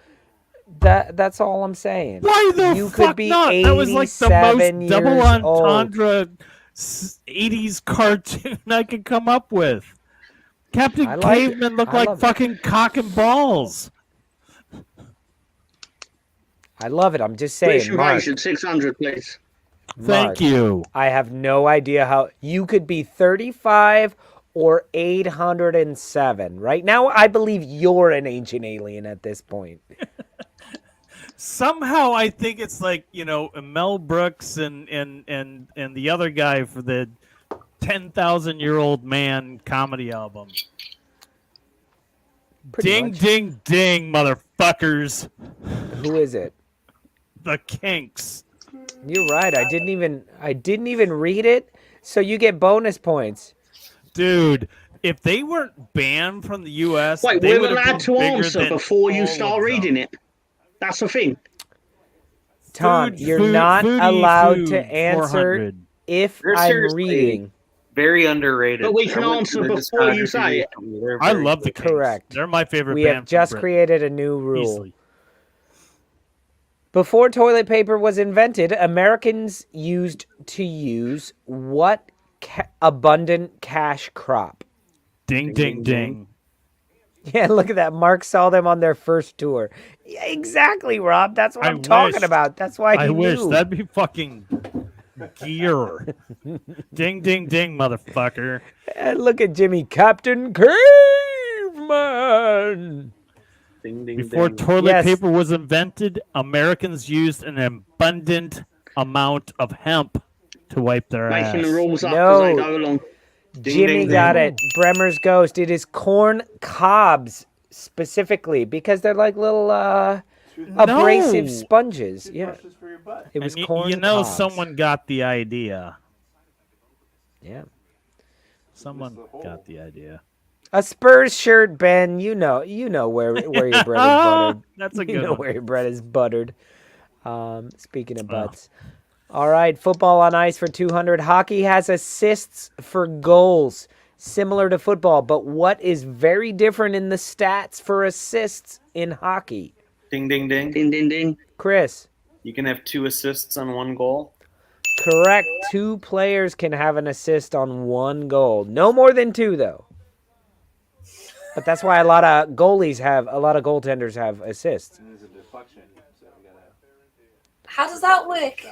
That's all I'm saying. Why the you fuck could be not? That was like the 87 most double years old. entendre 80s cartoon I could come up with. Captain I like it. Caveman looked I like love it. fucking cock and balls. I love it. I'm just saying, British Mark. invasion, 600, please. Thank you. I have no idea how you could be 35 or 807. Right now, I believe you're an ancient alien at this point. Somehow I think it's like, Mel Brooks and the other guy for the 10,000-year-old man comedy album. Pretty Ding, much. ding, ding, motherfuckers. Who is it? The Kinks. You're right. I didn't even read it, so you get bonus points. Dude, if they weren't banned from the U.S., Wait, they we're would have allowed been to bigger answer than before you all start of reading them. it. That's the thing. Tom, Food, you're food, not foodie allowed food, to answer 400. if They're I'm seriously reading. Very underrated. But we can I went answer to the before you say it. discography. They're I very love the good. Kinks. Correct. They're my favorite We band have just from Britain. created a new rule. Easily. Before toilet paper was invented, Americans used to use what abundant cash crop? Ding, ding, ding. Yeah, look at that. Mark saw them on their first tour. Yeah, exactly, Rob. That's what I'm talking wish. about. That's why he I wish. knew. That'd be fucking gear. Ding, ding, ding, motherfucker. And look at Jimmy, Captain Caveman. Ding, ding, Before ding. toilet Yes. paper was invented, Americans used an abundant amount of hemp to wipe their Making the ass. rules up No. as they go along. Jimmy ding, got ding. it. Bremer's Ghost. It is corn cobs specifically because they're like little abrasive No. sponges. Yeah, Brushes for your butt. it was And corn cobs. someone got the idea. Yeah. Someone got the idea. A Spurs shirt, Ben. You know where your bread is buttered. That's a You good know one. where your bread is buttered. Speaking of butts. All right, football on ice for 200. Hockey has assists for goals, similar to football. But what is very different in the stats for assists in hockey? Ding, ding, ding. Ding, ding, ding. Chris. You can have 2 assists on 1 goal. Correct. 2 players can have an assist on 1 goal. No more than 2, though. But that's why a lot of goaltenders have assists. And there's a deflection, so we gotta. How does that work?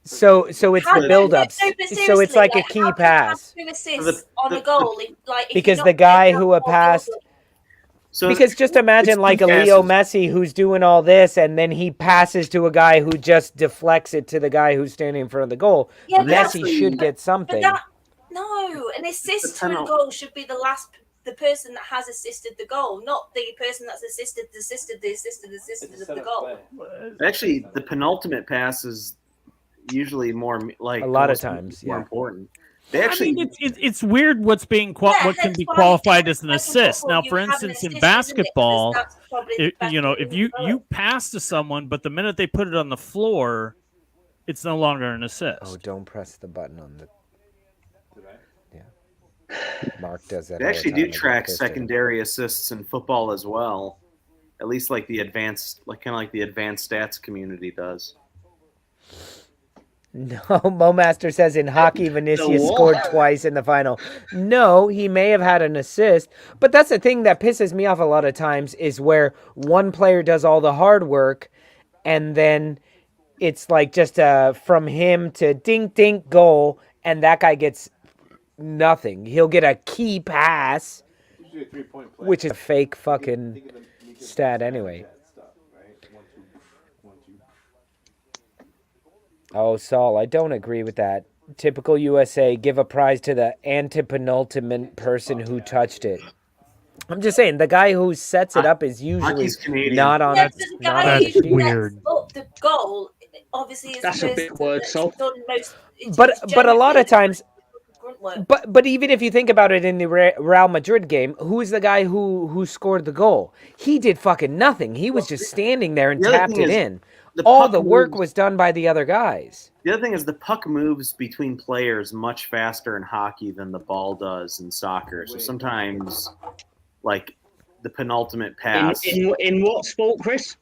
So it's How- the build-ups. no, but So it's seriously, like a how key can you pass. have 2 assists on a goal? If Because you're the not- guy who passed. So Because just imagine it's like a 2 Leo passes. Messi who's doing all this, and then he passes to a guy who just deflects it to the guy who's standing in front of the goal. Yeah, but Messi should get But something. no, an assist to a penalty. goal should be the person that has assisted the goal, not the person that's assisted the goal. Actually, the penultimate pass is usually more like A lot of almost times, more yeah. important. They actually, it's weird what's being what can hence be why- qualified as an hence why assist. football, Now, you for have an instance, assist, in isn't it? basketball, Because that's probably the best if way to do you it. pass to someone, but the minute they put it on the floor, it's no longer an assist. Oh, don't press the button on the. Yeah. Mark does that. they all the actually time do and track pissed at him. secondary assists in football as well. At least like the advanced, kind of like the advanced stats community does. No, Momaster says in hockey, Vinicius what? scored twice in the final. No, he may have had an assist, but that's the thing that pisses me off a lot of times is where one player does all the hard work, and then it's like just from him to dink dink goal, and that guy gets nothing. He'll get a key pass, Usually a 3-point play. which is a fake fucking Think of them- you can stat anyway. Snapchat stuff, right? 1, 2, 1, 2. Oh, Saul, I don't agree with that. Typical USA, give a prize to the antepenultimate person who touched it. I'm just saying, the guy who sets it up is usually Hockey's Canadian. not on Yeah, it. but the Not guy on who the sets sheet. weird. up the goal obviously is That's the a person big word, that's Sol. done most. But a lot of times, grunt work. but even if you think about it in the Real Madrid game, who's the guy who scored the goal? He did fucking nothing. He was just standing there and the other tapped thing it is, in. the All puck the work moves- was done by the other guys. The other thing is the puck moves between players much faster in hockey than the ball does in soccer. So sometimes, like the penultimate pass. In what sport, Chris?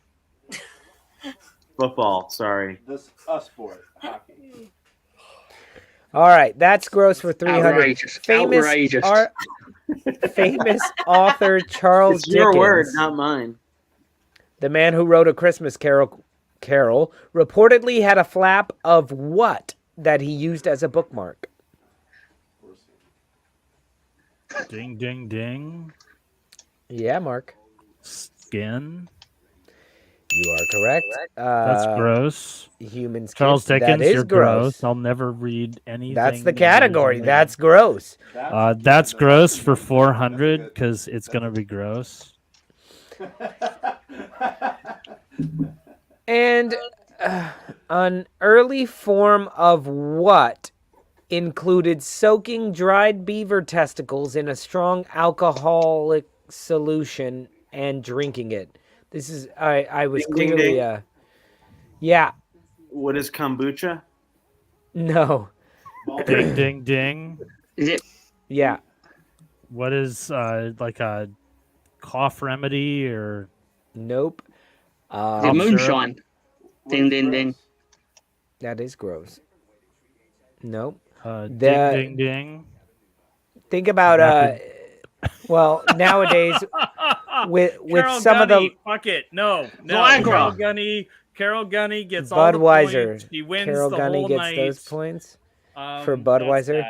Football. Sorry. This a sport. Hockey. All right, that's gross for 300. Outrageous. Outrageous. Famous author Charles It's your Dickens, word, not mine. the man who wrote A Christmas Carol, reportedly had a flap of what that he used as a bookmark? Ding, ding, ding. Yeah, Mark. Skin. You are correct. That's gross. Humans. Charles kiss. Dickens, That is you're gross. I'll never read anything. That's the category. That's gross. That's gross for 400 because it's gonna be gross. And an early form of what included soaking dried beaver testicles in a strong alcoholic solution and drinking it. This is I was Ding, ding, clearly ding. yeah. What is kombucha? No. Ding, ding, ding. Is it? Yeah. What is like a cough remedy or? Nope. Is it moonshine? Ding, ding, ding. That is gross. Nope. Ding, ding, ding. Think about well, nowadays with Carol some of the Gunny, fuck it. No. Viagra. Carol Gunny gets all the Budweiser. points. She wins Carol the Gunny whole gets night. those points for That's Budweiser.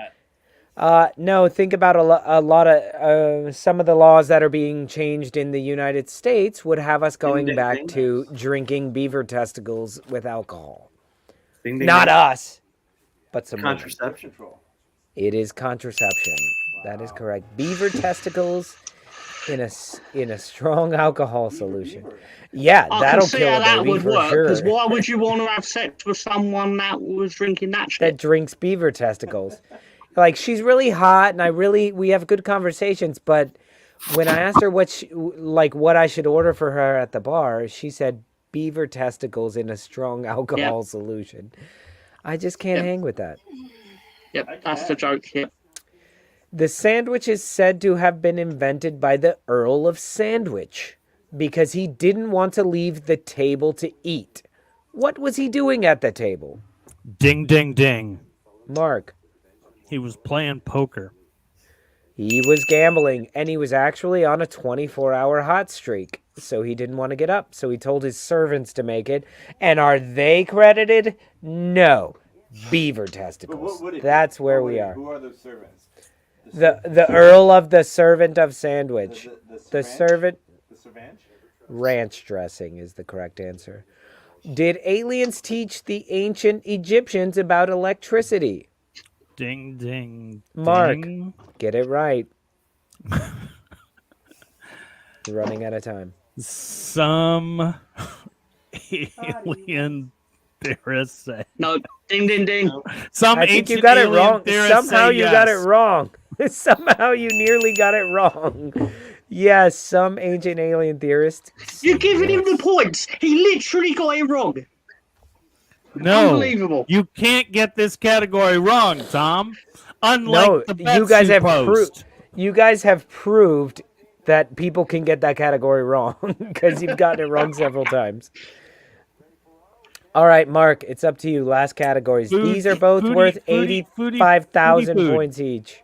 that. No, think about a lot of some of the laws that are being changed in the United States would have us going ding, back ding. to drinking beaver testicles with alcohol. Ding, ding, Not ding. us, but some women. Contraception. It is contraception. That is correct. Beaver testicles in a strong alcohol solution. Yeah, I that'll can see kill how a that baby would for work. sure. Because why would you want to have sex with someone that was drinking that That shit? drinks beaver testicles. Like, she's really hot, and we have good conversations, but when I asked her what I should order for her at the bar, she said beaver testicles in a strong alcohol solution. I just can't hang with that. Yep, that's the joke here. The sandwich is said to have been invented by the Earl of Sandwich because he didn't want to leave the table to eat. What was he doing at the table? Ding, ding, ding. Mark. He was playing poker. He was gambling, and he was actually on a 24-hour hot streak, so he didn't want to get up, so he told his servants to make it. And are they credited? No. Beaver testicles. That's where we are. Who are the servants? The Earl of the Servant of Sandwich. The servant. The servant? Ranch dressing is the correct answer. Did aliens teach the ancient Egyptians about electricity? Ding, ding, Mark, ding. get it right. Running out of time. Some alien theorists say. No, ding, ding, ding. Some I think you ancient got it alien wrong. theorists Somehow say you got it yes. wrong. Somehow you nearly got it wrong. Yes, some ancient alien theorists. You're giving him the points. He literally got it wrong. No, Unbelievable. you can't get this category wrong, Tom. Unlike No, the bets you guys have post. you guys have proved that people can get that category wrong because you've gotten it wrong several times. All right, Mark, it's up to you. Last categories. These are both worth 85,000 points each.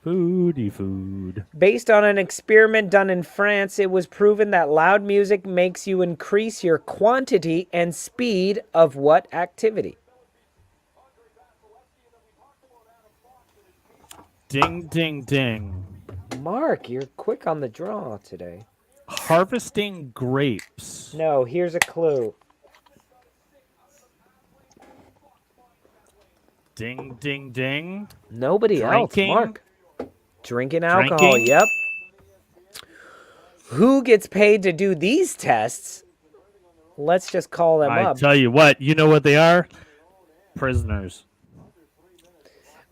Foodie food. Based on an experiment done in France, it was proven that loud music makes you increase your quantity and speed of what activity? Ding, ding, ding. Mark, you're quick on the draw today. Harvesting grapes. No, here's a clue. Ding, ding, ding. Nobody Drinking. else, Mark. Drinking alcohol, Drinking. yep. Who gets paid to do these tests? Let's just call them I up. tell you what, you know what they are? Prisoners.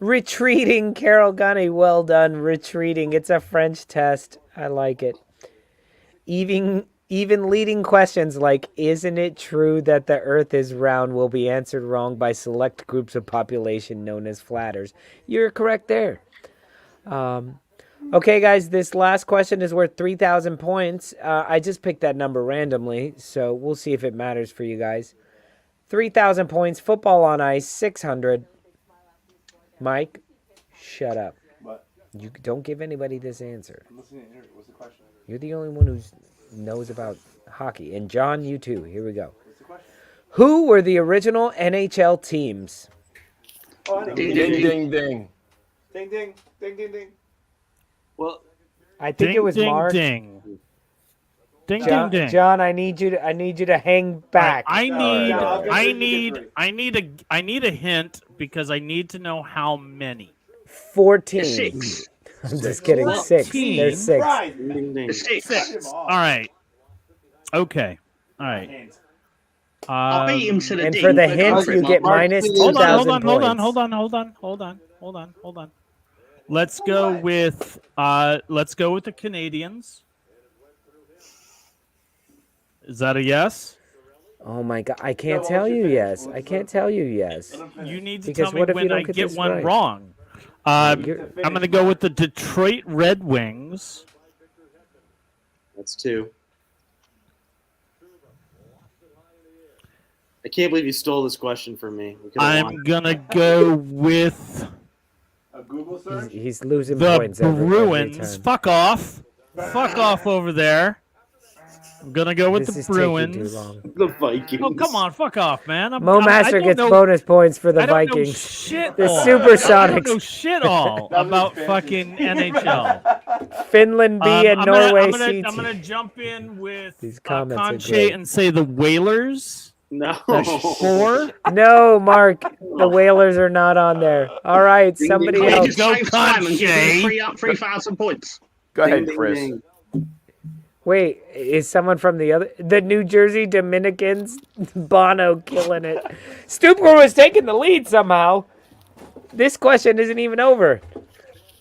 Retreating, Carol Gunny. Well done, retreating. It's a French test. I like it. Even leading questions like, isn't it true that the earth is round, will be answered wrong by select groups of population known as flatters. You're correct there. Okay, guys, this last question is worth 3,000 points. I just picked that number randomly, so we'll see if it matters for you guys. 3,000 points, football on ice, 600. Mike, shut up. What? You don't give anybody this answer. I'm listening to the interview. What's the question? You're the only one who knows about hockey. And John, you too. Here we go. What's the question? Who were the original NHL teams? Oh, I know. Ding, ding, ding, ding. Ding, ding, ding, ding, ding. Well, I think it was Mark. Ding. Ding, John, ding, ding. John, I need you to hang back. I need right. I need a hint because I need to know how many. 14. 6. I'm just kidding. 6. 14. There's 6. Right. Ding, ding. 6. All right. Okay. All right. I'll beat him to the And ding. for the but hints, Mark- you get Mark- minus Hold 2,000 on, points. hold on. Let's go with the Canadians. Is that a yes? Oh my God! I can't tell you yes. I can't tell you yes. You need to Because tell me what if you when don't I get get this one right? wrong. I'm going to go with the Detroit Red Wings. That's 2. I can't believe you stole this question from me. We could've I'm won. going to go with A Google search? He's losing the points every Bruins. time. Fuck off. Fuck off over there. I'm going to go with This the is taking too Bruins. long. The Vikings. Oh, come on. Fuck off, man. Mo Master gets bonus points for the I don't know Vikings. shit The all. I Supersonics. don't know shit all about fucking NHL. Finland B and Norway C. I'm gonna jump in with These comments are Conche great. and say the Whalers. No. That's 4. No, Mark. The Whalers are not on there. All right, somebody Can you else. just Go save time and give Conche. me 3,000 points? Go ahead, Ding, ding, Chris. ding. Wait, is someone from the New Jersey Dominicans? Bono killing it. Stoopcore was taking the lead somehow. This question isn't even over.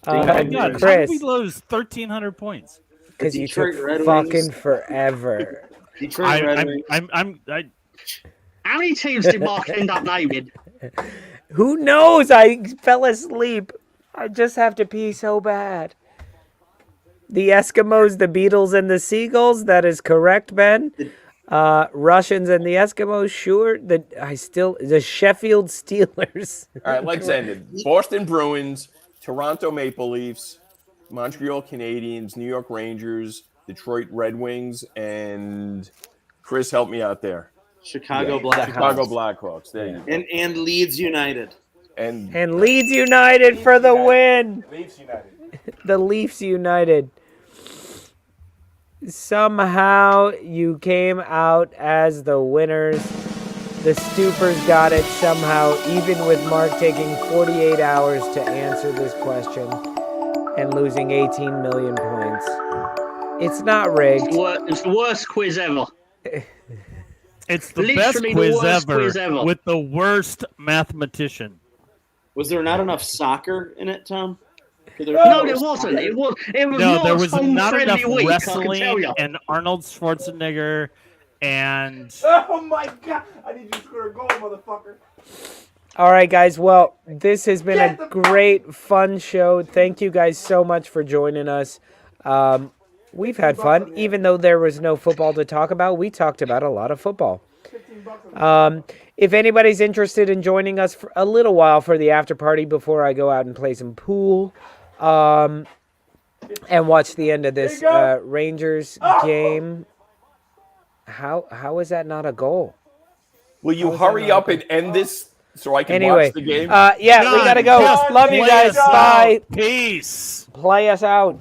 Oh my God, how did Chris, we lose 1,300 points? because you Detroit took Red fucking Wings. forever. Detroit Red Wings. I How many teams did Mark end up naming? Who knows? I fell asleep. I just have to pee so bad. The Eskimos, the Beatles, and the Seagulls. That is correct, Ben. Russians and the Eskimos. Sure. The Sheffield Steelers. All right, let's end it. Boston Bruins, Toronto Maple Leafs, Montreal Canadiens, New York Rangers, Detroit Red Wings, and Chris, help me out there. Chicago Blackhawks. Chicago Blackhawks. There you go. And Leeds United. And Leeds United for the win. Leeds United. The Leafs United. Somehow you came out as the winners. The Stoopers got it somehow, even with Mark taking 48 hours to answer this question and losing 18 million points. It's not rigged. It's the worst quiz ever. it's the best Literally the quiz worst ever, quiz ever. with the worst mathematician. Was there not enough soccer in it, Tom? No, there wasn't. It was No, not there a was not enough home-friendly week, I can tell wrestling you. and Arnold Schwarzenegger and Oh my God! I need you to score a goal, motherfucker. All right, guys. Well, this has been a great, fun show. Thank you guys so much for joining us. We've had fun. Even though there was no football to talk about, we talked about a lot of football. If anybody's interested in joining us for a little while for the after party before I go out and play some pool and watch the end of this Rangers game, how is that not a goal? will you hurry up and end this so I can Anyway, watch the game? yeah, we gotta go. Just Love you play guys. us Bye. out. Peace. Play us out.